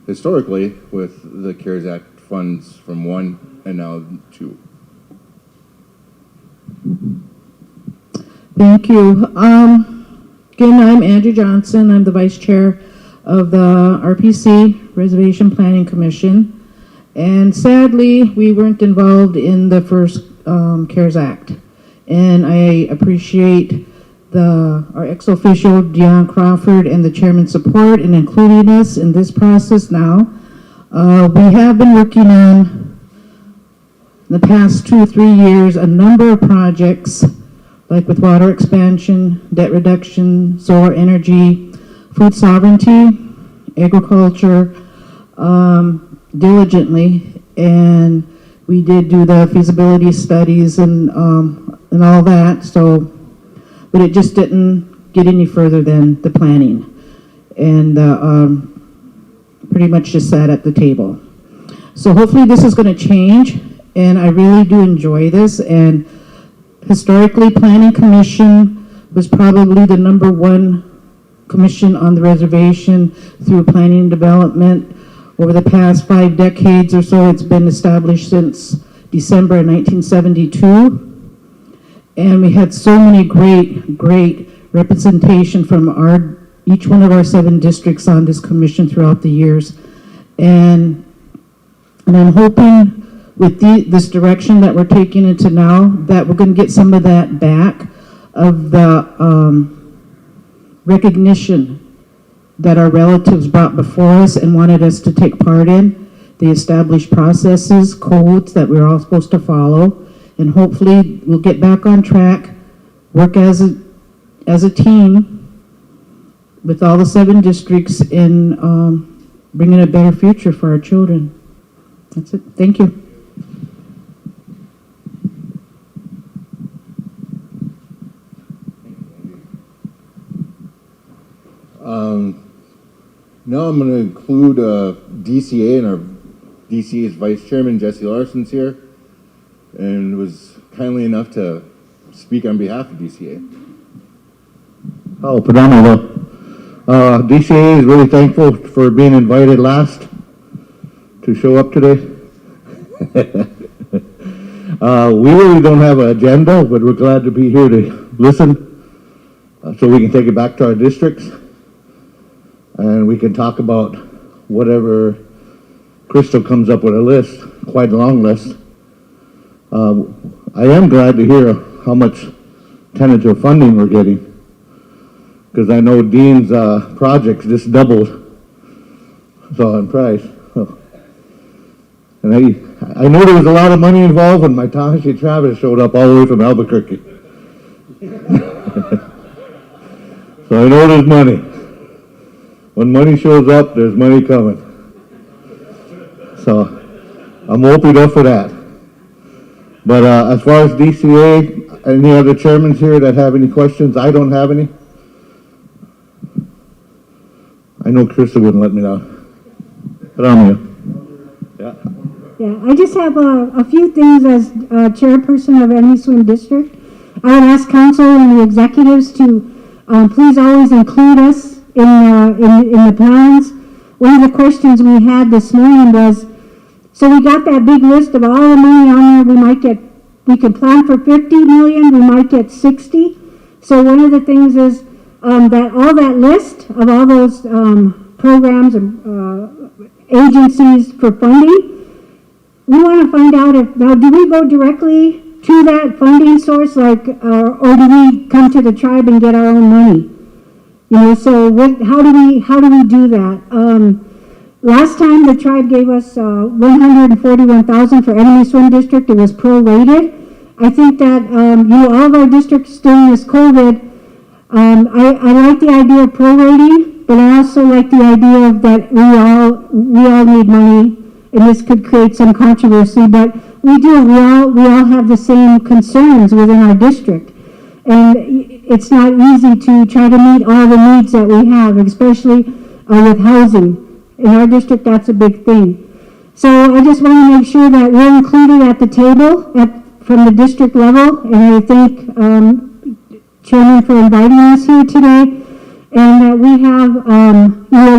historically with the CARES Act funds from 1 and now 2. Thank you. Again, I'm Andrew Johnson. I'm the vice chair of the RPC, Reservation Planning Commission. And sadly, we weren't involved in the first CARES Act. And I appreciate our ex-official Dion Crawford and the chairman's support in including us in this process now. We have been working on the past 2 or 3 years a number of projects like with water expansion, debt reduction, solar energy, food sovereignty, agriculture, diligently, and we did do the feasibility studies and all that. So, but it just didn't get any further than the planning, and pretty much just sat at the table. So hopefully this is going to change, and I really do enjoy this. And historically, Planning Commission was probably the #1 commission on the reservation through planning and development. Over the past 5 decades or so, it's been established since December of 1972. And we had so many great representation from each one of our 7 districts on this commission throughout the years. And I'm hoping with this direction that we're taking into now, that we're going to get some of that back of the recognition that our relatives brought before us and wanted us to take part in, the established processes, codes that we're all supposed to follow, and hopefully we'll get back on track, work as a team with all the 7 districts in bringing a better future for our children. That's it. Thank you. Now I'm going to include DCA, and our DCA's vice chairman, Jesse Larson's here, and was kindly enough to speak on behalf of DCA. Oh, phenomenal. DCA is really thankful for being invited last to show up today. We really don't have an agenda, but we're glad to be here to listen so we can take it back to our districts. And we can talk about whatever Crystal comes up with a list, quite a long list. I am glad to hear how much tentative funding we're getting, because I know Dean's projects just doubled in price. And I know there was a lot of money involved when my Tashi Travis showed up all the way from Albuquerque. So I know there's money. When money shows up, there's money coming. So I'm hoping up for that. But as far as DCA, any other chairmen here that have any questions? I don't have any. I know Krista wouldn't let me know. But I'm here. Yeah. Yeah, I just have a few things as chairperson of any swim district. I would ask council and the executives to please always include us in the plans. One of the questions we had this morning was, so we got that big list of all the money on there. We could plan for 50 million, we might get 60. So one of the things is that all that list of all those programs and agencies for funding, we want to find out now do we go directly to that funding source, or do we come to the tribe and get our own money? You know, so how do we do that? Last time the tribe gave us $141,000 for Enemy Swim District. It was prorated. I think that all of our districts during this COVID, I like the idea of prorating, but I also like the idea of that we all need money, and this could create some controversy. But we all have the same concerns within our district. And it's not easy to try to meet all the needs that we have, especially with housing. In our district, that's a big thing. So I just want to make sure that we're included at the table from the district level. And I thank Chairman for inviting us here today. And that we have a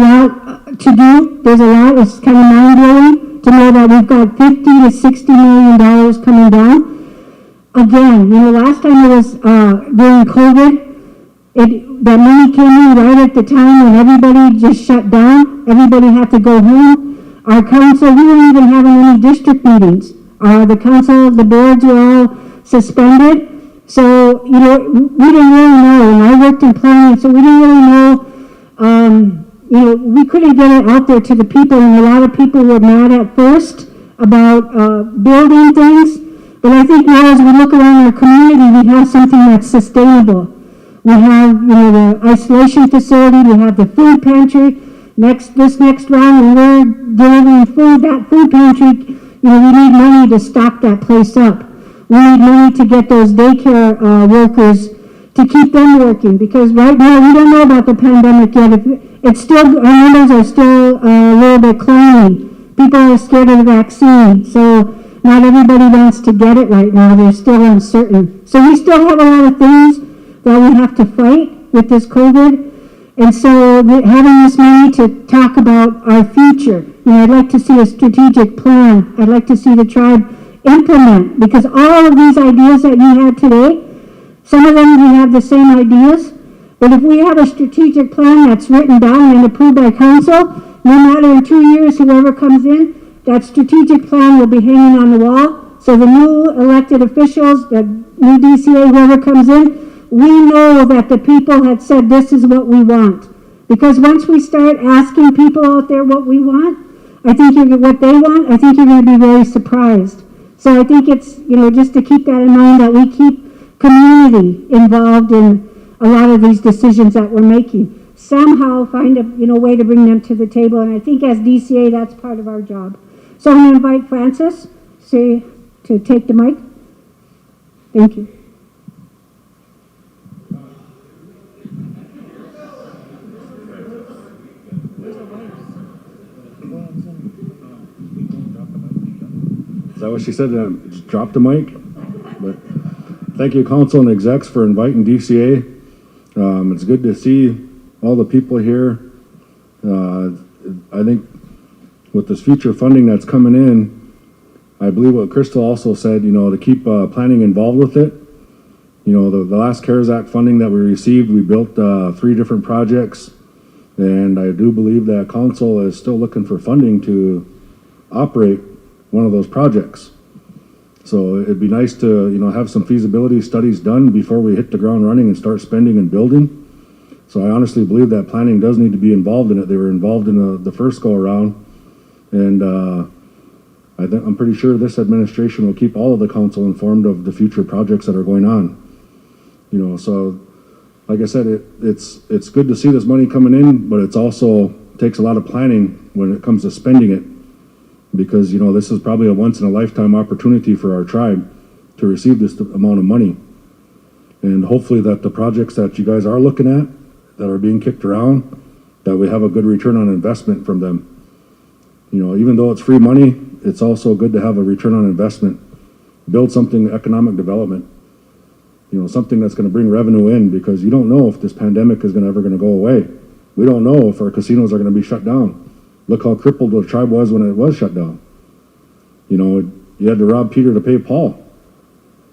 lot to do. There's a lot. It's kind of mind-blowing to know that we've got $50 to $60 million coming down. again, last time it was during COVID, that money came in right at the time when everybody just shut down. Everybody had to go home. Our council, we weren't even having any district meetings. The council, the boards were all suspended. So, we didn't really know, and I worked in planning, so we didn't really know, we couldn't get it out there to the people, and a lot of people were mad at first about building things. But I think now as we look around our community, we have something that's sustainable. We have, the isolation facility, we have the food pantry. This next round, when we're delivering food, that food pantry, we need money to stock that place up. We need money to get those daycare workers to keep them working, because right now we don't know about the pandemic yet. It's still, our numbers are still a little bit climbing. People are scared of the vaccine, so not everybody wants to get it right now. They're still uncertain. So we still have a lot of things that we have to fight with this COVID. And so having this money to talk about our future, I'd like to see a strategic plan. I'd like to see the tribe implement, because all of these ideas that you had today, some of them we have the same ideas, but if we have a strategic plan that's written down and approved by council, no matter in 2 years, whoever comes in, that strategic plan will be hanging on the wall. So the new elected officials, the new DCA, whoever comes in, we know that the people had said this is what we want. Because once we start asking people out there what we want, I think what they want, I think you're going to be very surprised. So I think it's, just to keep that in mind, that we keep community involved in a lot of these decisions that we're making. Somehow find a way to bring them to the table, and I think as DCA, that's part of our job. So I'm going to invite Francis to take the mic. Thank you. Is that what she said? Just drop the mic? But thank you, council and execs, for inviting DCA. It's good to see all the people here. I think with this future funding that's coming in, I believe what Crystal also said, to keep planning involved with it. The last CARES Act funding that we received, we built 3 different projects, and I do believe that council is still looking for funding to operate one of those projects. So it'd be nice to, have some feasibility studies done before we hit the ground running and start spending and building. So I honestly believe that planning does need to be involved in it. They were involved in the first go around, and I'm pretty sure this administration will keep all of the council informed of the future projects that are going on. So like I said, it's good to see this money coming in, but it's also takes a lot of planning when it comes to spending it, because this is probably a once in a lifetime opportunity for our tribe to receive this amount of money. And hopefully that the projects that you guys are looking at that are being kicked around, that we have a good return on investment from them. Even though it's free money, it's also good to have a return on investment. Build something, economic development, something that's going to bring revenue in, because you don't know if this pandemic is ever going to go away. We don't know if our casinos are going to be shut down. Look how crippled the tribe was when it was shut down. You had to rob Peter to pay Paul.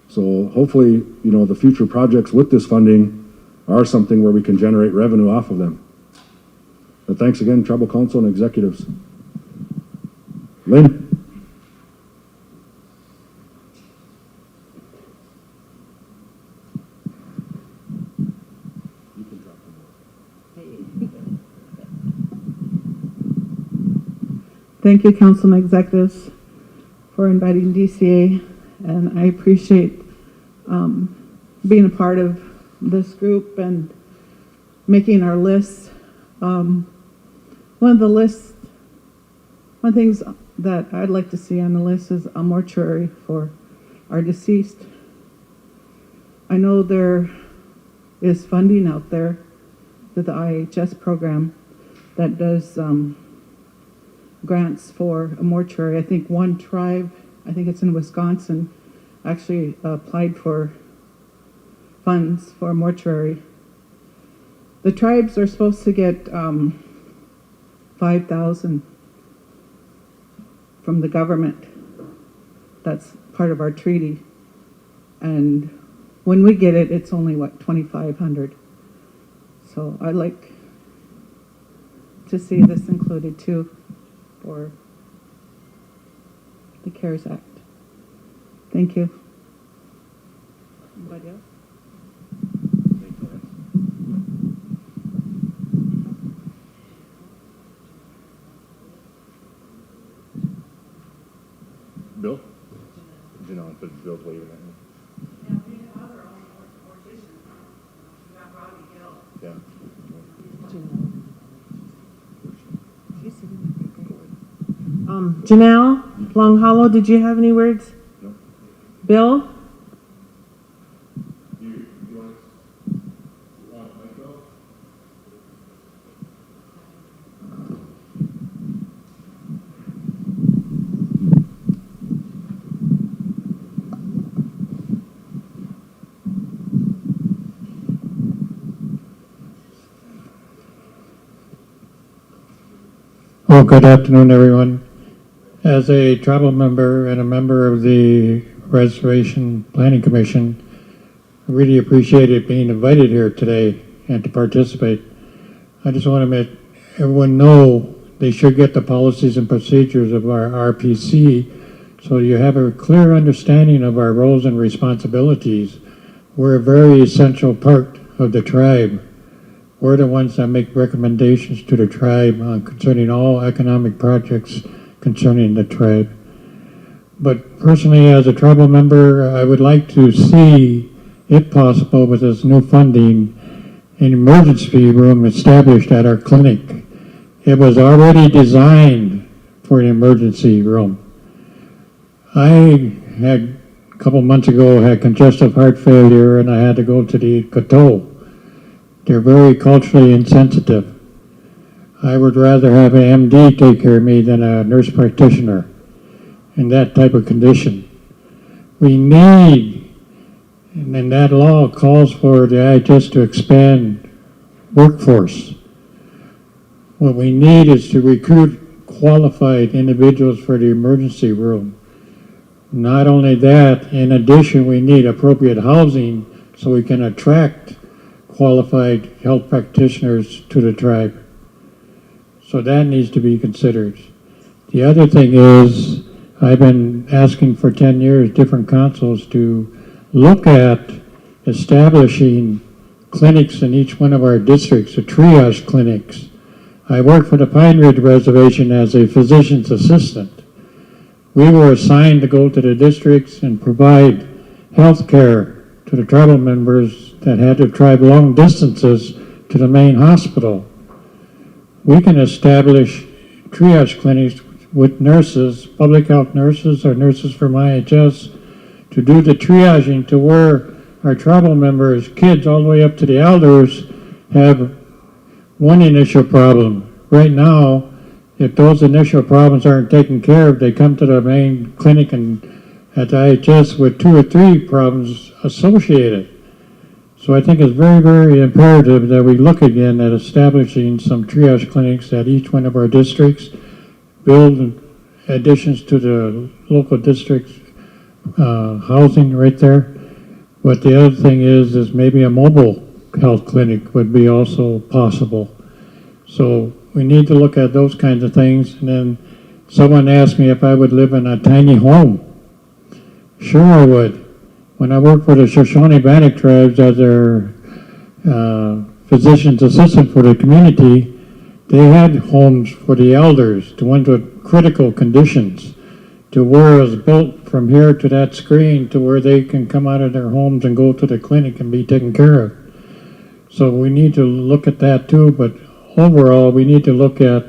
So hopefully, the future projects with this funding are something where we can generate revenue off of them. But thanks again, Tribal Council and executives. Lynn? Thank you, council and executives, for inviting DCA, and I appreciate being a part of this group and making our lists. One of the things that I'd like to see on the list is a mortuary for our deceased. I know there is funding out there through the IHS program that does grants for a mortuary. I think one tribe, I think it's in Wisconsin, actually applied for funds for a mortuary. The tribes are supposed to get $5,000 from the government. That's part of our treaty. And when we get it, it's only what, 2,500. So I'd like to see this included too for the CARES Act. Thank you. Anybody else? Bill? Janelle, but Bill's waving at me. Yeah. Janelle, Long Hollow, did you have any words? No. Bill? Well, good afternoon, everyone. As a tribal member and a member of the Reservation Planning Commission, I really appreciated being invited here today and to participate. I just want to let everyone know they should get the policies and procedures of our RPC so you have a clear understanding of our roles and responsibilities. We're a very essential part of the tribe. We're the ones that make recommendations to the tribe concerning all economic projects concerning the tribe. But personally, as a tribal member, I would like to see, if possible, with this new funding, an emergency room established at our clinic. It was already designed for an emergency room. I had, a couple months ago, had congestive heart failure and I had to go to the Dakota. They're very culturally insensitive. I would rather have an MD take care of me than a nurse practitioner in that type of condition. We need, and that law calls for the IHS to expand workforce. What we need is to recruit qualified individuals for the emergency room. Not only that, in addition, we need appropriate housing so we can attract qualified health practitioners to the tribe. So that needs to be considered. The other thing is, I've been asking for 10 years different councils to look at establishing clinics in each one of our districts, the triage clinics. I work for the Pine Ridge Reservation as a physician's assistant. We were assigned to go to the districts and provide health care to the tribal members that had to drive long distances to the main hospital. We can establish triage clinics with nurses, public health nurses or nurses from IHS, to do the triaging to where our tribal members, kids all the way up to the elders, have one initial problem. Right now, if those initial problems aren't taken care of, they come to the main clinic and at the IHS with 2 or 3 problems associated. So I think it's very, very imperative that we look again at establishing some triage clinics at each one of our districts, build additions to the local districts housing right there. But the other thing is maybe a mobile health clinic would be also possible. So we need to look at those kinds of things. And then someone asked me if I would live in a tiny home. Sure I would. When I worked for the Shoshone-Bannock tribes as their physician's assistant for the community, they had homes for the elders, the ones with critical conditions, to where it was built from here to that screen to where they can come out of their homes and go to the clinic and be taken care of. So we need to look at that too, but overall we need to look at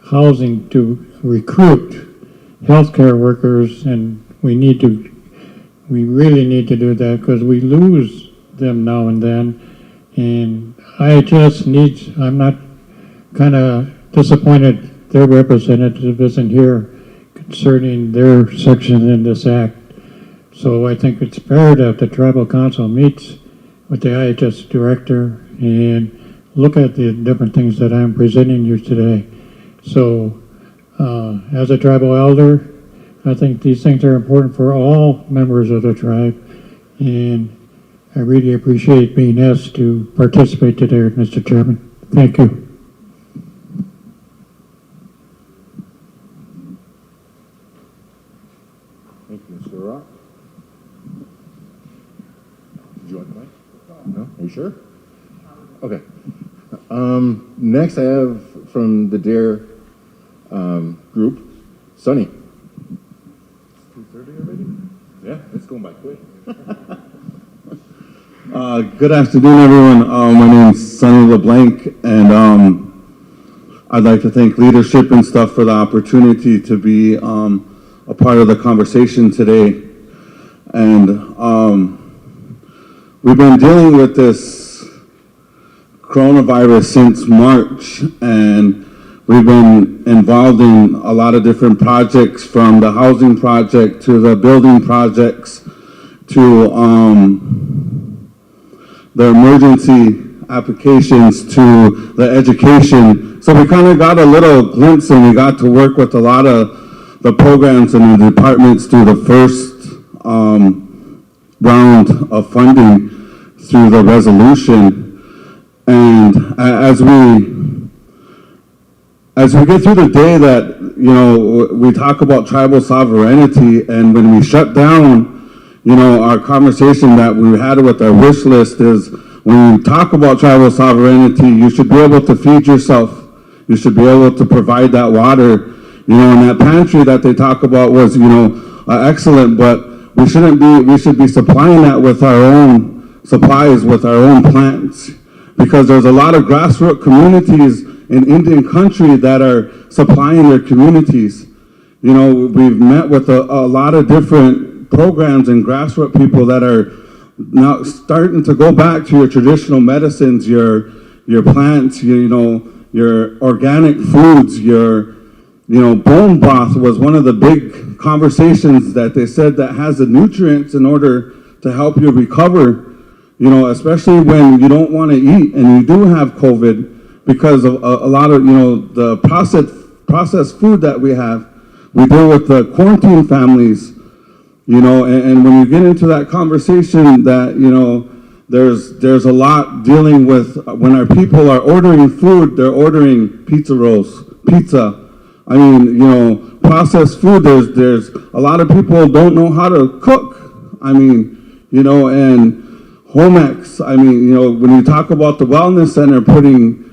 housing to recruit healthcare workers, and we really need to do that because we lose them now and then. And IHS needs, I'm not kind of disappointed their representative isn't here concerning their section in this act. So I think it's imperative the tribal council meets with the IHS director and look at the different things that I'm presenting you today. So as a tribal elder, I think these things are important for all members of the tribe, And I really appreciate being asked to participate today, Mr. Chairman. Thank you. Thank you, Mr. Rock. Did you want the mic? No? Are you sure? Okay. Next I have from the DARE group, Sunny. 2:30 already? Yeah, it's going by quick. Good afternoon, everyone. My name's Sonny LeBlanc, and I'd like to thank leadership and stuff for the opportunity to be a part of the conversation today. And we've been dealing with this coronavirus since March, and we've been involved in a lot of different projects, from the housing project to the building projects to the emergency applications to the education. So we kind of got a little glimpse, and we got to work with a lot of the programs and the departments through the first round of funding through the resolution. And as we get through the day, that, you know, we talk about tribal sovereignty, and when we shut down, you know, our conversation that we had with our wish list is, when you talk about tribal sovereignty, you should be able to feed yourself. You should be able to provide that water. You know, and that pantry that they talk about was, you know, excellent, but we should be supplying that with our own supplies, with our own plants, because there's a lot of grassroots communities in Indian country that are supplying their communities. You know, we've met with a lot of different programs and grassroots people that are now starting to go back to your traditional medicines, your plants, you know, your organic foods, your, you know, bone broth was one of the big conversations that they said that has the nutrients in order to help you recover, you know, especially when you don't want to eat and you do have COVID, because of a lot of, you know, the processed food that we have. We deal with the quarantine families, you know, and when you get into that conversation that, you know, there's a lot dealing with when our people are ordering food, they're ordering pizza rolls, pizza. I mean, you know, processed food, there's a lot of people don't know how to cook. I mean, you know, and Homex, I mean, you know, when you talk about the wellness center, putting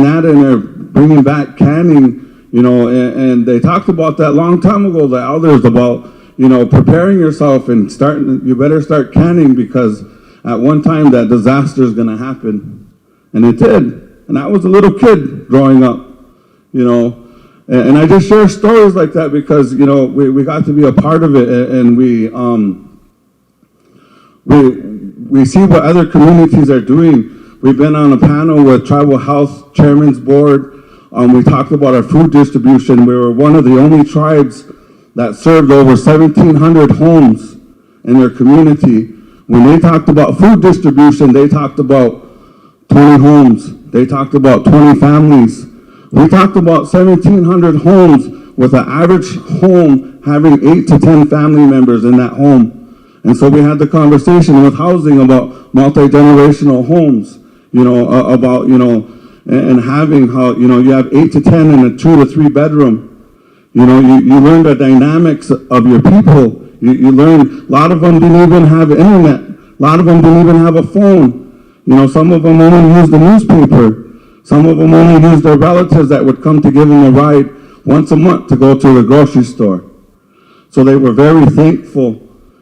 that in there, bringing back canning, you know, and they talked about that long time ago, the elders, about, you know, preparing yourself and you better start canning, because at one time that disaster is going to happen. And it did. And I was a little kid growing up, you know, and I just share stories like that because, you know, we got to be a part of it, and we see what other communities are doing. We've been on a panel with Tribal Health Chairman's Board. We talked about our food distribution. We were one of the only tribes that served over 1,700 homes in their community. When they talked about food distribution, they talked about 20 homes. They talked about 20 families. We talked about 1,700 homes, with an average home having 8 to 10 family members in that home. And so we had the conversation with housing about multi-generational homes, you know, about, you know, and having how, you know, you have 8 to 10 in a 2 to 3 bedroom. You know, you learn the dynamics of your people. You learn, a lot of them didn't even have internet. A lot of them didn't even have a phone. You know, some of them only used the newspaper. Some of them only used their relatives that would come to give them a ride once a month to go to the grocery store. So they were very thankful,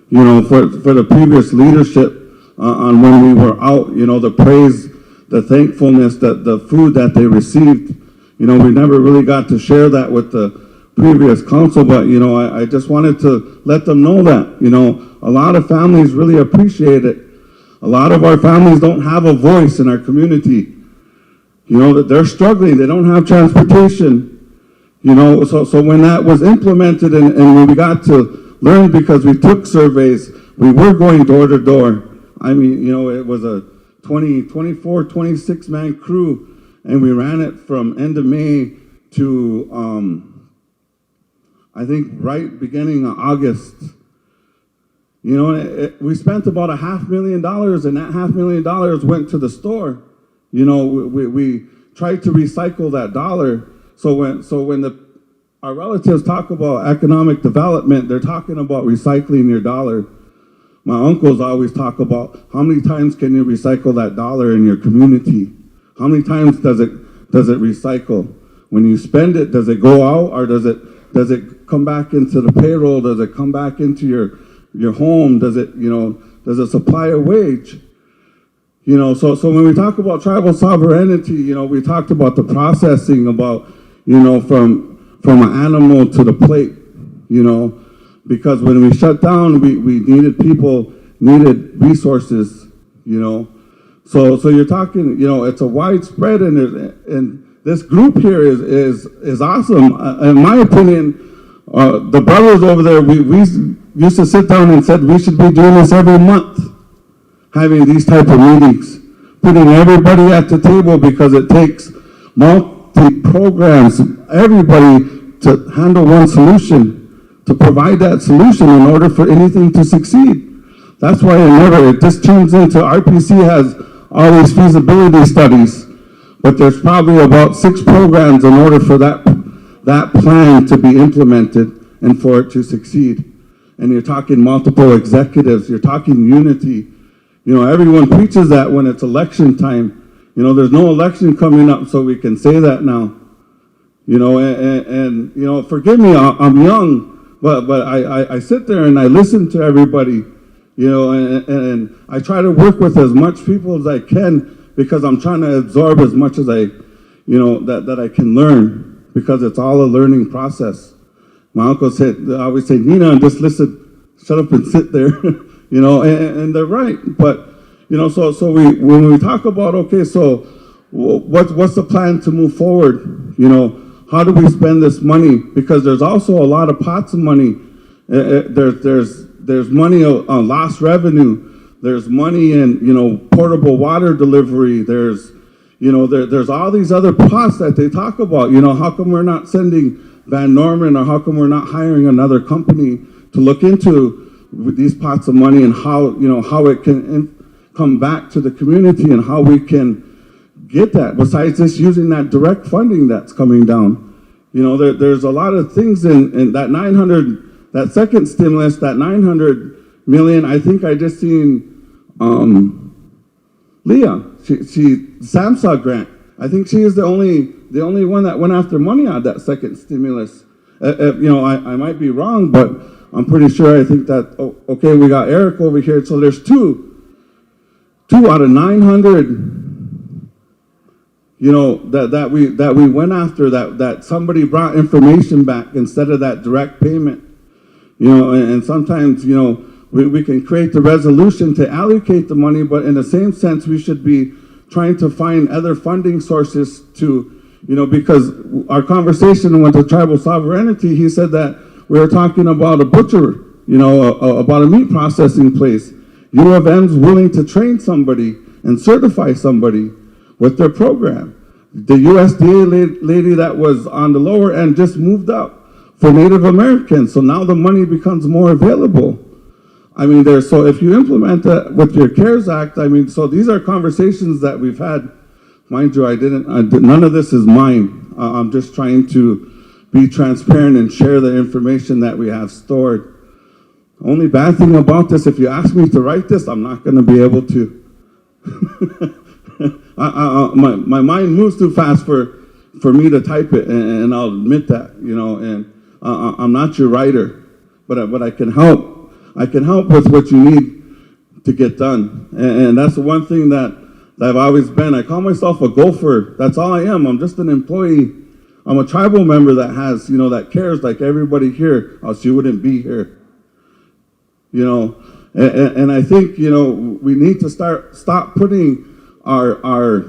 you know, for the previous leadership on when we were out, you know, the praise, the thankfulness, the food that they received. You know, we never really got to share that with the previous council, but, you know, I just wanted to let them know that, you know, a lot of families really appreciate it. A lot of our families don't have a voice in our community. You know, that they're struggling, they don't have transportation. You know, so when that was implemented and when we got to learn, because we took surveys, we were going door to door. I mean, you know, it was a 24, 26-man crew, and we ran it from end of May to, I think, right beginning of August. You know, we spent about $500,000, and that $500,000 went to the store. You know, we tried to recycle that dollar. So when our relatives talk about economic development, they're talking about recycling your dollar. My uncles always talk about how many times can you recycle that dollar in your community? How many times does it recycle? When you spend it, does it go out, or does it come back into the payroll? Does it come back into your home? Does it supply a wage? You know, so when we talk about tribal sovereignty, you know, we talked about the processing, about, you know, from an animal to the plate, you know, because when we shut down, we needed resources, you know. So you're talking, you know, it's a widespread, and this group here is awesome. In my opinion, the brothers over there, we used to sit down and said we should be doing this every month, having these type of meetings, putting everybody at the table, because it takes multi-programs, everybody to handle one solution, to provide that solution in order for anything to succeed. That's why it just turns into, RPC has all these feasibility studies, but there's probably about 6 programs in order for that plan to be implemented and for it to succeed. And you're talking multiple executives, you're talking unity. You know, everyone preaches that when it's election time. You know, there's no election coming up, so we can say that now. You know, and you know, forgive me, I'm young, but I sit there and I listen to everybody, you know, and I try to work with as much people as I can, because I'm trying to absorb as much as I that I can learn, because it's all a learning process. My uncle I always say, Nina, just listen, shut up and sit there, you know, and they're right. But, you know, so when we talk about, okay, so what's the plan to move forward? You know, how do we spend this money? Because there's also a lot of pots of money. There's money on lost revenue. There's money in, you know, portable water delivery. There's all these other pots that they talk about. You know, how come we're not sending Van Norman, or how come we're not hiring another company to look into these pots of money, and how it can come back to the community, and how we can get that, besides just using that direct funding that's coming down. You know, there's a lot of things in that 900, that second stimulus, that 900 million. I think I just seen Leah, she SAMHSA grant. I think she is the only one that went after money on that second stimulus. You know, I might be wrong, but I'm pretty sure. I think that, okay, we got Eric over here, so there's two out of 900. You know, that we went after, that somebody brought information back instead of that direct payment. You know, and sometimes, you know, we can create the resolution to allocate the money, but in the same sense, we should be trying to find other funding sources to, you know, because our conversation with the tribal sovereignty, he said that we were talking about a butcher, you know, about a meat processing place. U of M's willing to train somebody and certify somebody with their program. The USDA lady that was on the lower end just moved up for Native Americans, so now the money becomes more available. I mean, so if you implement that with your CARES Act, I mean, so these are conversations that we've had. Mind you, none of this is mine. I'm just trying to be transparent and share the information that we have stored. Only bad thing about this, if you ask me to write this, I'm not going to be able to. My mind moves too fast for me to type it, and I'll admit that, you know, and I'm not your writer, but I can help. I can help with what you need to get done. And that's the one thing that I've always been. I call myself a gopher. That's all I am. I'm just an employee. I'm a tribal member that has, you know, that cares like everybody here, else you wouldn't be here. You know, and I think, you know, we need to stop putting our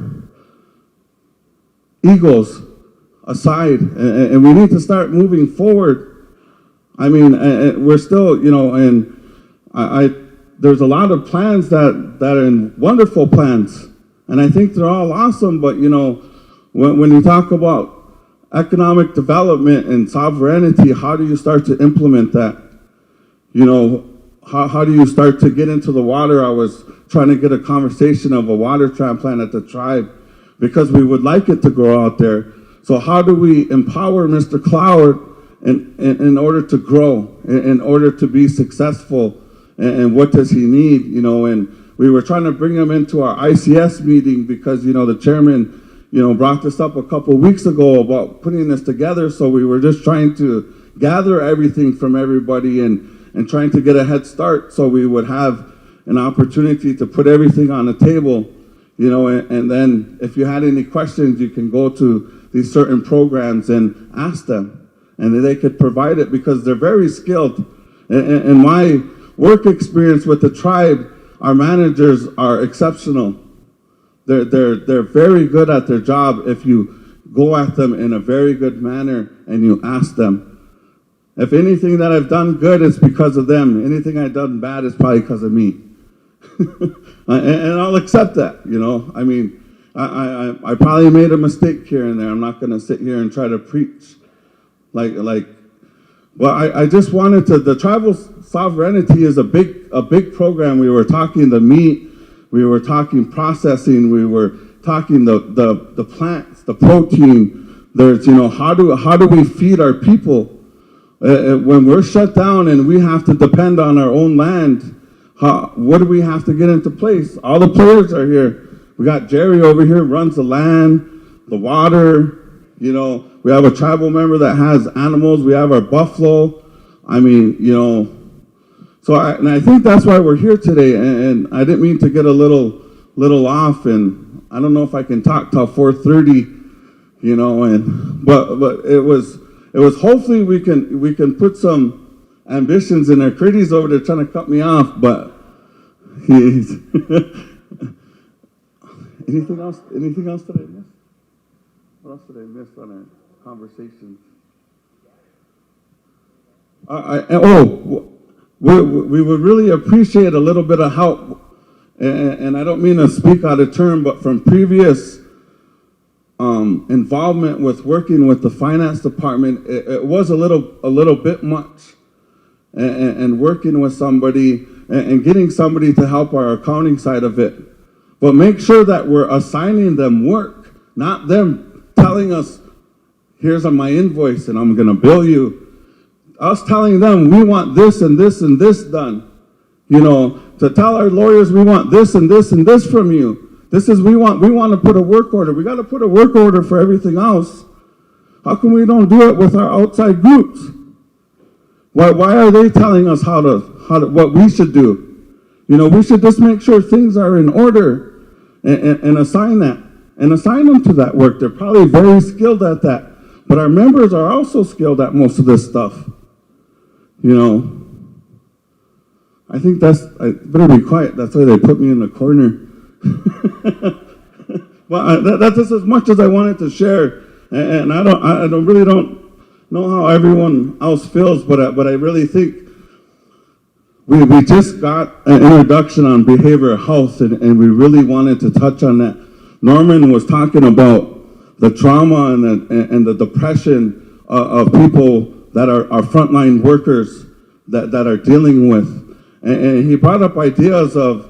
egos aside, and we need to start moving forward. I mean, we're still, you know, and there's a lot of plans that are wonderful plans, and I think they're all awesome, but, you know, when you talk about economic development and sovereignty, how do you start to implement that? You know, how do you start to get into the water? I was trying to get a conversation of a water transplant at the tribe because we would like it to grow out there. So how do we empower Mr. Cloud in order to grow, in order to be successful, and what does he need, you know? And we were trying to bring him into our ICS meeting because, you know, the chairman, you know, brought this up a couple weeks ago about putting this together. So we were just trying to gather everything from everybody and trying to get a head start so we would have an opportunity to put everything on the table, you know, and then if you had any questions, you can go to these certain programs and ask them, and they could provide it because they're very skilled. In my work experience with the tribe, our managers are exceptional. They're very good at their job if you go at them in a very good manner and you ask them. If anything that I've done good, it's because of them. Anything I've done bad is probably because of me. And I'll accept that, you know. I mean, I probably made a mistake here and there. I'm not going to sit here and try to preach. Well, I just wanted to, the tribal sovereignty is a big program. We were talking the meat, we were talking processing, we were talking the plants, the protein. There's, you know, how do we feed our people? When we're shut down and we have to depend on our own land, what do we have to get into place? All the players are here. We got Jerry over here, runs the land, the water, you know. We have a tribal member that has animals. We have our buffalo. I mean, you know. So I think that's why we're here today. And I didn't mean to get a little off. And I don't know if I can talk till 4:30, you know. But it was hopefully we can put some ambitions in there. Critty's over there trying to cut me off, but he's anything else that I missed? What else did I miss on our conversation? We would really appreciate a little bit of help, and I don't mean to speak out of turn, but from previous involvement with working with the finance department, it was a little bit much, and working with somebody and getting somebody to help our accounting side of it. But make sure that we're assigning them work, not them telling us, here's my invoice and I'm going to bill you. Us telling them we want this and this and this done. You know, to tell our lawyers we want this and this and this from you. We want to put a work order. We got to put a work order for everything else. How come we don't do it with our outside groups? Why are they telling us what we should do? You know, we should just make sure things are in order and assign that. And assign them to that work. They're probably very skilled at that. But our members are also skilled at most of this stuff. You know, I think I better be quiet. That's why they put me in the corner. Well, that's just as much as I wanted to share. And I really don't know how everyone else feels, but I really think we just got an introduction on behavioral health, and we really wanted to touch on that. Norman was talking about the trauma and the depression of people that are frontline workers that are dealing with. And he brought up ideas of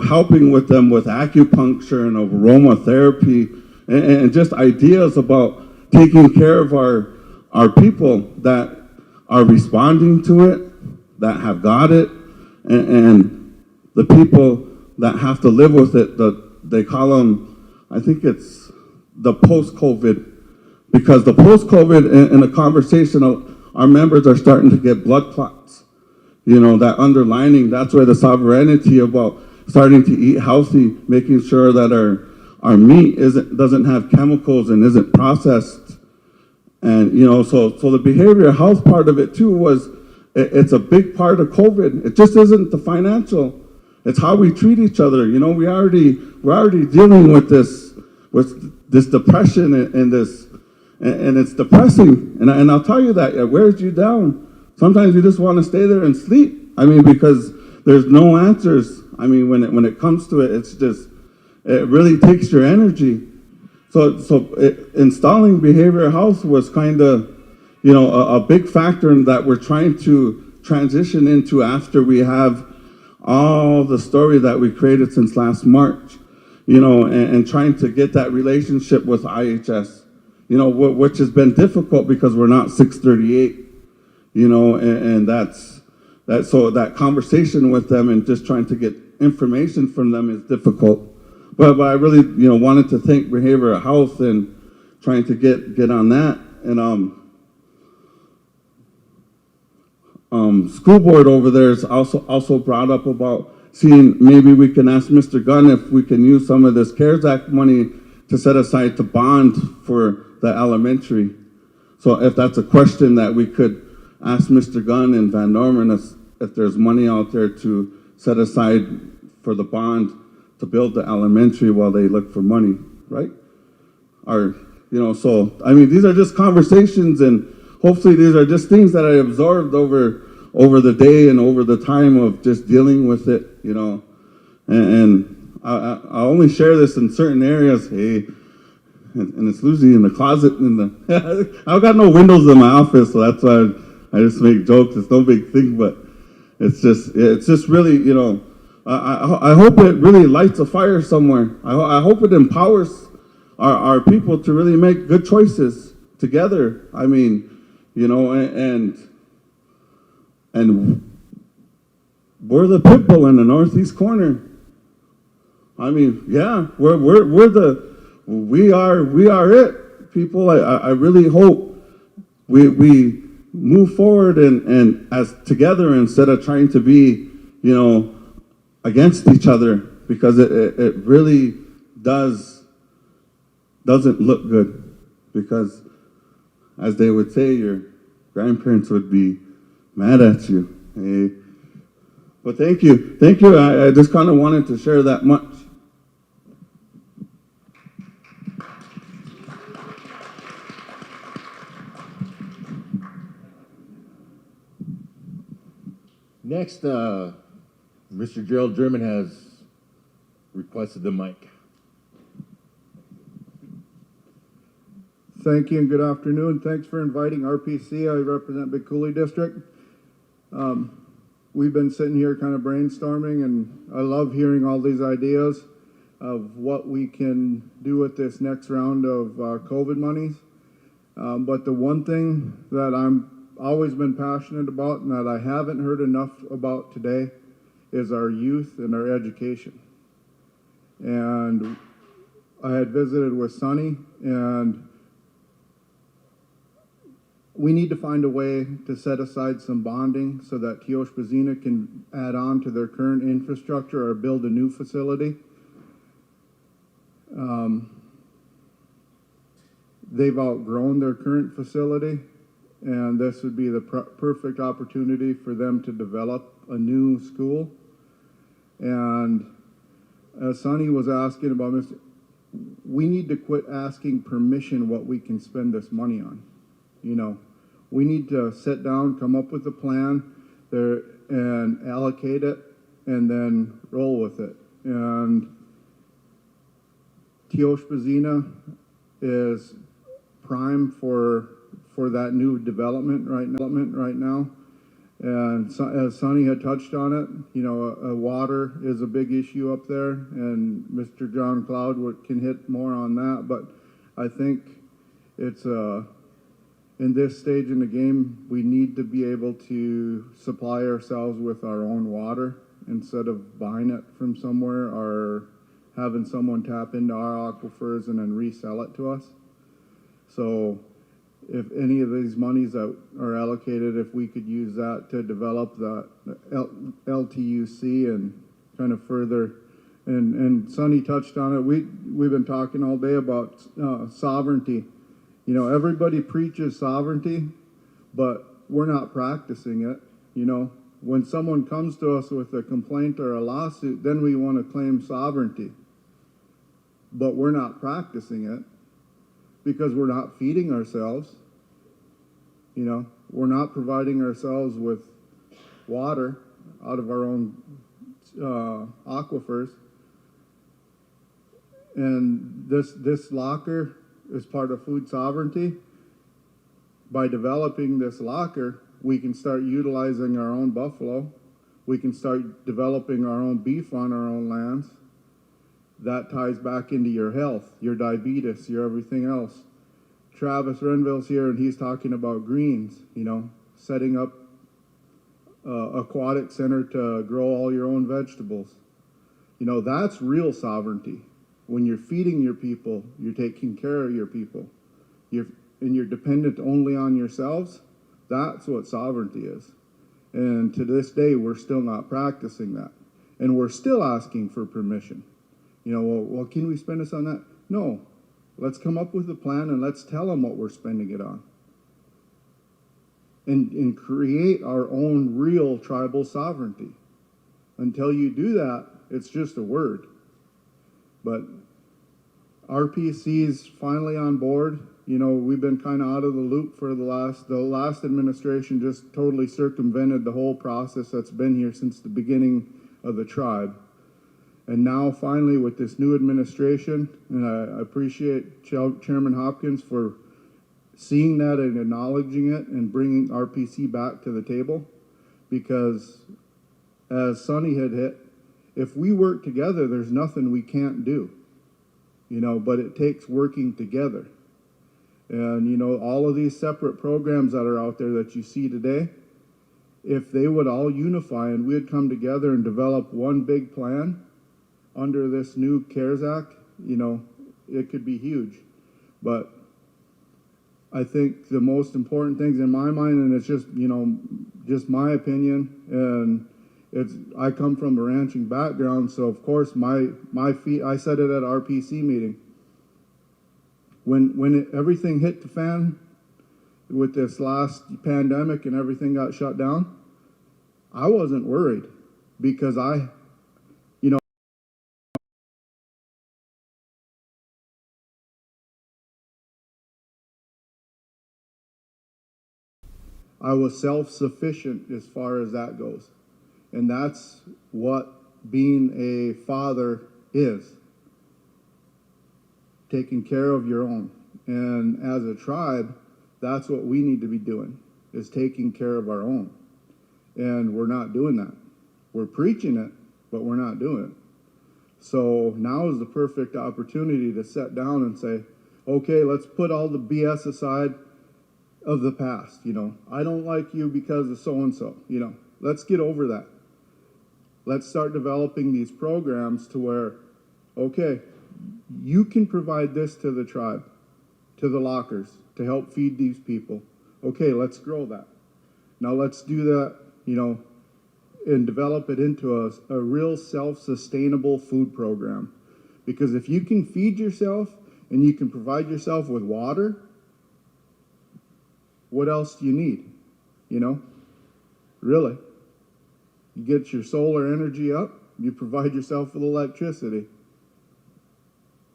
helping with them with acupuncture and of aromatherapy and just ideas about taking care of our people that are responding to it, that have got it, and the people that have to live with it. They call them, I think it's the post-COVID, because the post-COVID in the conversation, our members are starting to get blood clots. You know, that underlining, that's where the sovereignty about starting to eat healthy, making sure that our meat doesn't have chemicals and isn't processed. And, you know, so the behavioral health part of it too it's a big part of COVID. It just isn't the financial. It's how we treat each other. You know, we're already dealing with this depression and it's depressing. And I'll tell you that it wears you down. Sometimes you just want to stay there and sleep. I mean, because there's no answers. I mean, when it comes to it, it really takes your energy. So installing behavioral health was kind of, you know, a big factor in that we're trying to transition into after we have all the story that we created since last March, you know, and trying to get that relationship with IHS, you know, which has been difficult because we're not 638, you know, and so that conversation with them and just trying to get information from them is difficult. But I really, you know, wanted to thank behavioral health and trying to get on that. And school board over there is also brought up about seeing maybe we can ask Mr. Gunn if we can use some of this CARES Act money to set aside to bond for the elementary. So if that's a question that we could ask Mr. Gunn and Van Norman if there's money out there to set aside for the bond to build the elementary while they look for money, right? Or, you know, so, I mean, these are just conversations, and hopefully these are just things that I absorbed over the day and over the time of just dealing with it, you know. And I only share this in certain areas, hey, and it's usually in the closet. I've got no windows in my office, so that's why I just make jokes. It's no big thing, but it's just really, you know, I hope it really lights a fire somewhere. I hope it empowers our people to really make good choices together. I mean, you know, and we're the pit bull in the northeast corner. I mean, yeah, we are it, people. I really hope we move forward and as together instead of trying to be, you know, against each other, because it really doesn't look good, because as they would say, your grandparents would be mad at you. Hey. But thank you. I just kind of wanted to share that much. Next, Mr. Gerald German has requested the mic. Thank you and good afternoon. Thanks for inviting RPC. I represent Big Coulee District. We've been sitting here kind of brainstorming, and I love hearing all these ideas of what we can do with this next round of COVID monies. But the one thing that I'm always been passionate about and that I haven't heard enough about today is our youth and our education. And I had visited with Sonny, and we need to find a way to set aside some bonding so that Sioux can add on to their current infrastructure or build a new facility. They've outgrown their current facility, and this would be the perfect opportunity for them to develop a new school. And as Sonny was asking about this, we need to quit asking permission what we can spend this money on. You know, we need to sit down, come up with a plan there, and allocate it, and then roll with it. And Sioux is prime for that new development right now. And so, as Sonny had touched on it, you know, water is a big issue up there, and Mr. John Cloud can hit more on that. But I think it's in this stage in the game, we need to be able to supply ourselves with our own water instead of buying it from somewhere or having someone tap into our aquifers and then resell it to us. So if any of these monies that are allocated, if we could use that to develop the LTUC and kind of further, and Sonny touched on it, we've been talking all day about sovereignty. You know, everybody preaches sovereignty, but we're not practicing it. You know, when someone comes to us with a complaint or a lawsuit, then we want to claim sovereignty. But we're not practicing it because we're not feeding ourselves. You know, we're not providing ourselves with water out of our own aquifers. And this locker is part of food sovereignty. By developing this locker, we can start utilizing our own buffalo. We can start developing our own beef on our own lands. That ties back into your health, your diabetes, your everything else. Travis Renville's here and he's talking about greens, you know, setting up aquatic center to grow all your own vegetables. You know, that's real sovereignty. When you're feeding your people, you're taking care of your people. And you're dependent only on yourselves. That's what sovereignty is. And to this day, we're still not practicing that. And we're still asking for permission. You know, well, can we spend this on that? No. Let's come up with a plan and let's tell them what we're spending it on. And create our own real tribal sovereignty. Until you do that, it's just a word. But RPC's finally on board. You know, we've been kind of out of the loop for the last administration just totally circumvented the whole process that's been here since the beginning of the tribe. And now finally with this new administration, and I appreciate Chairman Hopkins for seeing that and acknowledging it and bringing RPC back to the table, because as Sonny had hit, if we work together, there's nothing we can't do, you know, but it takes working together. And, you know, all of these separate programs that are out there that you see today, if they would all unify and we'd come together and develop one big plan under this new CARES Act, you know, it could be huge. But I think the most important things in my mind, and it's just, you know, just my opinion, and I come from a ranching background, so of course my feet, I said it at RPC meeting. When everything hit the fan with this last pandemic and everything got shut down, I wasn't worried because I was self-sufficient as far as that goes. And that's what being a father is. Taking care of your own. And as a tribe, that's what we need to be doing, is taking care of our own. And we're not doing that. We're preaching it, but we're not doing it. So now is the perfect opportunity to sit down and say, okay, let's put all the BS aside of the past, you know. I don't like you because of so-and-so, you know. Let's get over that. Let's start developing these programs to where, okay, you can provide this to the tribe, to the lockers, to help feed these people. Okay, let's grow that. Now let's do that, you know, and develop it into a real self-sustainable food program. Because if you can feed yourself and you can provide yourself with water, what else do you need? You know, really. You get your solar energy up, you provide yourself with electricity.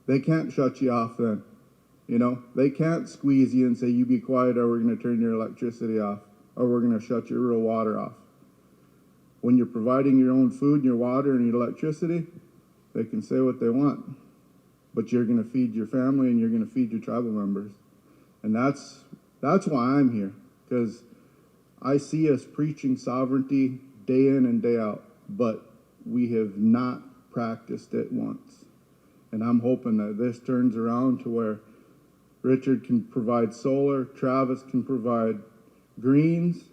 They can't shut you off then. You know, they can't squeeze you and say, you be quiet or we're going to turn your electricity off or we're going to shut your real water off. When you're providing your own food and your water and your electricity, they can say what they want. But you're going to feed your family and you're going to feed your tribal members. And that's why I'm here, because I see us preaching sovereignty day in and day out, but we have not practiced it once. And I'm hoping that this turns around to where Richard can provide solar, Travis can provide greens,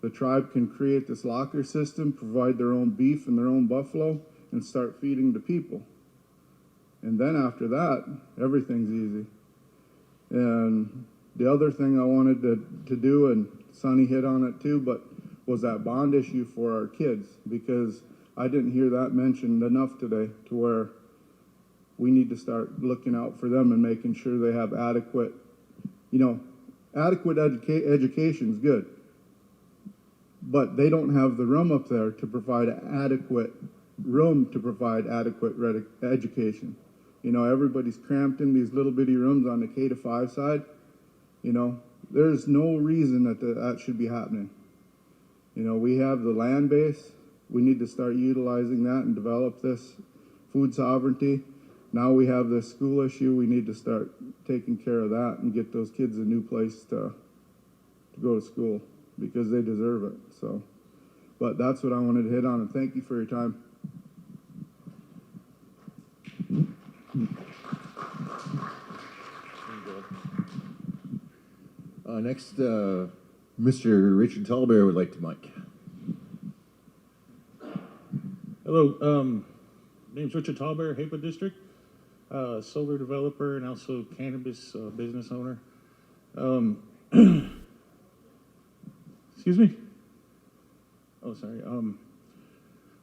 the tribe can create this locker system, provide their own beef and their own buffalo, and start feeding the people. And then after that, everything's easy. And the other thing I wanted to do, and Sonny hit on it too, but was that bond issue for our kids, because I didn't hear that mentioned enough today, to where we need to start looking out for them and making sure they have adequate, you know, adequate education is good, but they don't have the room up there to provide adequate education. You know, everybody's cramped in these little bitty rooms on the K-5 side. You know, there's no reason that should be happening. You know, we have the land base. We need to start utilizing that and develop this food sovereignty. Now we have this school issue. We need to start taking care of that and get those kids a new place to go to school. because they deserve it. So, but that's what I wanted to hit on, and thank you for your time. Next, Mr. Richard Tallbear would like to mic. Hello, name's Richard Tallbear, Haywood District, solar developer and also cannabis business owner. Excuse me? Oh, sorry.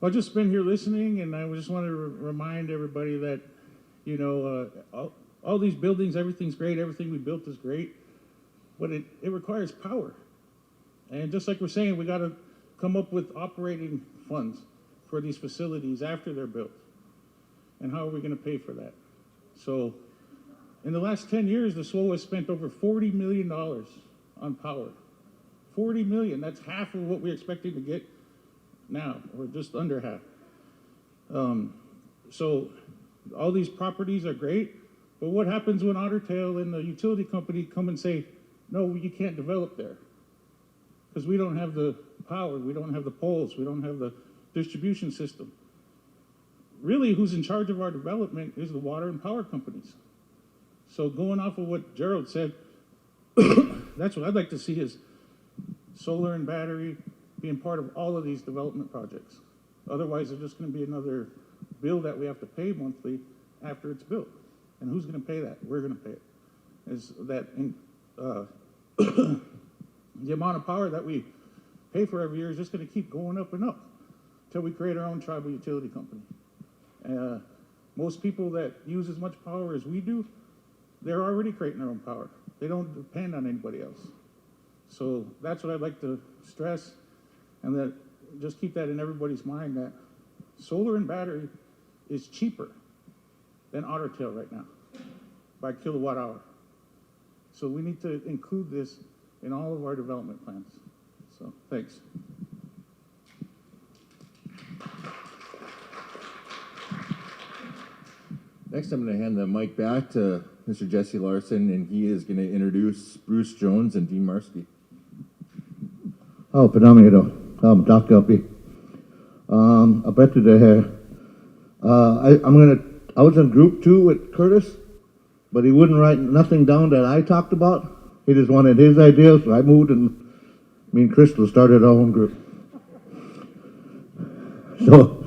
I've just been here listening, and I just want to remind everybody that, you know, all these buildings, everything's great, everything we built is great, but it requires power. And just like we're saying, we got to come up with operating funds for these facilities after they're built. And how are we going to pay for that? So in the last 10 years, the SWO has spent over $40 million on power. 40 million, that's half of what we're expecting to get now, or just under half. So all these properties are great, but what happens when Otter Tail and the utility company come and say, no, you can't develop there? Because we don't have the power, we don't have the poles, we don't have the distribution system. Really, who's in charge of our development is the water and power companies. So going off of what Gerald said, that's what I'd like to see is solar and battery being part of all of these development projects. Otherwise, there's just going to be another bill that we have to pay monthly after it's built. And who's going to pay that? We're going to pay it. Is that the amount of power that we pay for every year is just going to keep going up and up until we create our own tribal utility company. Most people that use as much power as we do, they're already creating their own power. They don't depend on anybody else. So that's what I'd like to stress, and that just keep that in everybody's mind, that solar and battery is cheaper than Otter Tail right now by kilowatt hour. So we need to include this in all of our development plans. So thanks. Next, I'm going to hand the mic back to Mr. Jesse Larson, and he is going to introduce Bruce Jones and Dean Marsky. Oh, Pedamito, Dr. Uppy. I bet you they're here. I was in group 2 with Curtis, but he wouldn't write nothing down that I talked about. He just wanted his ideas, so I moved, and me and Crystal started our own group. So,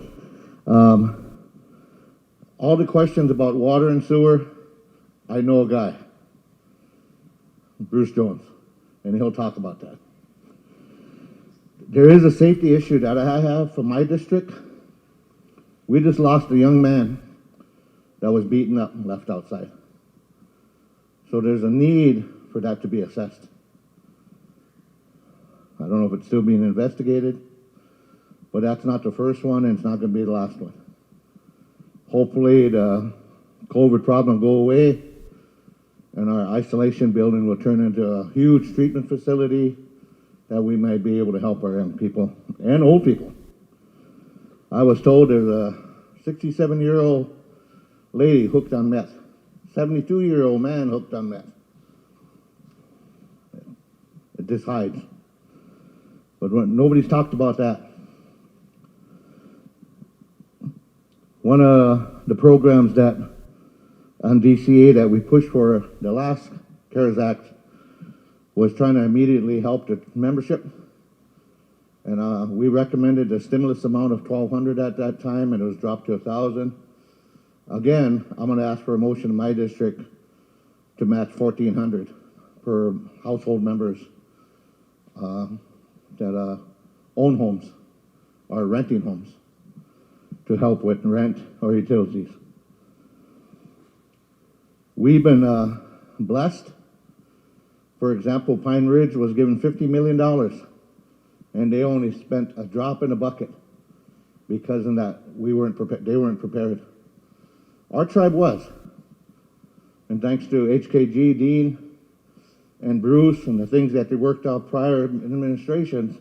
all the questions about water and sewer, I know a guy, Bruce Jones, and he'll talk about that. There is a safety issue that I have for my district. We just lost a young man that was beaten up and left outside. So there's a need for that to be assessed. I don't know if it's still being investigated, but that's not the first one, and it's not going to be the last one. Hopefully the COVID problem will go away, and our isolation building will turn into a huge treatment facility that we might be able to help our young people and old people. I was told there's a 67-year-old lady hooked on meth, 72-year-old man hooked on meth. It just hides. But nobody's talked about that. One of the programs that on DCA that we pushed for the last CARES Act was trying to immediately help the membership. And we recommended a stimulus amount of $1,200 at that time, and it was dropped to $1,000. Again, I'm going to ask for a motion in my district to match $1,400 per household members that own homes or renting homes to help with rent or utilities. We've been blessed. For example, Pine Ridge was given $50 million, and they only spent a drop in a bucket because of that they weren't prepared. Our tribe was, and thanks to HKG, Dean, and Bruce, and the things that they worked out prior administrations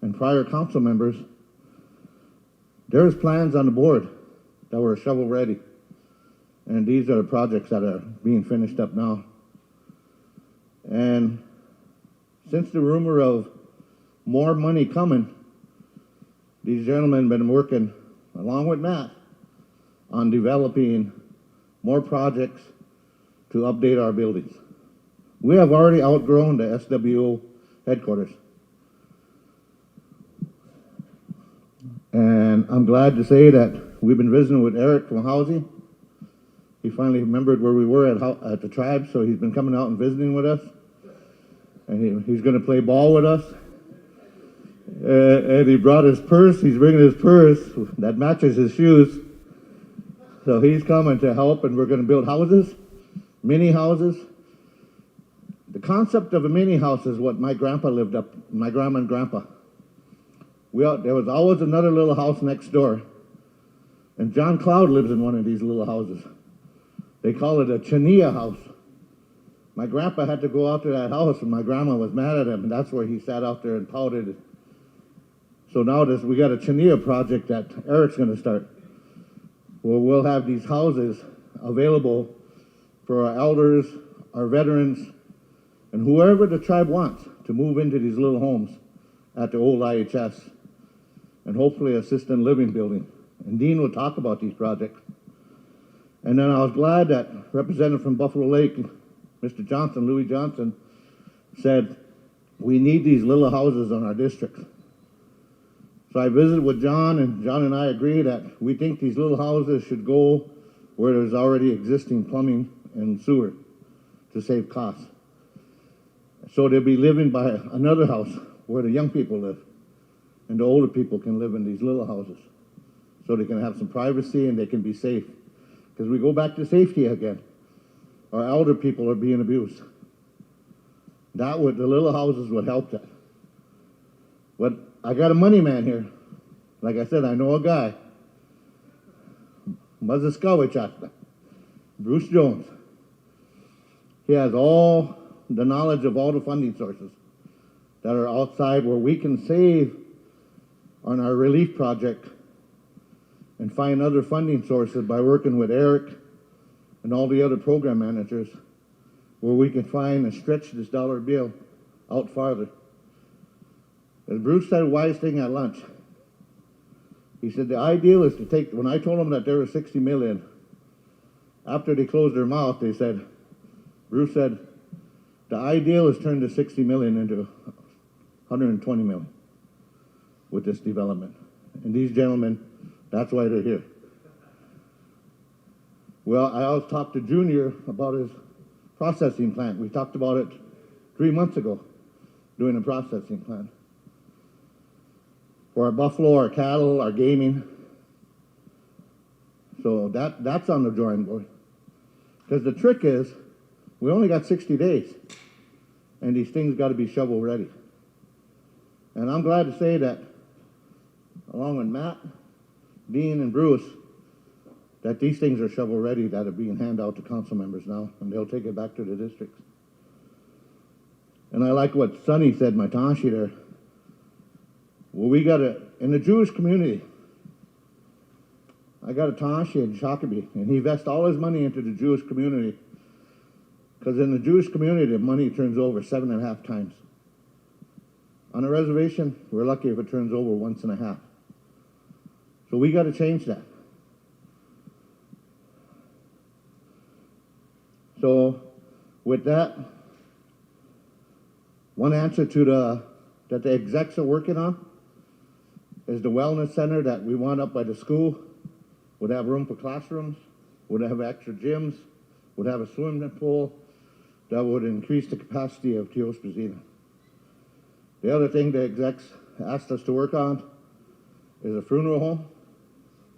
and prior council members, there's plans on the board that were shovel ready, and these are the projects that are being finished up now. And since the rumor of more money coming. These gentlemen have been working, along with Matt, on developing more projects to update our buildings. We have already outgrown the SWO headquarters. And I'm glad to say that we've been visiting with Eric from housing. He finally remembered where we were at the tribe, so he's been coming out and visiting with us. And he's going to play ball with us. And he brought his purse. He's bringing his purse that matches his shoes. So he's coming to help, and we're going to build houses, mini houses. The concept of a mini house is what my grandpa lived up, my grandma and grandpa. There was always another little house next door. And John Cloud lives in one of these little houses. They call it a chinia house. My grandpa had to go out to that house, and my grandma was mad at him, and that's where he sat out there and pouted. So now we got a chinia project that Eric's going to start, where we'll have these houses available for our elders, our veterans, and whoever the tribe wants to move into these little homes at the old IHS, and hopefully assisted living building. And Dean will talk about these projects. And then I was glad that Representative from Buffalo Lake, Mr. Johnson, Louis Johnson, said, we need these little houses in our district. So I visited with John, and John and I agree that we think these little houses should go where there's already existing plumbing and sewer to save costs. So they'll be living by another house where the young people live, and the older people can live in these little houses, so they can have some privacy and they can be safe. Because we go back to safety again. Our elder people are being abused. The little houses would help that. But I got a money man here. Like I said, I know a guy. Mazaskawichatna, Bruce Jones. He has all the knowledge of all the funding sources that are outside where we can save on our relief project and find other funding sources by working with Eric and all the other program managers, where we can find and stretch this dollar bill out farther. As Bruce said, a wise thing at lunch. He said the ideal is to take, when I told him that there was 60 million, after they closed their mouth, they said, Bruce said, the ideal is turn the 60 million into 120 million with this development. And these gentlemen, that's why they're here. Well, I also talked to Junior about his processing plant. We talked about it 3 months ago, doing a processing plant. For our buffalo, our cattle, our gaming. So that's on the drawing board. Because the trick is, we only got 60 days, and these things got to be shovel ready. And I'm glad to say that, along with Matt, Dean, and Bruce, that these things are shovel ready that are being handed out to council members now, and they'll take it back to the districts. And I like what Sonny said, my Tashi there. Well, we got in the Jewish community, I got a Tashi in Shakopee, and he invests all his money into the Jewish community, because in the Jewish community, the money turns over 7.5 times. On a reservation, we're lucky if it turns over 1.5. So we got to change that. So with that, one answer to that the execs are working on is the wellness center that we want up by the school. Would have room for classrooms, would have extra gyms, would have a swimming pool that would increase the capacity of Teosposina. The other thing the execs asked us to work on is a funeral home,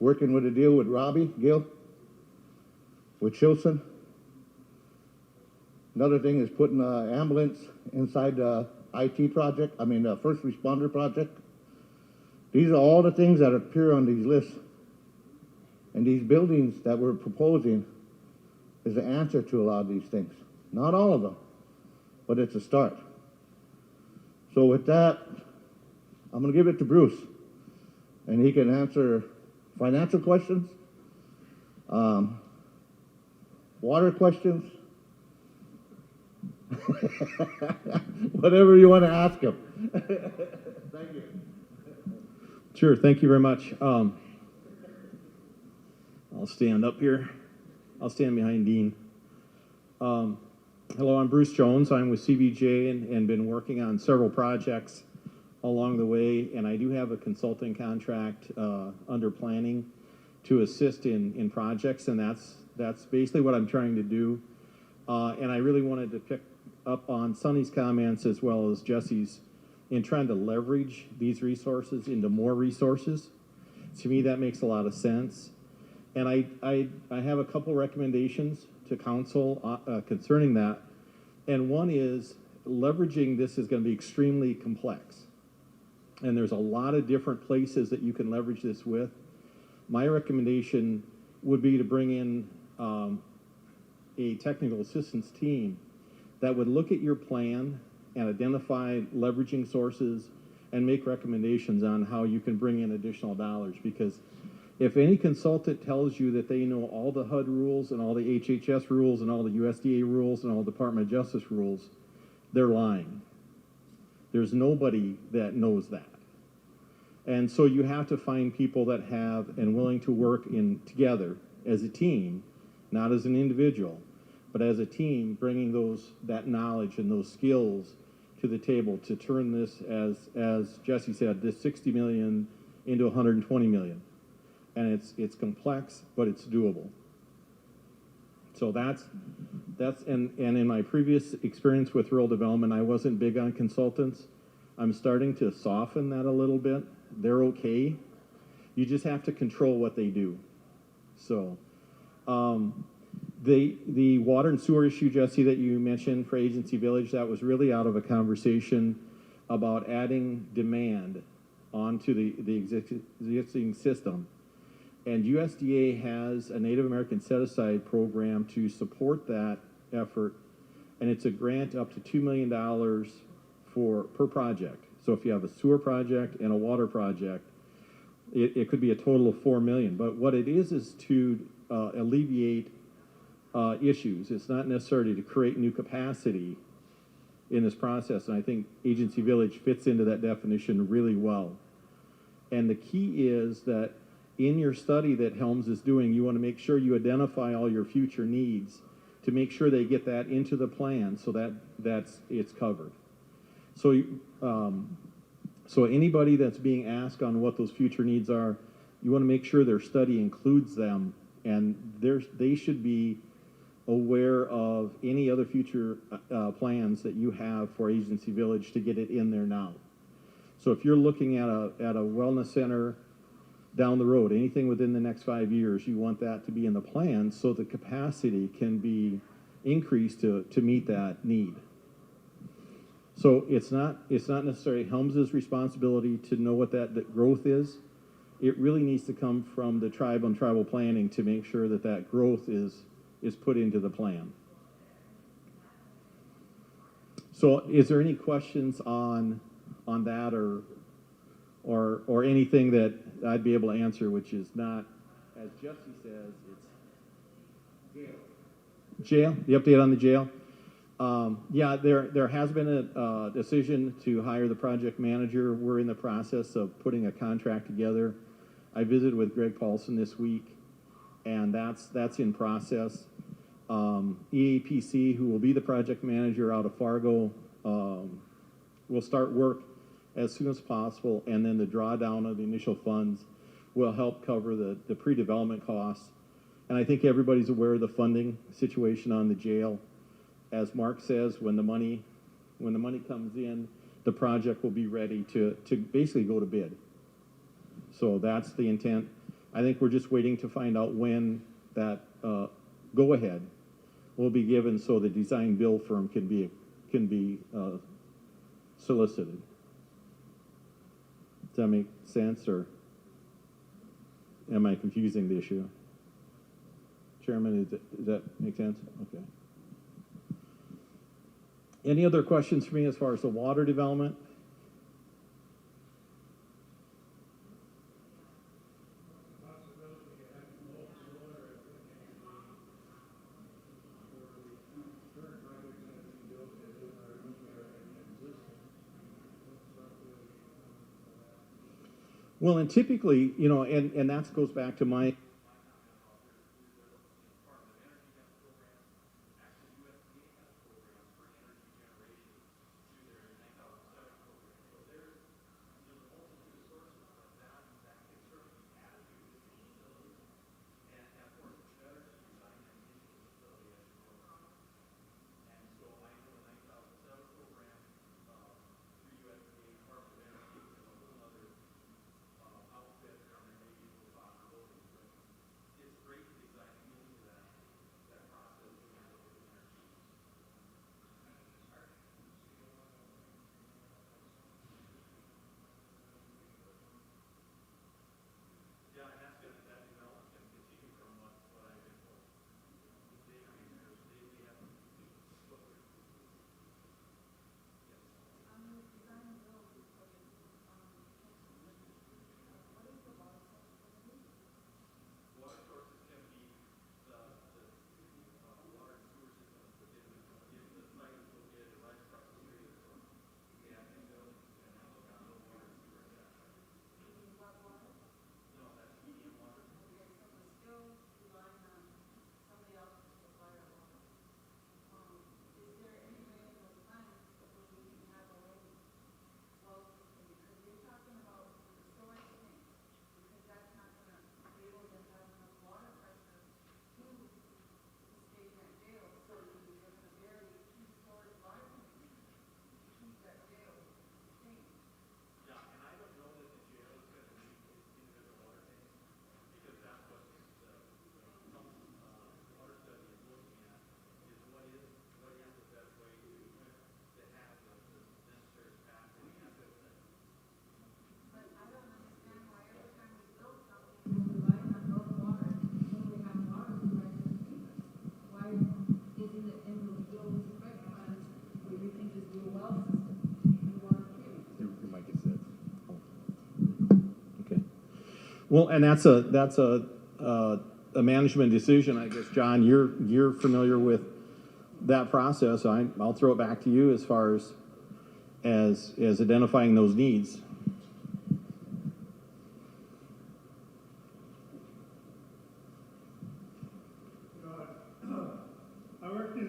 working with a deal with Robbie Gill, with Shilson. Another thing is putting an ambulance inside the IT project, the first responder project. These are all the things that appear on these lists. And these buildings that we're proposing is the answer to a lot of these things. Not all of them, but it's a start. So with that, I'm going to give it to Bruce, and he can answer financial questions, water questions, whatever you want to ask him. Thank you. Sure, thank you very much. I'll stand up here. I'll stand behind Dean. Hello, I'm Bruce Jones. I'm with CBJ and been working on several projects along the way, and I do have a consulting contract under planning to assist in projects, and that's basically what I'm trying to do. And I really wanted to pick up on Sonny's comments as well as Jesse's in trying to leverage these resources into more resources. To me, that makes a lot of sense. And I have a couple recommendations to council concerning that. And one is leveraging this is going to be extremely complex. And there's a lot of different places that you can leverage this with. My recommendation would be to bring in a technical assistance team that would look at your plan and identify leveraging sources and make recommendations on how you can bring in additional dollars. Because if any consultant tells you that they know all the HUD rules and all the HHS rules and all the USDA rules and all the Department of Justice rules, they're lying. There's nobody that knows that. And so you have to find people that have and willing to work in together as a team, not as an individual, but as a team, bringing that knowledge and those skills to the table to turn this, as Jesse said, this 60 million into 120 million. And it's complex, but it's doable. So that's and in my previous experience with rural development, I wasn't big on consultants. I'm starting to soften that a little bit. They're okay. You just have to control what they do. So the water and sewer issue, Jesse, that you mentioned for Agency Village, that was really out of a conversation about adding demand onto the existing system. And USDA has a Native American set-aside program to support that effort, and it's a grant up to $2 million per project. So if you have a sewer project and a water project, it could be a total of $4 million. But what it is to alleviate issues. It's not necessarily to create new capacity in this process, and I think Agency Village fits into that definition really well. And the key is that in your study that Helms is doing, you want to make sure you identify all your future needs to make sure they get that into the plan so that it's covered. So, so anybody that's being asked on what those future needs are, you want to make sure their study includes them, and they should be aware of any other future plans that you have for Agency Village to get it in there now. So if you're looking at a wellness center down the road, anything within the next 5 years, you want that to be in the plan so the capacity can be increased to meet that need. So it's not necessarily Helms's responsibility to know what that growth is. It really needs to come from the tribe on tribal planning to make sure that growth is put into the plan. So is there any questions on that or anything that I'd be able to answer, which is not, as Jesse says, it's jail. The update on the jail. Yeah, there has been a decision to hire the project manager. We're in the process of putting a contract together. I visited with Greg Paulson this week, and that's in process. EAPC, who will be the project manager out of Fargo, will start work as soon as possible, and then the drawdown of the initial funds will help cover the pre-development costs. And I think everybody's aware of the funding situation on the jail. As Mark says, when the money comes in, the project will be ready to basically go to bid. So that's the intent. I think we're just waiting to find out when that go-ahead will be given so the design build firm can be solicited. Does that make sense, or am I confusing the issue? Chairman, does that make sense? Okay. Any other questions for me as far as the water development? Well, and typically, you know, and that goes back to my Well, and that's a management decision, I guess. John, you're familiar with that process. I'll throw it back to you as far as identifying those needs. I worked in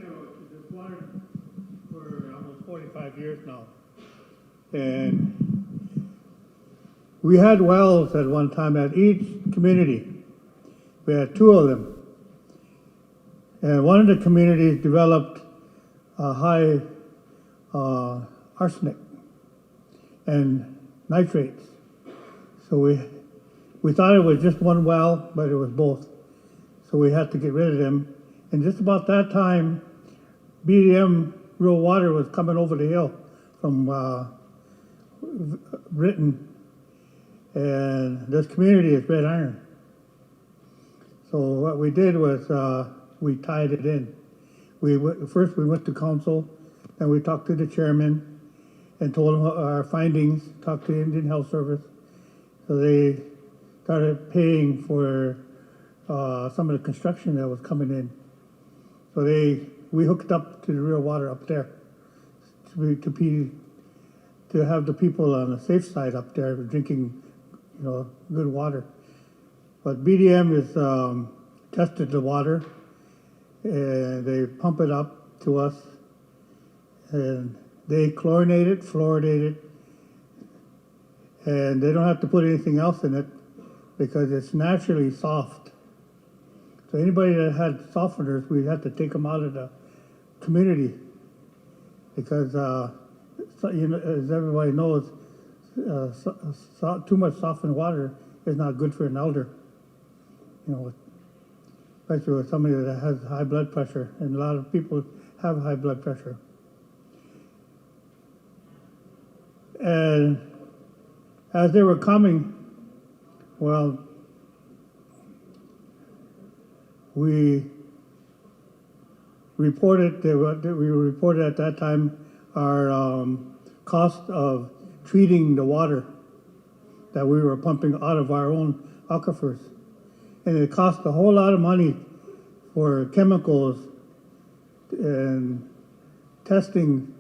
this water for almost 45 years now, and we had wells at one time at each community. We had 2 of them. And one of the communities developed a high arsenic and nitrates. So we thought it was just one well, but it was both. So we had to get rid of them. And just about that time, BDM Rural Water was coming over the hill from Britain. And this community is red iron. So what we did was we tied it in. First we went to council, then we talked to the chairman and told him our findings, talked to the Indian Health Service. So they started paying for some of the construction that was coming in. So we hooked up to the real water up there to have the people on the safe side up there drinking, good water. But BDM is tested the water, and they pump it up to us, and they chlorinate it, fluoridate it, and they don't have to put anything else in it because it's naturally soft. So anybody that had softeners, we had to take them out of the community because, as everybody knows, too much softened water is not good for an elder. Especially with somebody that has high blood pressure, and a lot of people have high blood pressure. And as they were coming, well, we reported at that time our cost of treating the water that we were pumping out of our own aquifers. And it cost a whole lot of money for chemicals and testing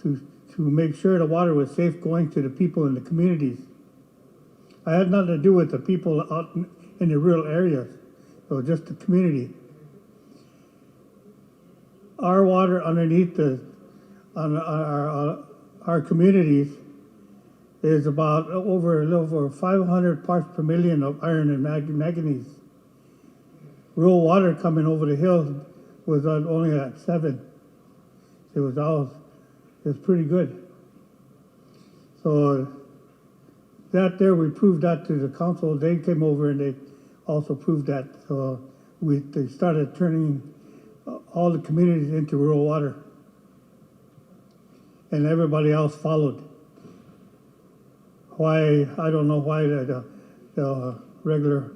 to make sure the water was safe going to the people in the communities. I had nothing to do with the people out in the rural areas. It was just the community. Our water underneath our communities is about a little over 500 parts per million of iron and manganese. Rural water coming over the hill was only at 7. It was pretty good. So that there, we proved that to the council. They came over and they also proved that. So they started turning all the communities into rural water. And everybody else followed. Why, I don't know why the regular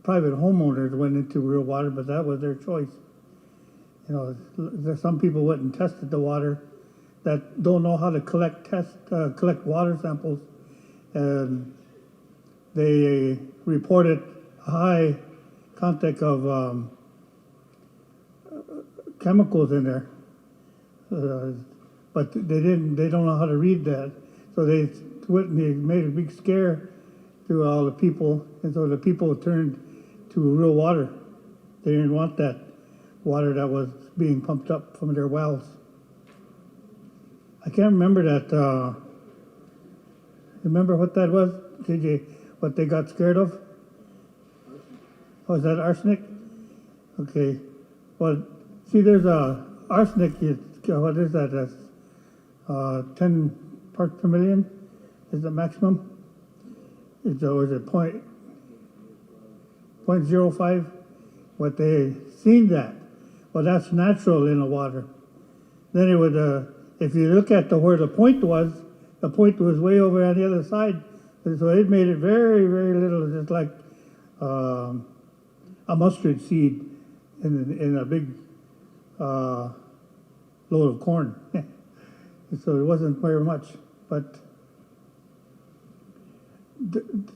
private homeowners went into rural water, but that was their choice. You know, there's some people went and tested the water that don't know how to collect water samples, and they reported a high content of chemicals in there, but they don't know how to read that, so they made a big scare to all the people, and so the people turned to real water. They didn't want that water that was being pumped up from their wells. I can't remember that. Remember what that was, JJ? What they got scared of? Was that arsenic? Okay. Well, see, there's arsenic. What is that? That's 10 parts per million is the maximum. Is it 0.05? What they seen that? Well, that's natural in the water. Then it would, if you look at where the point was way over on the other side. So it made it very, very little, just like a mustard seed in a big load of corn. So it wasn't very much, but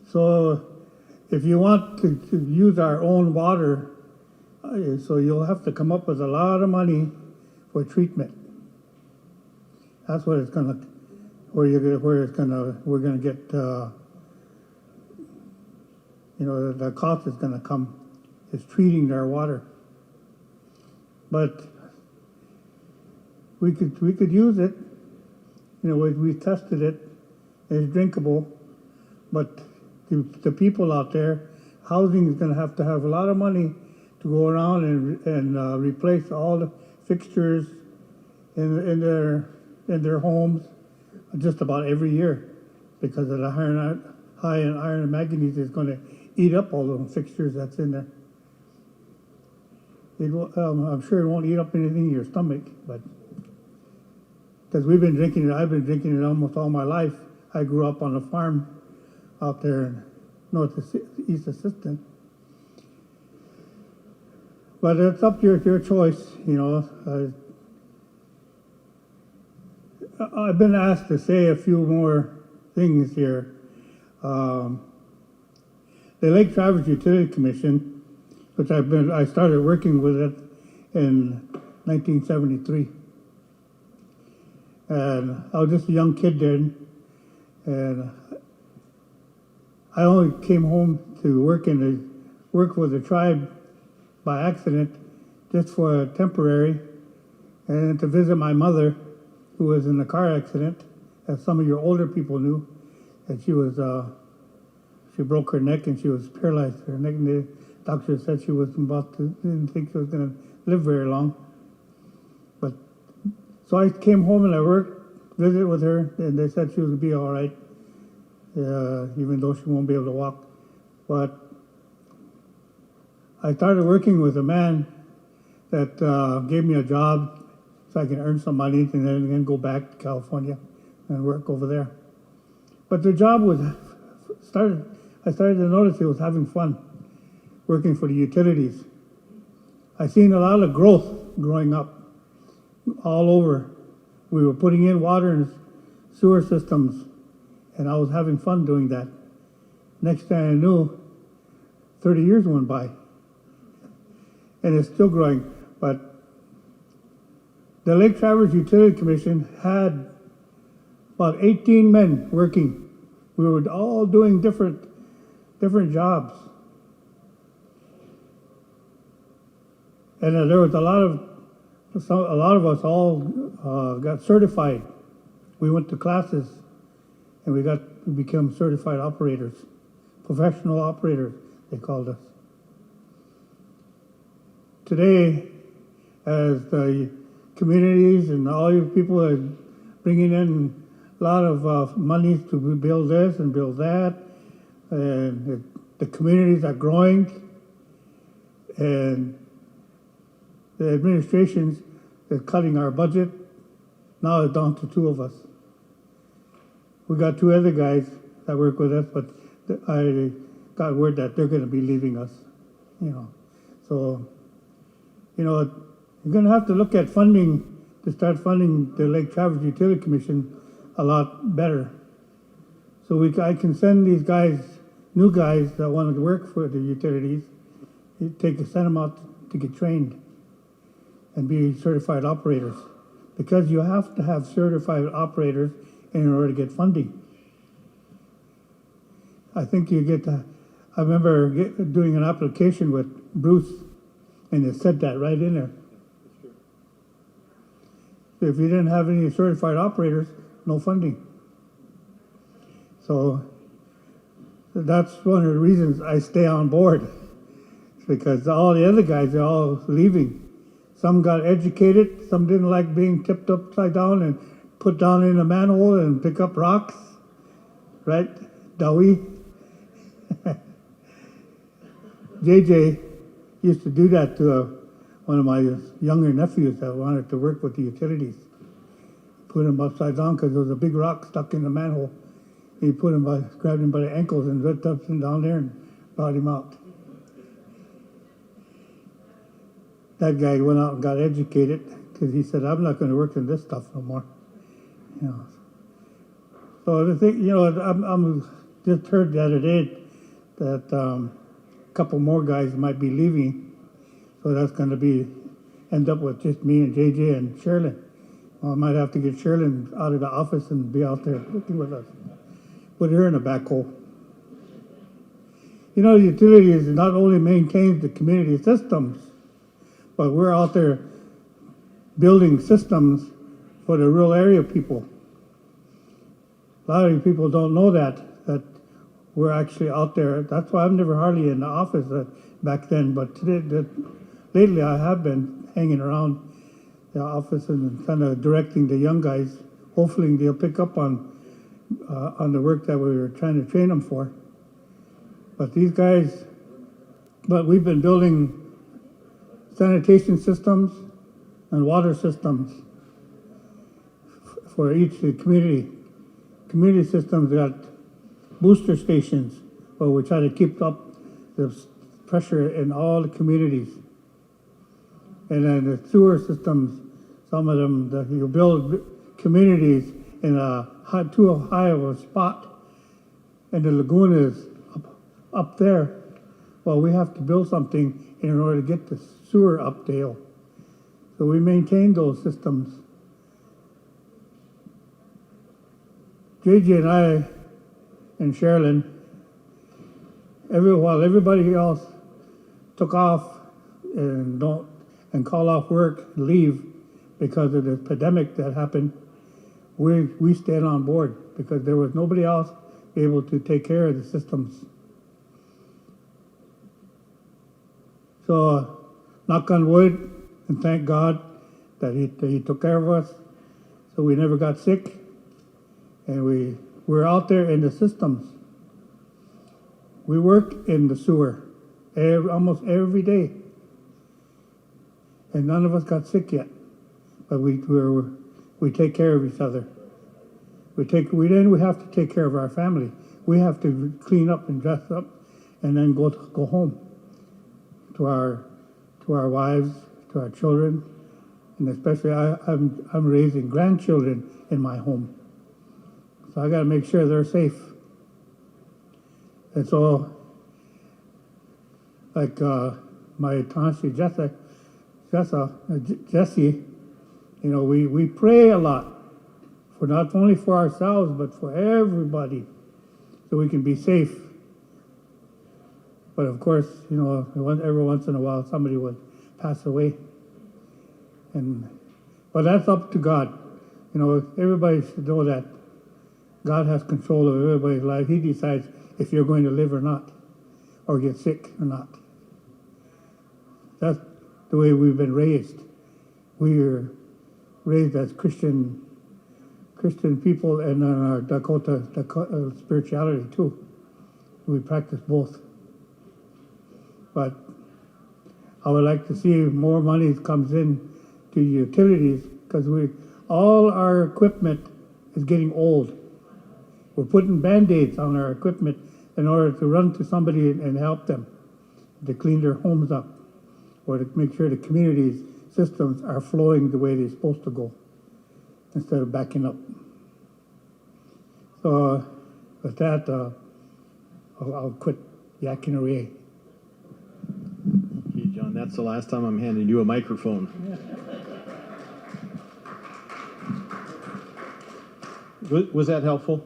so if you want to use our own water, so you'll have to come up with a lot of money for treatment. That's what it's gonna, we're gonna get, the cost is gonna come, is treating our water. But we could use it. We tested it. It's drinkable, but the people out there, housing is going to have a lot of money to go around and replace all the fixtures in their homes just about every year, because of the high in iron and manganese is going to eat up all those fixtures that's in there. I'm sure it won't eat up anything in your stomach, but because I've been drinking it almost all my life. I grew up on a farm out there in northeast Assistant. But it's up to your choice, I've been asked to say a few more things here. The Lake Traverse Utility Commission, which I started working with it in 1973. And I was just a young kid then, and I only came home to work with the tribe by accident, just for a temporary, and to visit my mother, who was in a car accident, as some of your older people knew, and she broke her neck and she was paralyzed. Her neck, and the doctor said she was didn't think she was going to live very long. But so I came home and I visited with her, and they said she would be all right, even though she won't be able to walk. But I started working with a man that gave me a job so I can earn some money and then again go back to California and work over there. But the job I started to notice it was having fun working for the utilities. I seen a lot of growth growing up all over. We were putting in water and sewer systems, and I was having fun doing that. Next thing I knew, 30 years went by, and it's still growing. But the Lake Traverse Utility Commission had about 18 men working We were all doing different jobs. And there was a lot of us all got certified. We went to classes, and we became certified operators, professional operators, they called us. Today, as the communities and all you people are bringing in a lot of money to build this and build that, and the communities are growing, and the administrations is cutting our budget. Now it's down to 2 of us. We got 2 other guys that work with us, but I got word that they're going to be leaving us. So you're going to have to look at funding to start funding the Lake Traverse Utility Commission a lot better. So I can send these guys, new guys that want to work for the utilities, send them out to get trained and be certified operators, because you have to have certified operators in order to get funding. I think I remember doing an application with Bruce, and it said that right in there. So if you didn't have any certified operators, no funding. So that's one of the reasons I stay on board, because all the other guys are all leaving. Some got educated, some didn't like being tipped upside down and put down in a manhole and pick up rocks, right, Dowie? JJ used to do that to one of my younger nephews that wanted to work with the utilities. Put him upside down because there was a big rock stuck in the manhole. He grabbed him by the ankles and lifted up him down there and brought him out. That guy went out and got educated because he said, I'm not going to work in this stuff no more. So the thing, I'm just heard the other day that a couple more guys might be leaving. So that's going to end up with just me and JJ and Sherlyn. Well, I might have to get Sherlyn out of the office and be out there working with us. Put her in a backhoe. The utilities not only maintains the community systems, but we're out there building systems for the rural area people. A lot of you people don't know that we're actually out there. That's why I'm never hardly in the office back then, but lately I have been hanging around the office and kind of directing the young guys. Hopefully they'll pick up on the work that we were trying to train them for. But we've been building sanitation systems and water systems for each community. Community systems got booster stations where we try to keep up the pressure in all the communities. And then the sewer systems, some of them, you build communities in too high of a spot, and the lagoon is up there. Well, we have to build something in order to get the sewer up dale. So we maintain those systems. JJ and I and Sherlyn, while everybody else took off and call off work, leave because of the pandemic that happened, we stayed on board because there was nobody else able to take care of the systems. So, knock on wood, and thank God that he took care of us, so we never got sick, and we're out there in the systems. We work in the sewer almost every day, and none of us got sick yet, but we take care of each other. We have to take care of our family. We have to clean up and dress up, and then go home to our wives, to our children, and especially I'm raising grandchildren in my home, so I got to make sure they're safe. And so, like my Tansi Jesse, we pray a lot for not only for ourselves but for everybody. so we can be safe. But of course, you know, every once in a while somebody would pass away. But that's up to God. You know, everybody should know that God has control of everybody's life. He decides if you're going to live or not, or get sick or not. That's the way we've been raised. We are raised as Christian people, and in our Dakota spirituality too. We practice both. But I would like to see more money comes in to utilities, because all our equipment is getting old. We're putting Band-Aids on our equipment in order to run to somebody and help them to clean their homes up, or to make sure the community's systems are flowing the way they're supposed to go, instead of backing up. So with that, I'll quit yakking away. Okay, John, that's the last time I'm handing you a microphone. Was that helpful?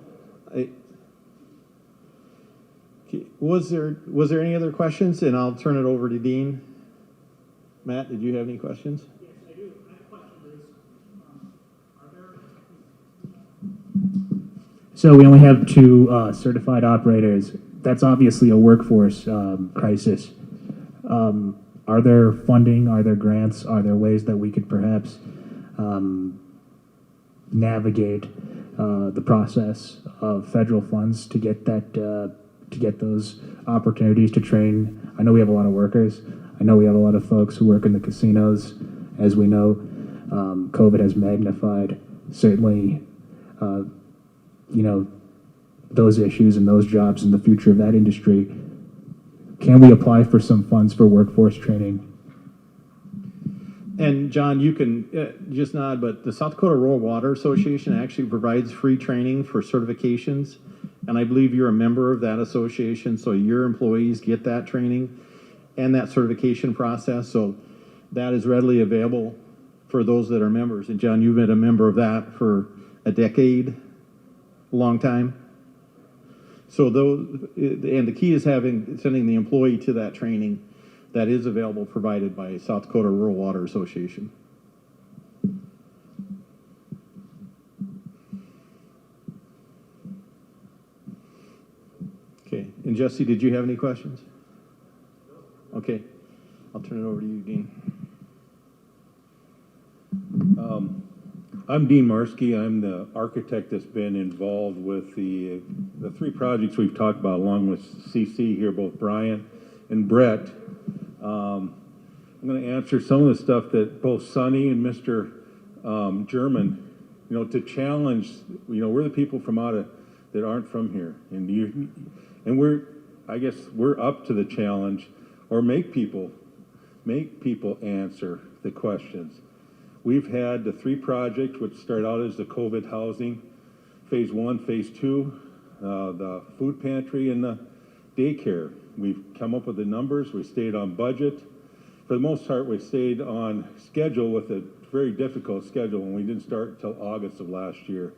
Was there any other questions? And I'll turn it over to Dean. Matt, did you have any questions? Yes, I do. I have a question, Bruce. So we only have 2 certified operators. That's obviously a workforce crisis. Are there funding? Are there grants? Are there ways that we could perhaps navigate the process of federal funds to get that to get those opportunities to train? I know we have a lot of workers. I know we have a lot of folks who work in the casinos. As we know, COVID has magnified certainly, those issues and those jobs and the future of that industry. Can we apply for some funds for workforce training? And John, you can just nod, but the South Dakota Rural Water Association actually provides free training for certifications. And I believe you're a member of that association, so your employees get that training and that certification process. So that is readily available for those that are members. And John, you've been a member of that for a decade, a long time. So those, and the key is sending the employee to that training that is available, provided by South Dakota Rural Water Association. Okay, and Jesse, did you have any questions? Okay, I'll turn it over to you, Dean. I'm Dean Marski. I'm the architect that's been involved with the 3 projects we've talked about, along with CC here, both Brian and Brett. I'm going to answer some of the stuff that both Sonny and Mr. German, to challenge, we're the people from that aren't from here. And we're up to the challenge, or make people answer the questions. We've had the 3 projects, which start out as the COVID housing, phase 1, phase 2, the food pantry, and the daycare. We've come up with the numbers. We stayed on budget. For the most part, we stayed on schedule with a very difficult schedule, and we didn't start until August of last year.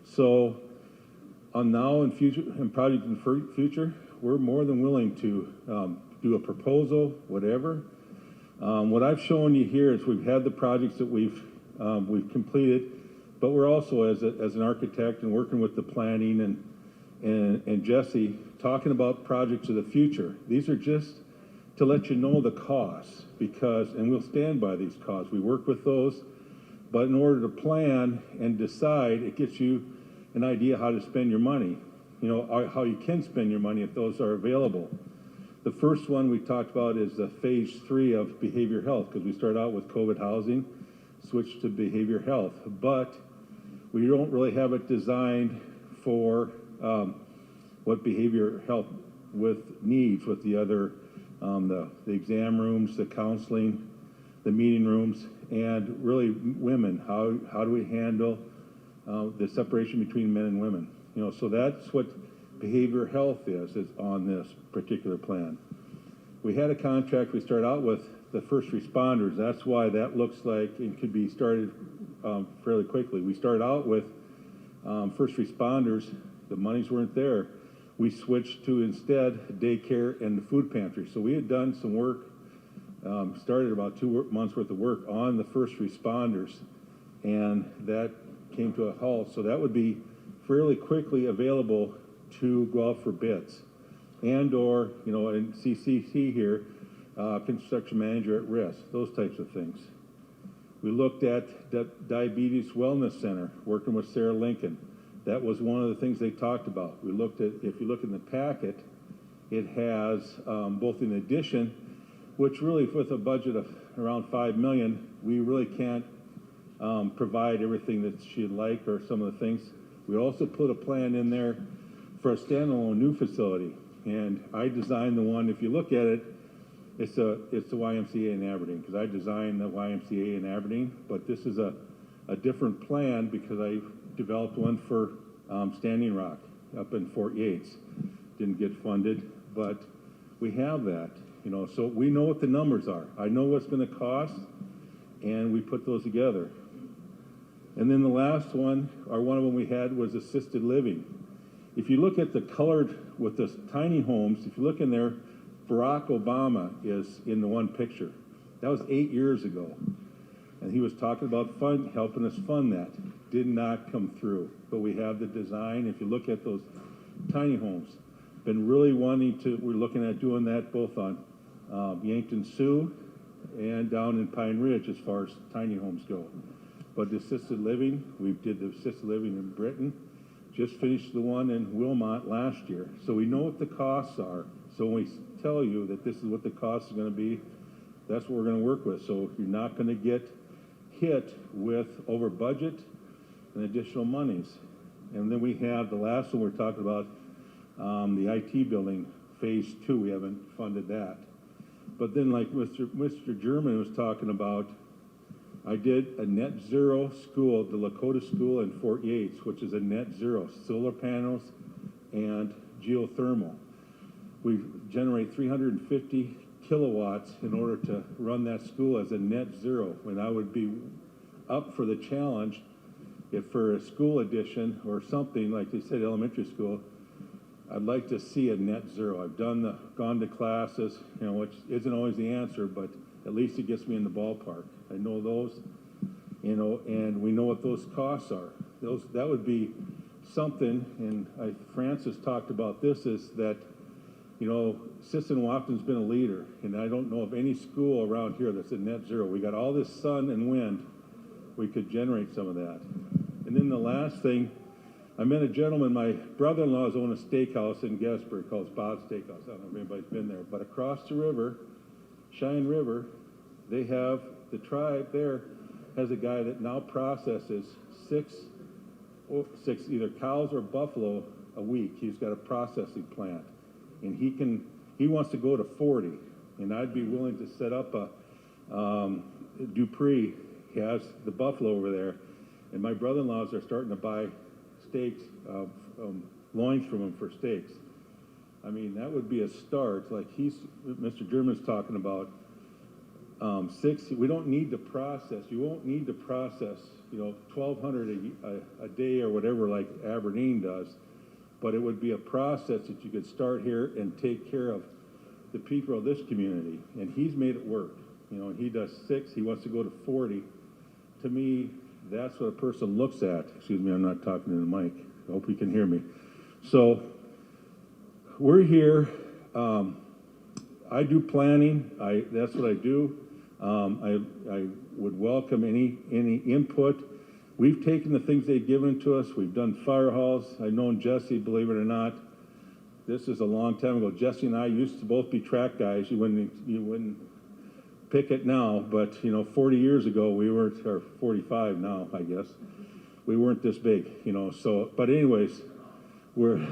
So on now and future and project in the future, we're more than willing to do a proposal, whatever. What I've shown you here is we've had the projects that we've completed, but we're also, as an architect and working with the planning and Jesse, talking about projects of the future. These are just to let you know the costs, and we'll stand by these costs. We work with those, but in order to plan and decide, it gets you an idea how to spend your money, how you can spend your money if those are available. The first one we talked about is the phase 3 of behavior health, because we started out with COVID housing, switched to behavior health, but we don't really have it designed for what behavior health needs with the other, the exam rooms, the counseling, the meeting rooms, and really women. How do we handle the separation between men and women? So that's what behavior health is on this particular plan. We had a contract. We started out with the first responders. That's why that looks like it could be started fairly quickly. We started out with first responders. The monies weren't there. we switched to instead daycare and the food pantry. So we had done some work, started about 2 months worth of work on the first responders, and that came to a halt. So that would be fairly quickly available to go out for bids. And or, you know, in CCC here, construction manager at risk, those types of things. We looked at the Diabetes Wellness Center, working with Sarah Lincoln. That was one of the things they talked about. We looked at, if you look in the packet, it has both an addition, which really with a budget of around $5 million, we really can't provide everything that she'd like or some of the things. We also put a plan in there for a standalone new facility. And I designed the one, if you look at it, it's the YMCA in Aberdeen, because I designed the YMCA in Aberdeen, but this is a different plan because I developed one for Standing Rock up in Fort Yates. Didn't get funded, but we have that, you know, so we know what the numbers are. I know what's going to cost, and we put those together. And then the last one, or one of them we had, was assisted living. If you look at the colored with the tiny homes, if you look in there, Barack Obama is in the one picture. That was 8 years ago. And he was talking about helping us fund that. Did not come through. But we have the design. If you look at those tiny homes, been really wanting to, we're looking at doing that both on Yankton Sioux and down in Pine Ridge as far as tiny homes go. But the assisted living, we did the assisted living in Britain. Just finished the one in Wilmot last year. So we know what the costs are. So when we tell you that this is what the cost is going to be, that's what we're going to work with. So you're not going to get hit with over budget and additional monies. And then we have the last one we're talking about, the IT building, phase 2. We haven't funded that. But then like Mr. German was talking about, I did a net zero school, the Dakota school in Fort Yates, which is a net zero, solar panels and geothermal. We generate 350 kilowatts in order to run that school as a net zero. And I would be up for the challenge if for a school addition or something, like they said, elementary school, I'd like to see a net zero. I've gone to classes, you know, which isn't always the answer, but at least it gets me in the ballpark. I know those, you know, and we know what those costs are. That would be something, and Francis talked about this, is that, you know, Sisseton-Wafton's been a leader, and I don't know of any school around here that's a net zero. We got all this sun and wind. We could generate some of that. And then the last thing, I met a gentleman, my brother-in-law's owned a steakhouse in Guestburg called Bob's Steakhouse. I don't know if anybody's been there, but across the river, Cheyenne River, they have, the tribe there has a guy that now processes six either cows or buffalo a week. He's got a processing plant, and he wants to go to 40, and I'd be willing to set up a, Dupree has the buffalo over there, and my brother-in-laws are starting to buy steaks, loins from him for steaks. I mean, that would be a start. Like Mr. German's talking about, we don't need to process. You won't need to process, you know, 1,200 a day or whatever like Aberdeen does, but it would be a process that you could start here and take care of the people of this community. And he's made it work. You know, he does 6. He wants to go to 40. To me, that's what a person looks at. Excuse me, I'm not talking to the mic. I hope you can hear me. So we're here. I do planning. That's what I do. I would welcome any input. We've taken the things they've given to us. We've done fire halls. I've known Jesse, believe it or not. This is a long time ago. Jesse and I used to both be track guys. You wouldn't pick it now, but, you know, 40 years ago we weren't, or 45 now, I guess. We weren't this big, you know, so, but anyways, it's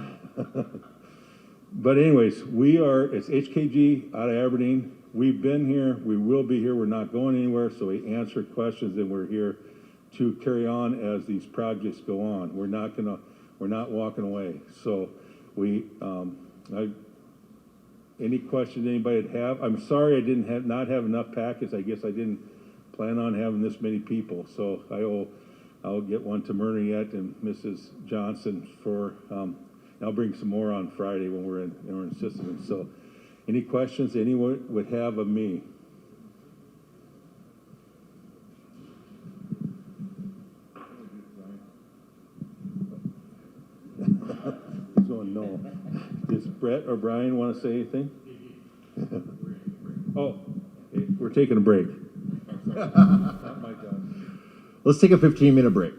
HKG out of Aberdeen. We've been here, we will be here, we're not going anywhere, so we answer questions, and we're here to carry on as these projects go on. We're not walking away. So any questions anybody would have? I'm sorry I didn't not have enough packets. I guess I didn't plan on having this many people. So I'll get one to Myrna yet and Mrs. Johnson for I'll bring some more on Friday when we're in systems. So, any questions anyone would have of me? He's going no. Does Brett or Brian want to say anything? Oh, we're taking a break. Not my job. Let's take a 15-minute break.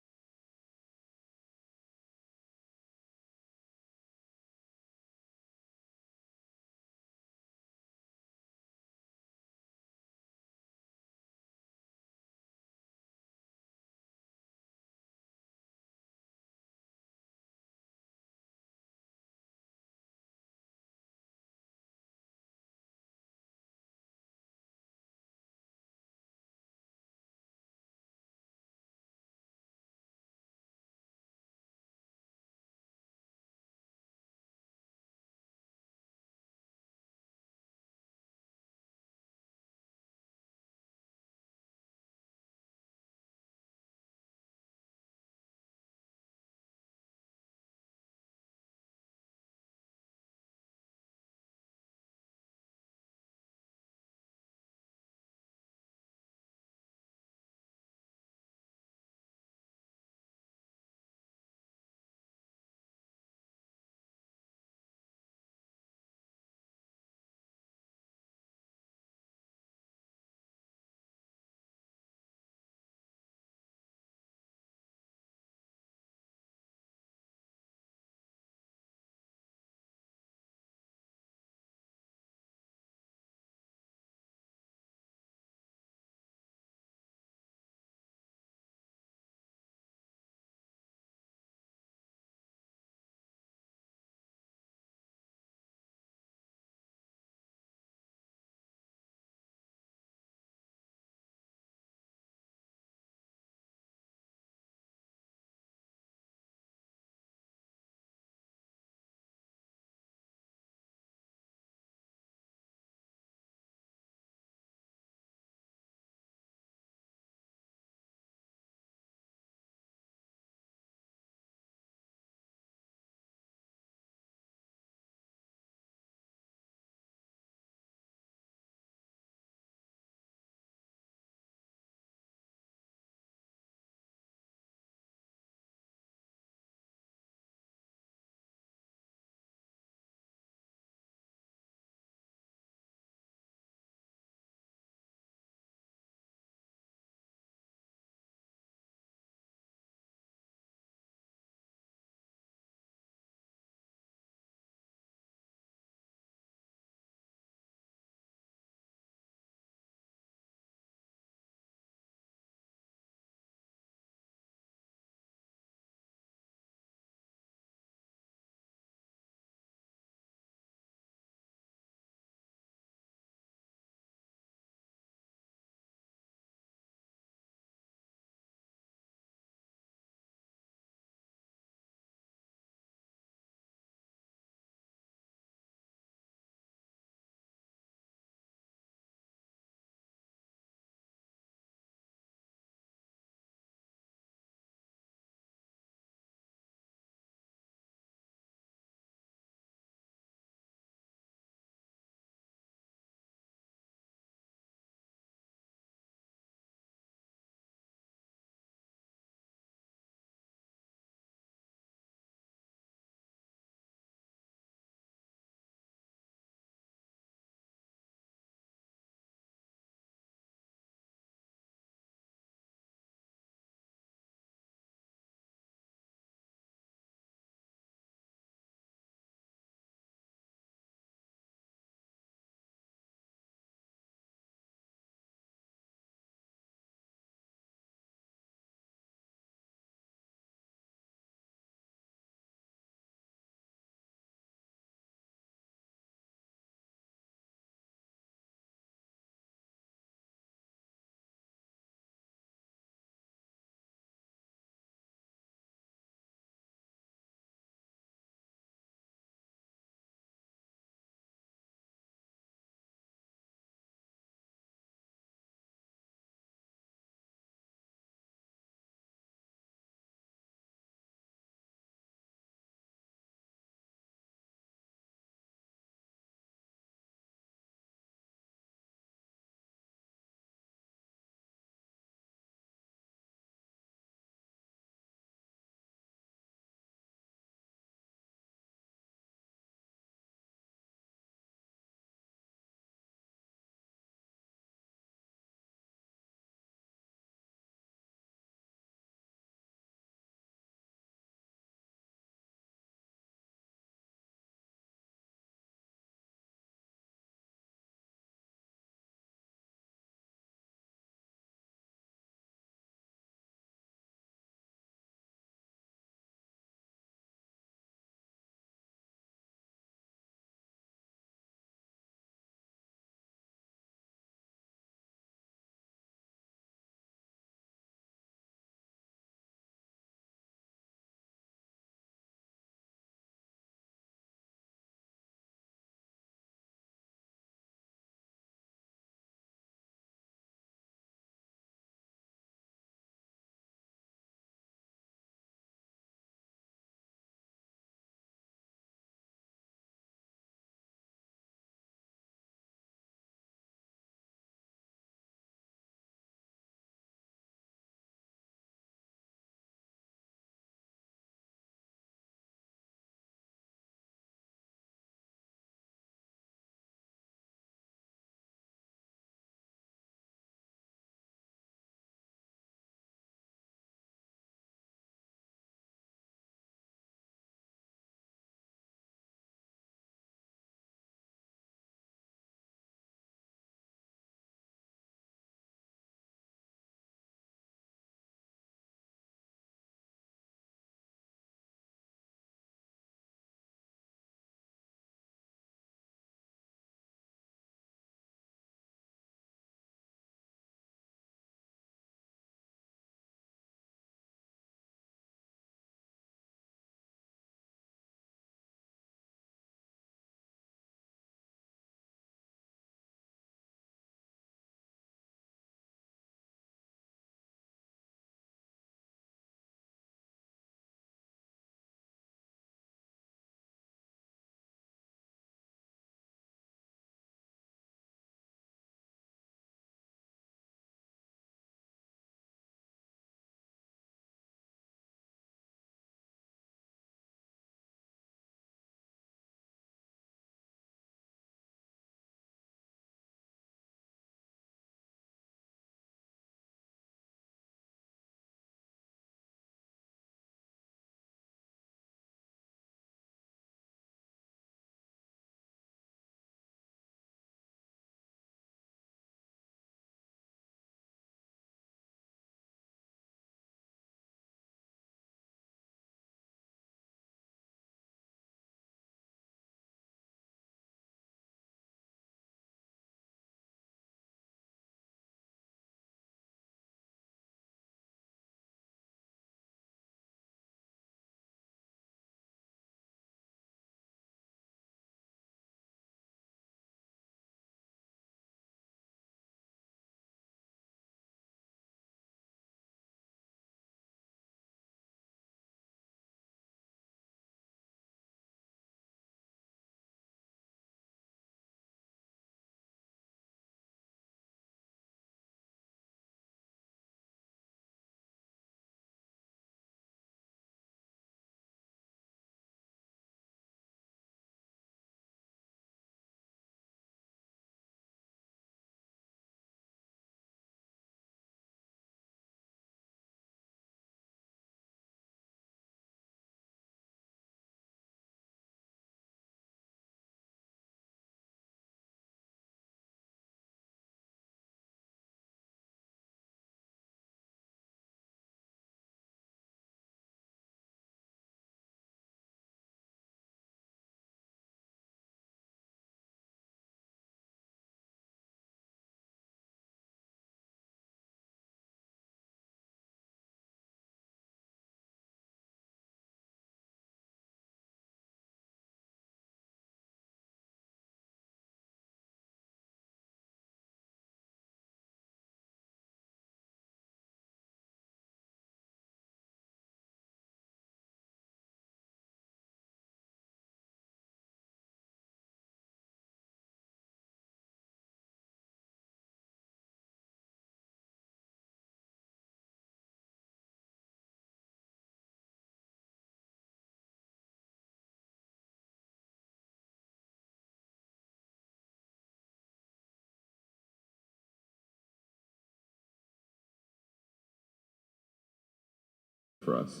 for us.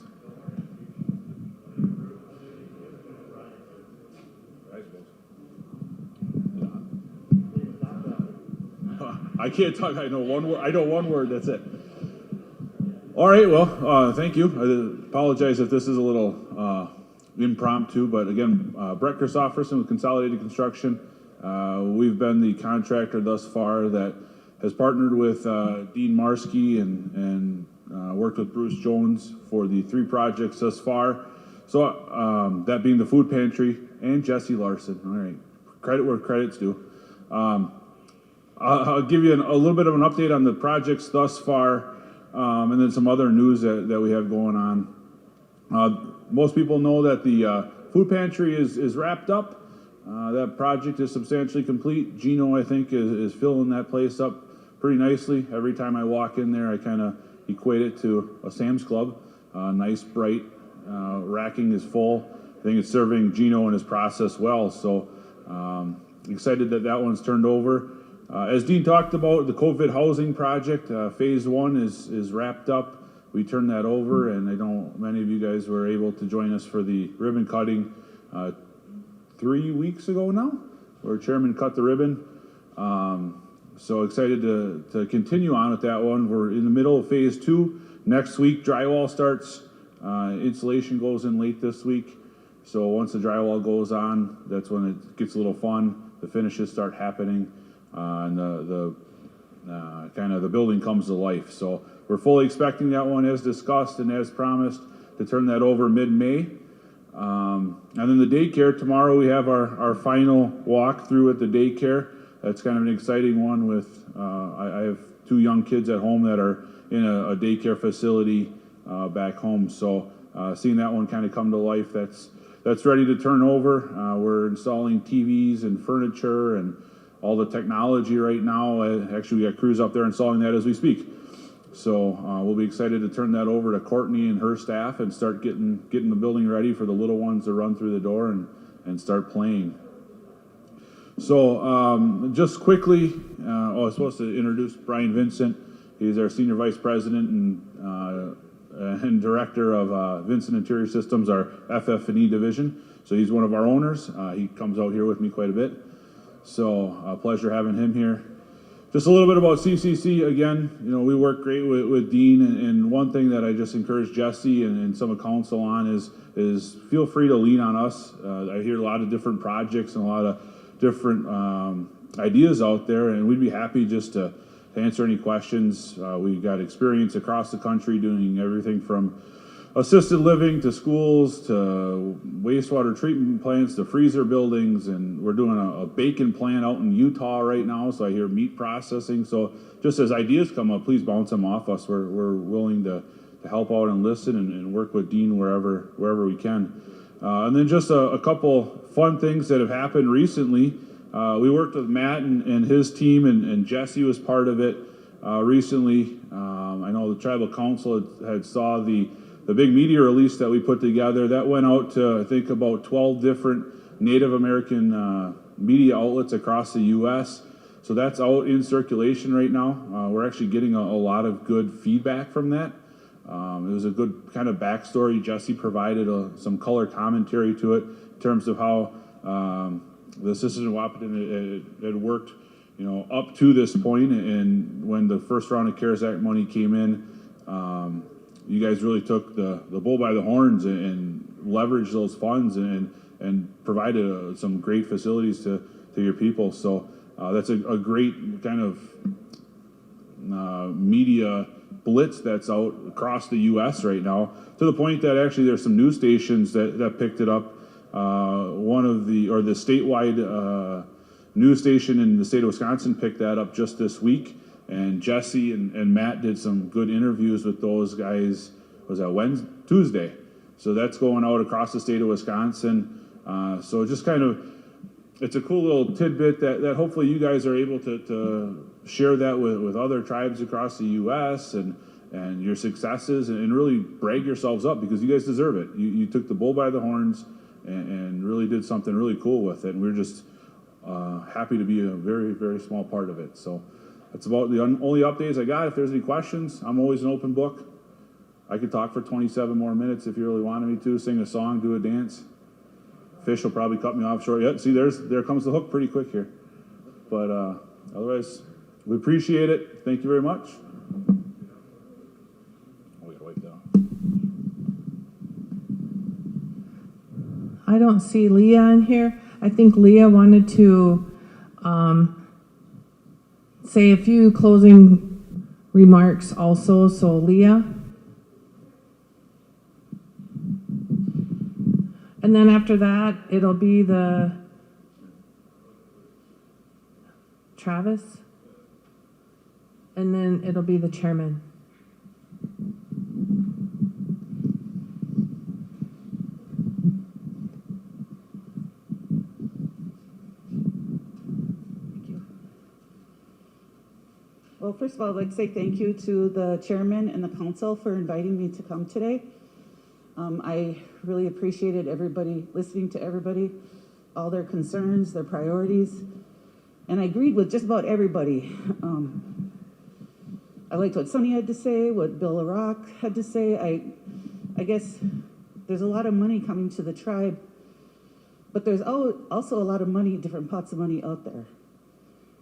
I can't talk. I know one word. I know one word. That's it. All right. Well, thank you. I apologize if this is a little impromptu, but again, Brett Christofferson with Consolidated Construction. We've been the contractor thus far that has partnered with Dean Marski and worked with Bruce Jones for the 3 projects thus far. So that being the food pantry and Jesse Larson. All right. Credit where credit's due. I'll give you a little bit of an update on the projects thus far, and then some other news that we have going on. Most people know that the food pantry is wrapped up. That project is substantially complete. Gino, I think, is filling that place up pretty nicely. Every time I walk in there, I kind of equate it to a Sam's Club. Nice, bright, racking is full. I think it's serving Gino and his process well. So excited that one's turned over. As Dean talked about, the COVID housing project, phase 1 is wrapped up. We turned that over, and I know many of you guys were able to join us for the ribbon cutting 3 weeks ago now, where Chairman cut the ribbon. So excited to continue on with that one. We're in the middle of phase 2. Next week, drywall starts. Insulation goes in late this week. So once the drywall goes on, that's when it gets a little fun. The finishes start happening. And the building comes to life. So we're fully expecting that one, as discussed and as promised, to turn that over mid-May. And then the daycare, tomorrow we have our final walkthrough at the daycare. That's kind of an exciting one with, I have 2 young kids at home that are in a daycare facility back home. So seeing that one kind of come to life, that's ready to turn over. We're installing TVs and furniture and all the technology right now. Actually, we got crews up there installing that as we speak. So we'll be excited to turn that over to Courtney and her staff and start getting the building ready for the little ones to run through the door and start playing. So just quickly, I was supposed to introduce Brian Vincent. He's our Senior Vice President and Director of Vincent Interior Systems, our FF&E division. So he's one of our owners. He comes out here with me quite a bit. So a pleasure having him here. Just a little bit about CCC. Again, we work great with Dean, and one thing that I just encourage Jesse and some of council on is feel free to lean on us. I hear a lot of different projects and a lot of different ideas out there, and we'd be happy just to answer any questions. We've got experience across the country doing everything from assisted living to schools to wastewater treatment plants to freezer buildings, and we're doing a bacon plant out in Utah right now, so I hear meat processing. So just as ideas come up, please bounce them off us. We're willing to help out and listen and work with Dean wherever we can. And then just a couple fun things that have happened recently. We worked with Matt and his team, and Jesse was part of it recently. I know the tribal council had saw the big media release that we put together. That went out to, I think, about 12 different Native American media outlets across the U.S. So that's out in circulation right now. We're actually getting a lot of good feedback from that. It was a good kind of backstory. Jesse provided some color commentary to it in terms of how the Sisters in Wahpeton had worked, up to this point. And when the first round of CARES Act money came in, you guys really took the bull by the horns and leveraged those funds and provided some great facilities to your people. So that's a great kind of media blitz that's out across the U.S. right now, to the point that actually there's some news stations that picked it up. The statewide news station in the state of Wisconsin picked that up just this week. And Jesse and Matt did some good interviews with those guys. Was that Tuesday? So that's going out across the state of Wisconsin. So just kind of, it's a cool little tidbit that hopefully you guys are able to share that with other tribes across the U.S. and your successes, and really brag yourselves up, because you guys deserve it. You took the bull by the horns and really did something really cool with it. And we're just happy to be a very, very small part of it. So that's about the only updates I got. If there's any questions, I'm always an open book. I could talk for 27 more minutes if you really wanted me to, sing a song, do a dance. Fish will probably cut me off short. Yeah, see, there comes the hook pretty quick here. But otherwise, we appreciate it. Thank you very much. We gotta wipe that off. I don't see Leah in here. I think Leah wanted to say a few closing remarks also. So Leah. And then after that, it'll be the Travis. And then it'll be the chairman. Well, first of all, I'd like to say thank you to the chairman and the council for inviting me to come today. I really appreciated everybody, listening to everybody, all their concerns, their priorities, and I agreed with just about everybody. I liked what Sonny had to say, what Bill LaRock had to say. I guess there's a lot of money coming to the tribe, but there's also a lot of money, different pots of money out there.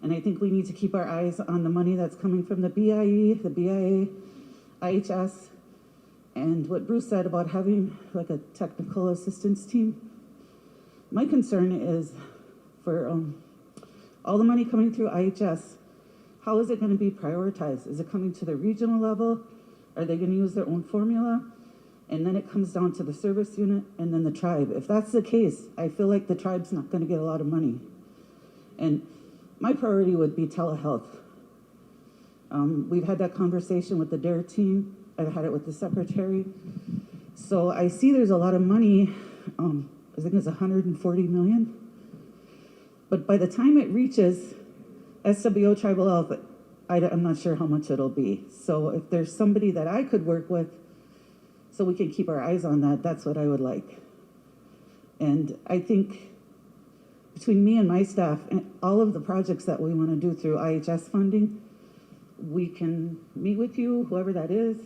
And I think we need to keep our eyes on the money that's coming from the BIE, the BIA, IHS, and what Bruce said about having like a technical assistance team. My concern is for all the money coming through IHS, how is it going to be prioritized? Is it coming to the regional level? Are they going to use their own formula? And then it comes down to the service unit and then the tribe. If that's the case, I feel like the tribe's not going to get a lot of money. And my priority would be telehealth. We've had that conversation with the DARE team. I've had it with the secretary. So I see there's a lot of money. I think it's 140 million. But by the time it reaches SWO Tribal Health, I'm not sure how much it'll be. So if there's somebody that I could work with so we can keep our eyes on that, that's what I would like. And I think between me and my staff and all of the projects that we want to do through IHS funding, we can meet with you, whoever that is.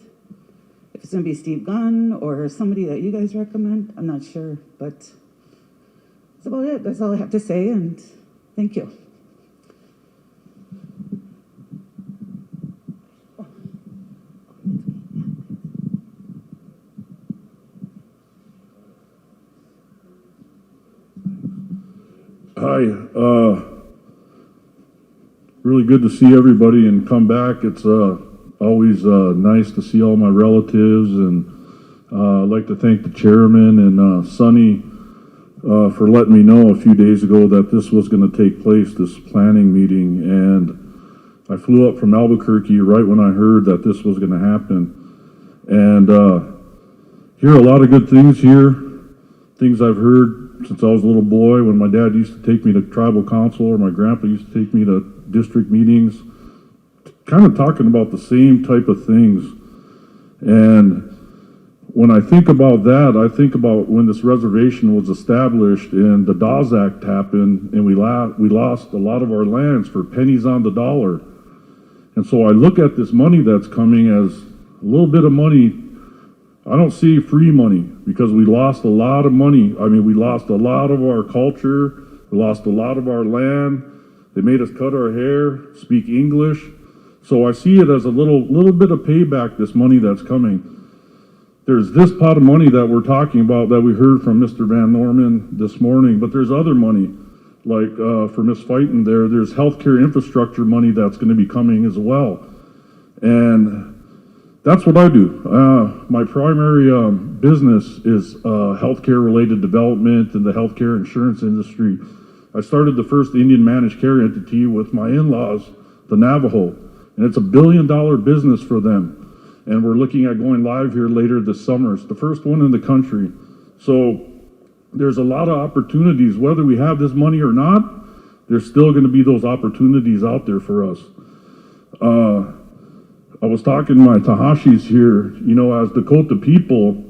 If it's going to be Steve Gunn or somebody that you guys recommend, I'm not sure, but that's about it. That's all I have to say, and thank you. Hi, really good to see everybody and come back. It's always nice to see all my relatives, and I'd like to thank the chairman and Sonny for letting me know a few days ago that this was going to take place, this planning meeting, and I flew up from Albuquerque right when I heard that this was going to happen, and hear a lot of good things here, things I've heard since I was a little boy, when my dad used to take me to tribal council or my grandpa used to take me to district meetings, kind of talking about the same type of things. And when I think about that, I think about when this reservation was established and the Dawes Act happened, and we lost a lot of our lands for pennies on the dollar. And so I look at this money that's coming as a little bit of money. I don't see free money, because we lost a lot of money. I mean, we lost a lot of our culture. We lost a lot of our land. They made us cut our hair, speak English. So I see it as a little bit of payback, this money that's coming. There's this pot of money that we're talking about that we heard from Mr. Van Norman this morning, but there's other money, like for Ms. Fighton there's healthcare infrastructure money that's going to be coming as well. And that's what I do. My primary business is healthcare related development in the healthcare insurance industry. I started the first Indian managed care entity with my in-laws, the Navajo, and it's $1 billion business for them. And we're looking at going live here later this summer. It's the first one in the country. So there's a lot of opportunities. Whether we have this money or not, there's still going to be those opportunities out there for us. I was talking to my Tahashis here, you know, as Dakota people,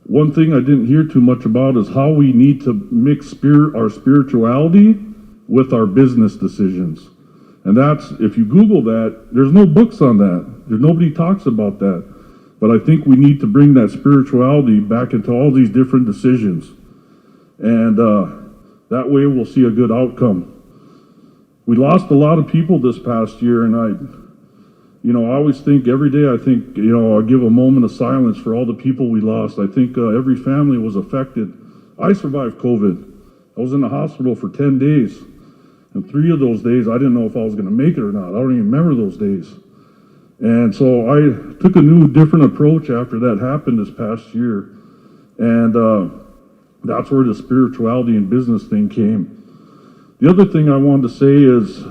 one thing I didn't hear too much about is how we need to mix our spirituality with our business decisions. And that's, if you Google that, there's no books on that. Nobody talks about that. but I think we need to bring that spirituality back into all these different decisions. And that way we'll see a good outcome. We lost a lot of people this past year, and I always think every day, I give a moment of silence for all the people we lost. I think every family was affected. I survived COVID. I was in the hospital for 10 days. And 3 of those days, I didn't know if I was going to make it or not. I don't even remember those days. And so I took a different approach after that happened this past year. And that's where the spirituality and business thing came. The other thing I wanted to say is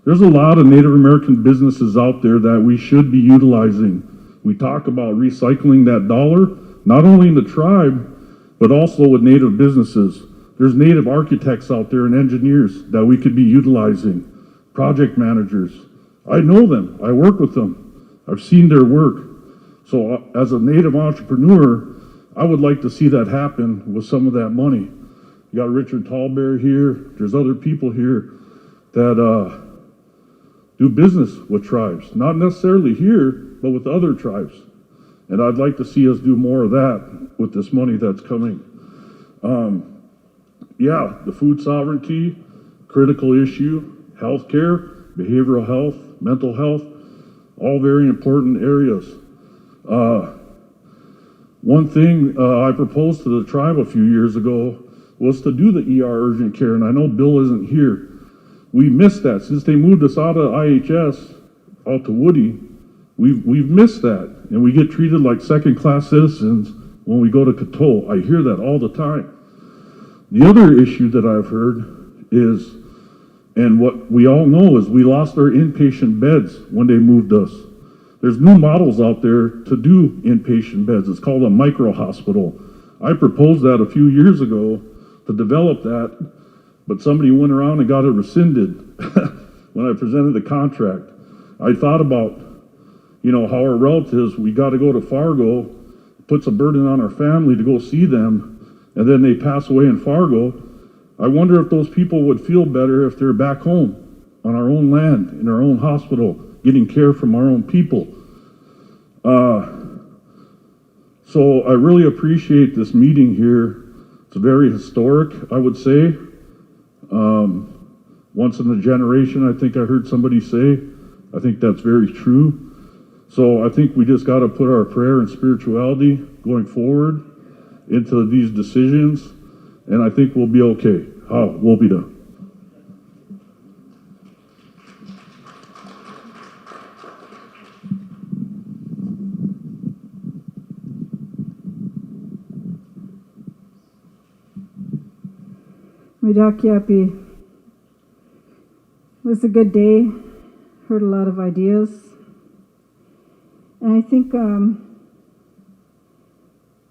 there's a lot of Native American businesses out there that we should be utilizing. We talk about recycling that dollar, not only in the tribe, but also with Native businesses. There's Native architects out there and engineers that we could be utilizing, project managers. I know them. I work with them. I've seen their work. So as a Native entrepreneur, I would like to see that happen with some of that money. You got Richard Tallbear here. There's other people here that do business with tribes. Not necessarily here, but with other tribes. And I'd like to see us do more of that with this money that's coming. The food sovereignty, critical issue, healthcare, behavioral health, mental health, all very important areas. One thing I proposed to the tribe a few years ago was to do the ER urgent care, and I know Bill isn't here. We missed that. Since they moved us out of IHS, out to Woody, we've missed that, and we get treated like second-class citizens when we go to Coteau. I hear that all the time. The other issue that I've heard is, and what we all know is we lost our inpatient beds when they moved us. There's new models out there to do inpatient beds. It's called a micro-hospital. I proposed that a few years ago to develop that, but somebody went around and got it rescinded when I presented the contract. I thought about, how our relatives, we got to go to Fargo, puts a burden on our family to go see them, and then they pass away in Fargo. I wonder if those people would feel better if they're back home on our own land, in our own hospital, getting care from our own people. So I really appreciate this meeting here. It's very historic, I would say. Once in a generation, I think I heard somebody say. I think that's very true. So I think we just got to put our prayer and spirituality going forward into these decisions, and I think we'll be okay. We'll be done. Midakyapi. It was a good day. Heard a lot of ideas. And I think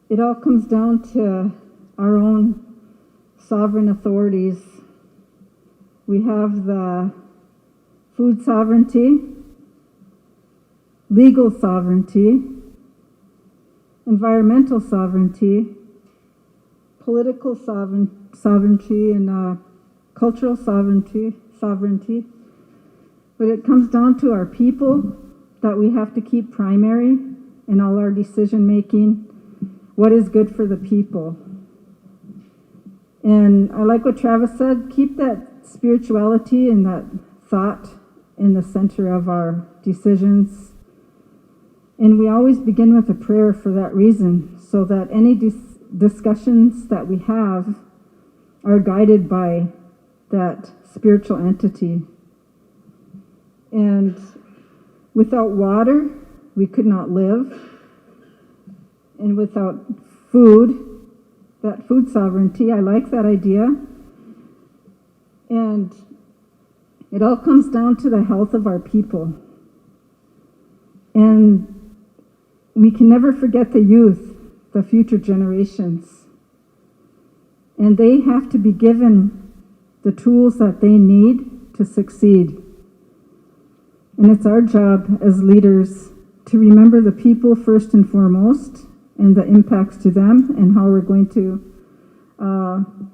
it all comes down to our own sovereign authorities. We have the food sovereignty, legal sovereignty, environmental sovereignty, political sovereignty, and cultural sovereignty. But it comes down to our people that we have to keep primary in all our decision making. What is good for the people? And I like what Travis said, keep that spirituality and that thought in the center of our decisions. And we always begin with a prayer for that reason, so that any discussions that we have are guided by that spiritual entity. And without water, we could not live. And without food, that food sovereignty, I like that idea. And it all comes down to the health of our people. And we can never forget the youth, the future generations. And they have to be given the tools that they need to succeed. And it's our job as leaders to remember the people first and foremost, and the impacts to them, and how we're going to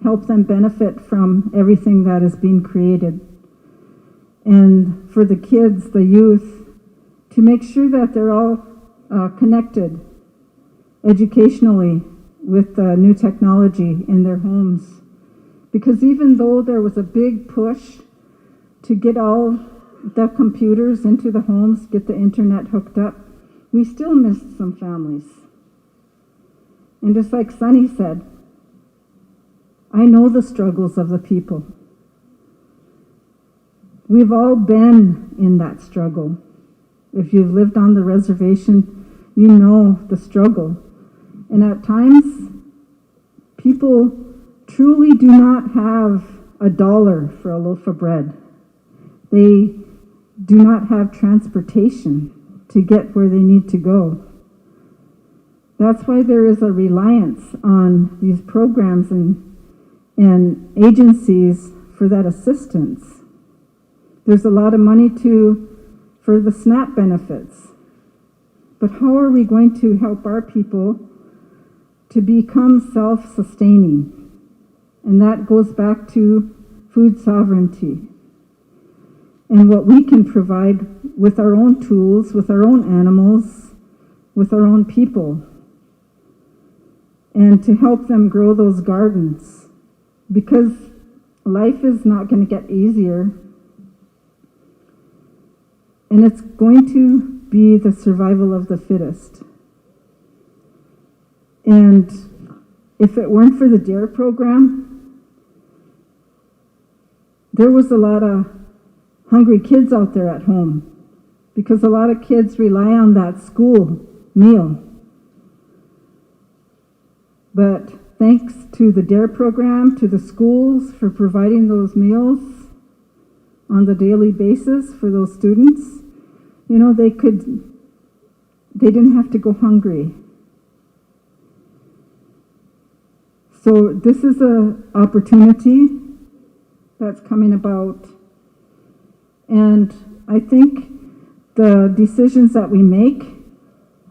help them benefit from everything that is being created. And for the kids, the youth, to make sure that they're all connected educationally with new technology in their homes. Because even though there was a big push to get all the computers into the homes, get the internet hooked up, we still missed some families. And just like Sonny said, I know the struggles of the people. We've all been in that struggle. If you've lived on the reservation, you know the struggle. And at times, people truly do not have $1 for a loaf of bread. They do not have transportation to get where they need to go. That's why there is a reliance on these programs and agencies for that assistance. There's a lot of money for the SNAP benefits. But how are we going to help our people to become self-sustaining? And that goes back to food sovereignty and what we can provide with our own tools, with our own animals, with our own people, and to help them grow those gardens, because life is not going to get easier, and it's going to be the survival of the fittest. And if it weren't for the DARE program, there was a lot of hungry kids out there at home, because a lot of kids rely on that school meal. But thanks to the DARE program, to the schools for providing those meals on the daily basis for those students, you know, they didn't have to go hungry. So this is an opportunity that's coming about. And I think the decisions that we make,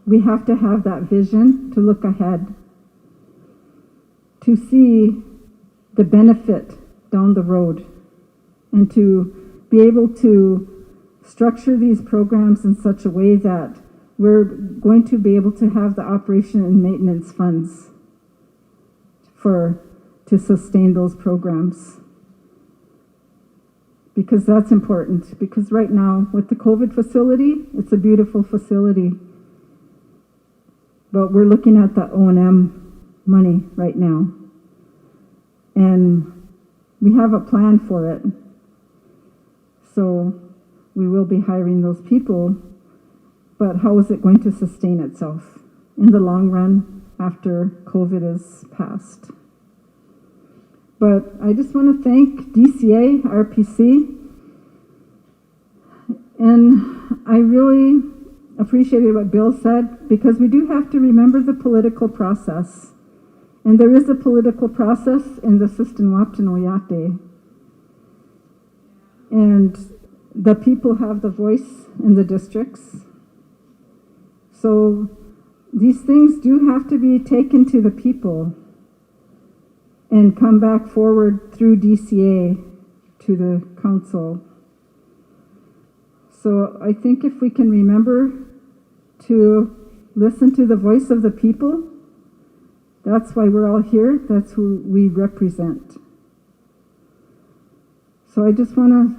we have to have that vision to look ahead, to see the benefit down the road, and to be able to structure these programs in such a way that we're going to be able to have the operation and maintenance funds to sustain those programs. Because that's important, because right now with the COVID facility, it's a beautiful facility, but we're looking at the O&M money right now, and we have a plan for it. So we will be hiring those people, but how is it going to sustain itself in the long run after COVID is passed? But I just want to thank DCA, RPC, and I really appreciated what Bill said, because we do have to remember the political process. And there is a political process in the Sistan-Wapton Oyate. And the people have the voice in the districts. So these things do have to be taken to the people and come back forward through DCA to the council. So I think if we can remember to listen to the voice of the people, that's why we're all here, that's who we represent. So I just want to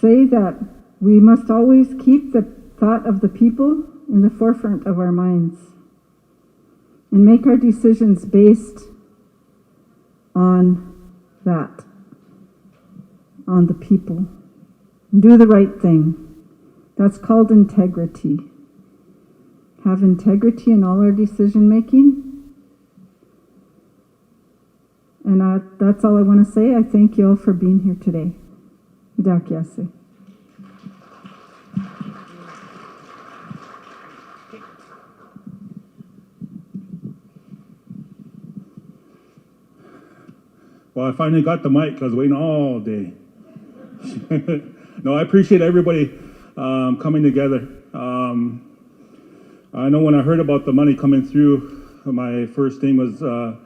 say that we must always keep the thought of the people in the forefront of our minds and make our decisions based on that, on the people. Do the right thing. That's called integrity. Have integrity in all our decision making. And that's all I want to say. I thank you all for being here today. Idakiase. Well, I finally got the mic. I was waiting all day. No, I appreciate everybody coming together. I know when I heard about the money coming through, my first thing was to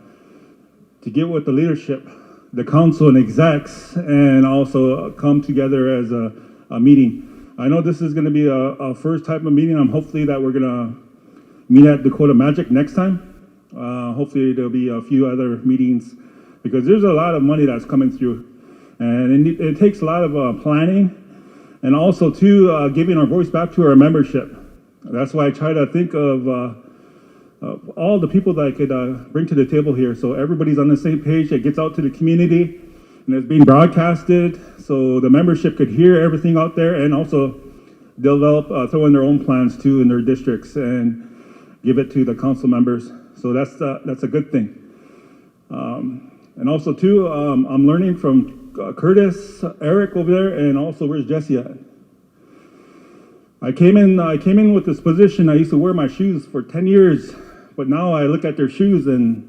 get with the leadership, the council and execs, and also come together as a meeting. I know this is going to be a first type of meeting. I'm hopefully that we're going to meet at Dakota Magic next time. Hopefully there'll be a few other meetings because there's a lot of money that's coming through. And it takes a lot of planning and also too giving our voice back to our membership. That's why I try to think of all the people that I could bring to the table here so everybody's on the same page. It gets out to the community and it's being broadcasted so the membership could hear everything out there and also develop, throw in their own plans too in their districts and give it to the council members. So that's a good thing. And also too, I'm learning from Curtis, Eric over there, and also where's Jesse at? I came in with this position. I used to wear my shoes for 10 years, but now I look at their shoes and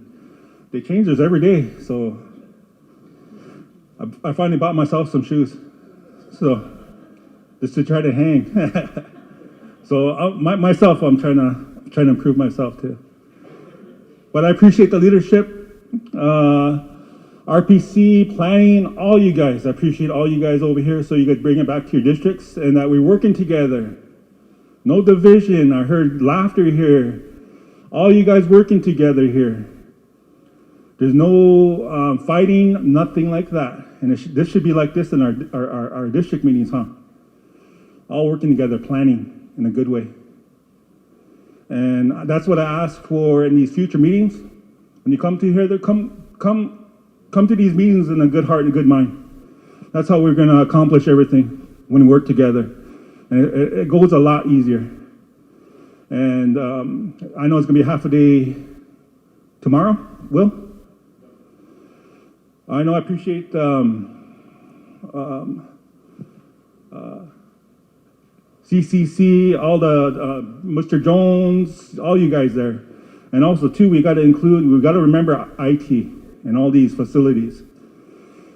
they change theirs every day. So I finally bought myself some shoes. So just to try to hang. So myself, I'm trying to improve myself too. But I appreciate the leadership. RPC, planning, all you guys. I appreciate all you guys over here so you could bring it back to your districts and that we're working together. No division. I heard laughter here. All you guys working together here. There's no fighting, nothing like that. And this should be like this in our district meetings, huh? All working together, planning in a good way. And that's what I ask for in these future meetings. When you come to here, come to these meetings in a good heart and a good mind. That's how we're going to accomplish everything when we work together. And it goes a lot easier. And I know it's going to be half a day tomorrow. Will? I know I appreciate CCC, all the Mr. Jones, all you guys there. And also too, we got to remember IT and all these facilities.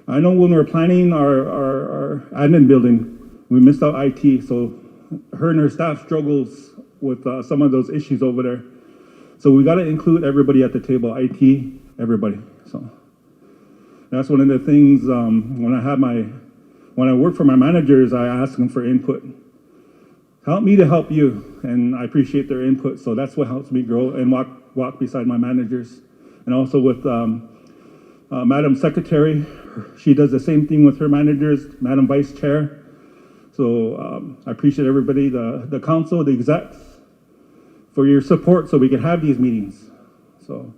I know when we're planning our admin building, we missed out IT, so her and her staff struggles with some of those issues over there. So we got to include everybody at the table, IT, everybody. So that's one of the things when I work for my managers, I ask them for input. Help me to help you, and I appreciate their input. So that's what helps me grow and walk beside my managers. And also with Madam Secretary, she does the same thing with her managers, Madam Vice Chair. So I appreciate everybody, the council, the execs, for your support so we can have these meetings. So,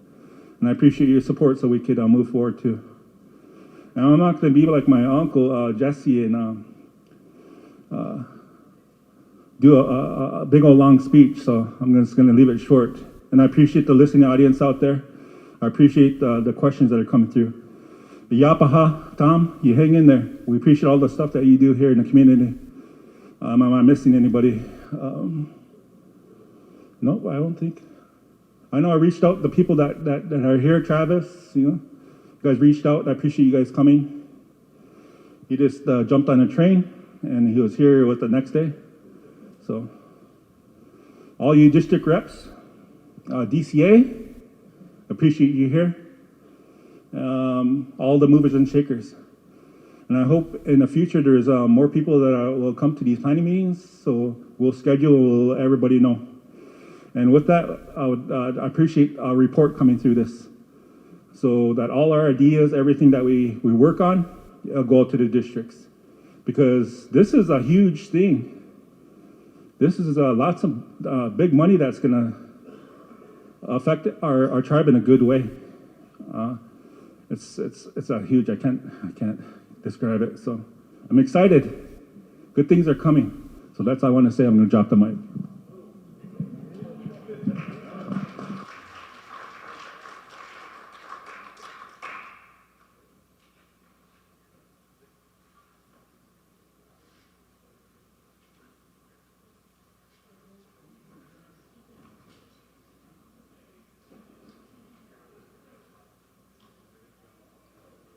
and I appreciate your support so we could move forward too. And I'm not going to be like my uncle, Jesse, and do a big old long speech, so I'm just going to leave it short. And I appreciate the listening audience out there. I appreciate the questions that are coming through. The Yapaha, Tom, you hang in there. We appreciate all the stuff that you do here in the community. Am I missing anybody? No, I don't think. I know I reached out to the people that are here, Travis, you guys reached out. I appreciate you guys coming. He just jumped on a train and he was here with the next day. So all you district reps, DCA, appreciate you here. All the movers and shakers. And I hope in the future there's more people that will come to these planning meetings, so we'll schedule, everybody know. And with that, I appreciate a report coming through this, so that all our ideas, everything that we work on, go out to the districts. Because this is a huge thing. This is lots of big money that's going to affect our tribe in a good way. It's a huge. I can't describe it. So I'm excited. Good things are coming. So that's all I want to say. I'm going to drop the mic.